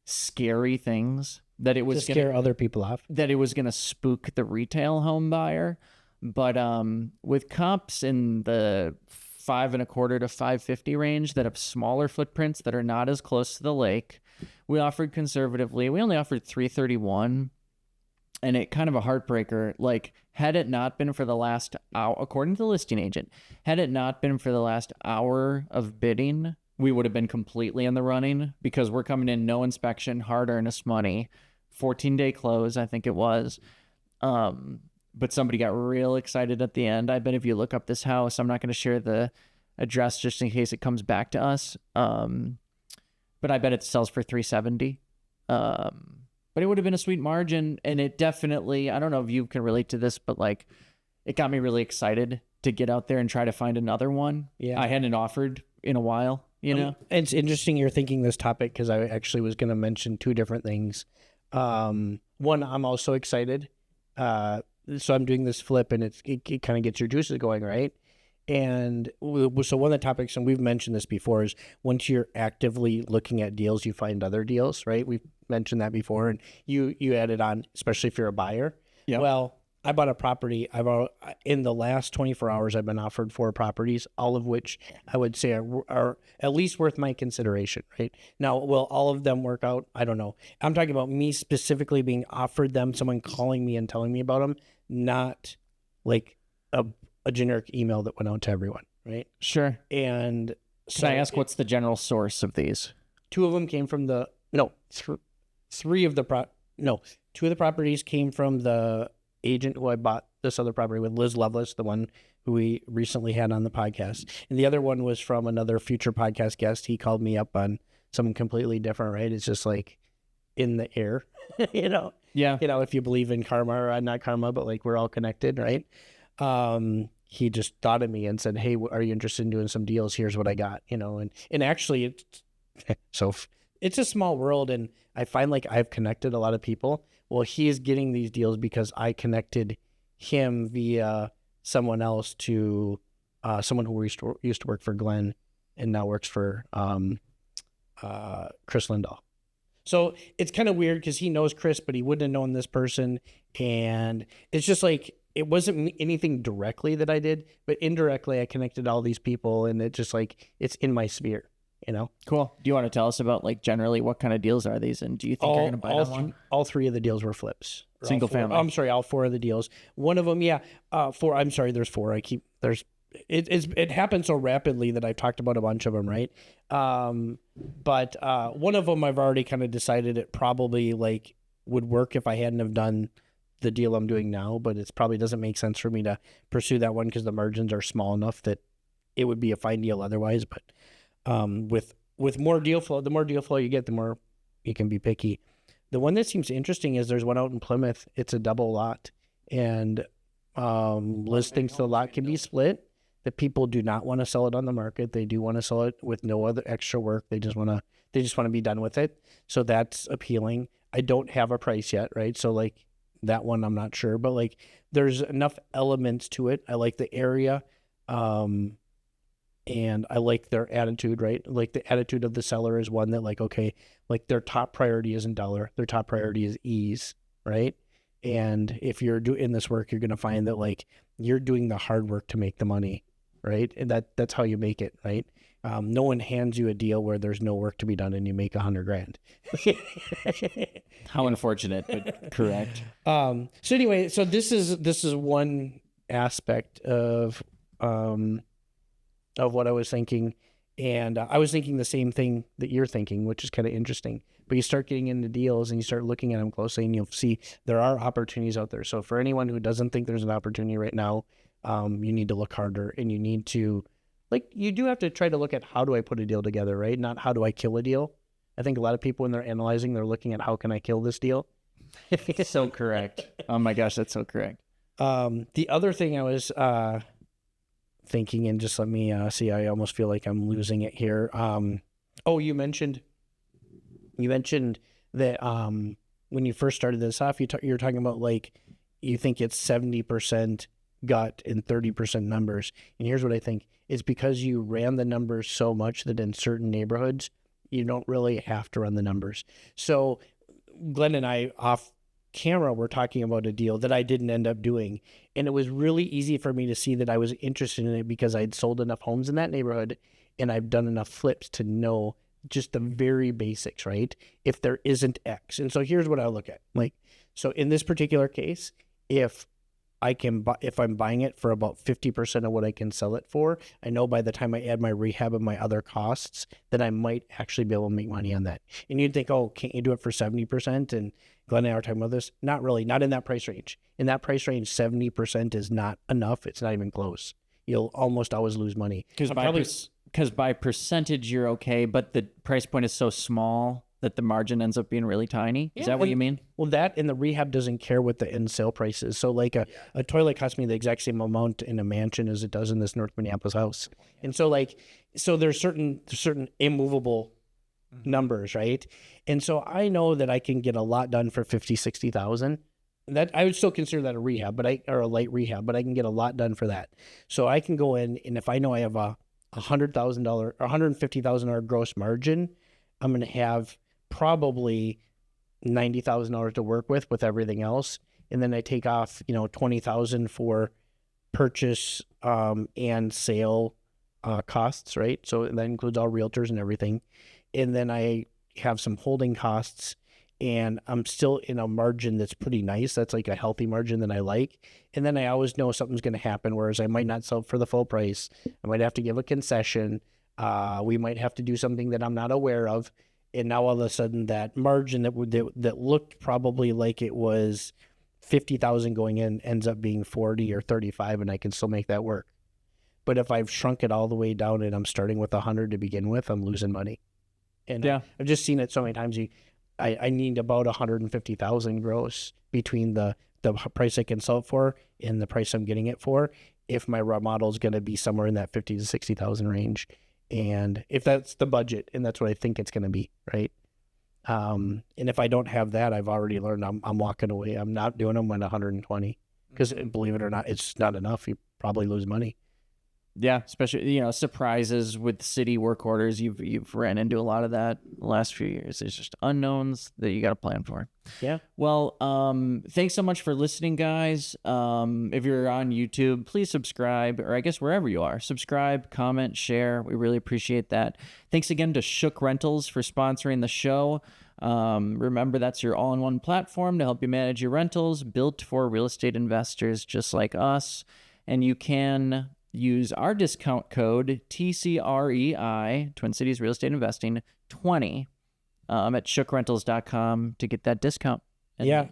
scary things that it was to scare other people off. That it was gonna spook the retail home buyer. But with comps in the 5.25 to 550 range that have smaller footprints that are not as close to the lake, we offered conservatively. We only offered 331. And it kind of a heartbreaker. Like, had it not been for the last hour, according to the listing agent, had it not been for the last hour of bidding, we would have been completely in the running because we're coming in no inspection, hard earnest money, 14-day close, I think it was. But somebody got real excited at the end. I bet if you look up this house, I'm not going to share the address just in case it comes back to us. But I bet it sells for 370. But it would have been a sweet margin, and it definitely, I don't know if you can relate to this, but like it got me really excited to get out there and try to find another one. Yeah. I hadn't offered in a while, you know? It's interesting you're thinking this topic because I actually was going to mention two different things. One, I'm also excited. So I'm doing this flip, and it kind of gets your juices going, right? And so one of the topics, and we've mentioned this before, is once you're actively looking at deals, you find other deals, right? We've mentioned that before, and you added on, especially if you're a buyer. Yeah. Well, I bought a property. In the last 24 hours, I've been offered 4 properties, all of which I would say are at least worth my consideration, right? Now, will all of them work out? I don't know. I'm talking about me specifically being offered them, someone calling me and telling me about them, not like a generic email that went out to everyone, right? Sure. And so can I ask what's the general source of these? 2 of them came from two of the properties came from the agent who I bought this other property with, Liz Lovelace, the one who we recently had on the podcast. And the other one was from another future podcast guest. He called me up on something completely different, right? It's just like in the air, you know? Yeah. You know, if you believe in karma or not karma, but like we're all connected, right? He just thought of me and said, "Hey, are you interested in doing some deals? Here's what I got," you know, and actually it's a small world, and I find like I've connected a lot of people. Well, he is getting these deals because I connected him via someone else to someone who used to work for Glenn and now works for Chris Lindahl. So it's kind of weird because he knows Chris, but he wouldn't have known this person. And it's just like, it wasn't anything directly that I did, but indirectly I connected all these people, and it just like, it's in my sphere, you know? Cool. Do you want to tell us about like generally what kind of deals are these, and do you think you're going to bite on one? All three of the deals were flips. Single family. I'm sorry, all four of the deals. One of them, four. I'm sorry, there's four. It happened so rapidly that I've talked about a bunch of them, right? But one of them I've already kind of decided it probably like would work if I hadn't have done the deal I'm doing now, but it probably doesn't make sense for me to pursue that one because the margins are small enough that it would be a fine deal otherwise. But with more deal flow, the more deal flow you get, the more you can be picky. The one that seems interesting is there's one out in Plymouth. It's a double lot, and listings to the lot can be split. The people do not want to sell it on the market. They do want to sell it with no other extra work. They just want to be done with it. So that's appealing. I don't have a price yet, right? So like that one, I'm not sure, but like there's enough elements to it. I like the area, and I like their attitude, right? Like the attitude of the seller is one that like, okay, like their top priority isn't dollar. Their top priority is ease, right? And if you're doing this work, you're going to find that like you're doing the hard work to make the money, right? And that's how you make it, right? No one hands you a deal where there's no work to be done and you make $100,000. How unfortunate, but correct. So anyway, so this is one aspect of what I was thinking. And I was thinking the same thing that you're thinking, which is kind of interesting. But you start getting into deals and you start looking at them closely, and you'll see there are opportunities out there. So for anyone who doesn't think there's an opportunity right now, you need to look harder, and you need to, like, you do have to try to look at how do I put a deal together, right? Not how do I kill a deal. I think a lot of people, when they're analyzing, they're looking at how can I kill this deal. So correct. Oh my gosh, that's so correct. The other thing I was thinking, and just let me see, I almost feel like I'm losing it here. You mentioned that when you first started this off, you're talking about like you think it's 70% gut and 30% numbers. And here's what I think. It's because you ran the numbers so much that in certain neighborhoods, you don't really have to run the numbers. So Glenn and I off camera were talking about a deal that I didn't end up doing. And it was really easy for me to see that I was interested in it because I'd sold enough homes in that neighborhood and I've done enough flips to know just the very basics, right? If there isn't X. And so here's what I look at. Like, so in this particular case, if I'm buying it for about 50% of what I can sell it for, I know by the time I add my rehab and my other costs, that I might actually be able to make money on that. And you'd think, oh, can't you do it for 70%? And Glenn and I were talking about this. Not really, not in that price range. In that price range, 70% is not enough. It's not even close. You'll almost always lose money. Because by percentage, you're okay, but the price point is so small that the margin ends up being really tiny. Is that what you mean? Well, that and the rehab doesn't care what the end sale price is. So like a toilet costs me the exact same amount in a mansion as it does in this North Minneapolis house. And so there's certain immovable numbers, right? And so I know that I can get a lot done for 50, 60,000. That I would still consider that a rehab, or a light rehab, but I can get a lot done for that. So I can go in, and if I know I have a $100,000 or $150,000 gross margin, I'm going to have probably $90,000 to work with everything else. And then I take off, $20,000 for purchase and sale costs, right? So that includes all realtors and everything. And then I have some holding costs, and I'm still in a margin that's pretty nice. That's like a healthy margin that I like. And then I always know something's going to happen, whereas I might not sell for the full price. I might have to give a concession. We might have to do something that I'm not aware of. And now all of a sudden that margin that looked probably like it was 50,000 going in ends up being 40 or 35, and I can still make that work. But if I've shrunk it all the way down and I'm starting with 100 to begin with, I'm losing money. And I've just seen it so many times. I need about 150,000 gross between the price I can sell it for and the price I'm getting it for, if my remodel is going to be somewhere in that 50 to 60,000 range. And if that's the budget, and that's what I think it's going to be, right? And if I don't have that, I've already learned I'm walking away. I'm not doing them at 120 because, believe it or not, it's not enough. You probably lose money. Yeah, especially, surprises with city work orders. You've ran into a lot of that the last few years. There's just unknowns that you got to plan for. Yeah. Well, thanks so much for listening, guys. If you're on YouTube, please subscribe, or I guess wherever you are, subscribe, comment, share. We really appreciate that. Thanks again to Shook Rentals for sponsoring the show. Remember, that's your all-in-one platform to help you manage your rentals, built for real estate investors just like us. And you can use our discount code TCREI, Twin Cities Real Estate Investing 20, at shookrentals.com to get that discount. Yeah.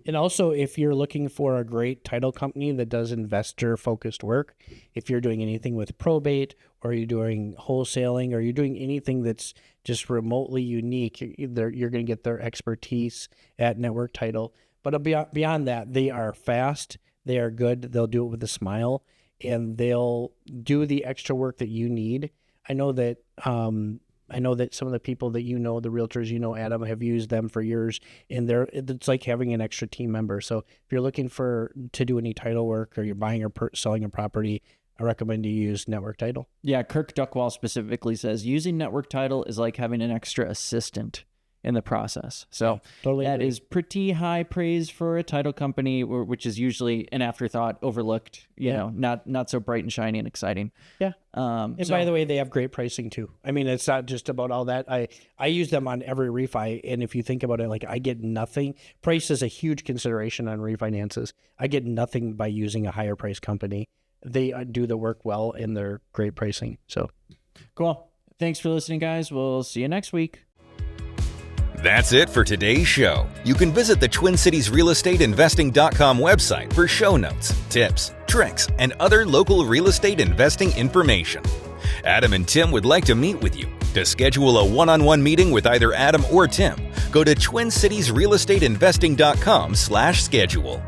And also, if you're looking for a great title company that does investor-focused work, if you're doing anything with probate, or you're doing wholesaling, or you're doing anything that's just remotely unique, you're going to get their expertise at Network Title. But beyond that, they are fast, they are good, they'll do it with a smile, and they'll do the extra work that you need. I know that some of the people that the realtors Adam, have used them for years, and it's like having an extra team member. So if you're looking to do any title work, or you're buying or selling a property, I recommend you use Network Title. Yeah, Kirk Duckwall specifically says using Network Title is like having an extra assistant in the process. So totally that agree. is pretty high praise for a title company, which is usually an afterthought, overlooked, not so bright and shiny and exciting. Yeah. And by the way, they have great pricing too. I mean, it's not just about all that. I use them on every refi. And if you think about it, like, I get nothing. Price is a huge consideration on refinances. I get nothing by using a higher price company. They do the work well, and they're great pricing. So cool. Thanks for listening, guys. We'll see you next week. That's it for today's show. You can visit the TwinCitiesRealEstateInvesting.com website for show notes, tips, tricks, and other local real estate investing information. Adam and Tim would like to meet with you. To schedule a one-on-one meeting with either Adam or Tim, go to TwinCitiesRealEstateInvesting.com/schedule.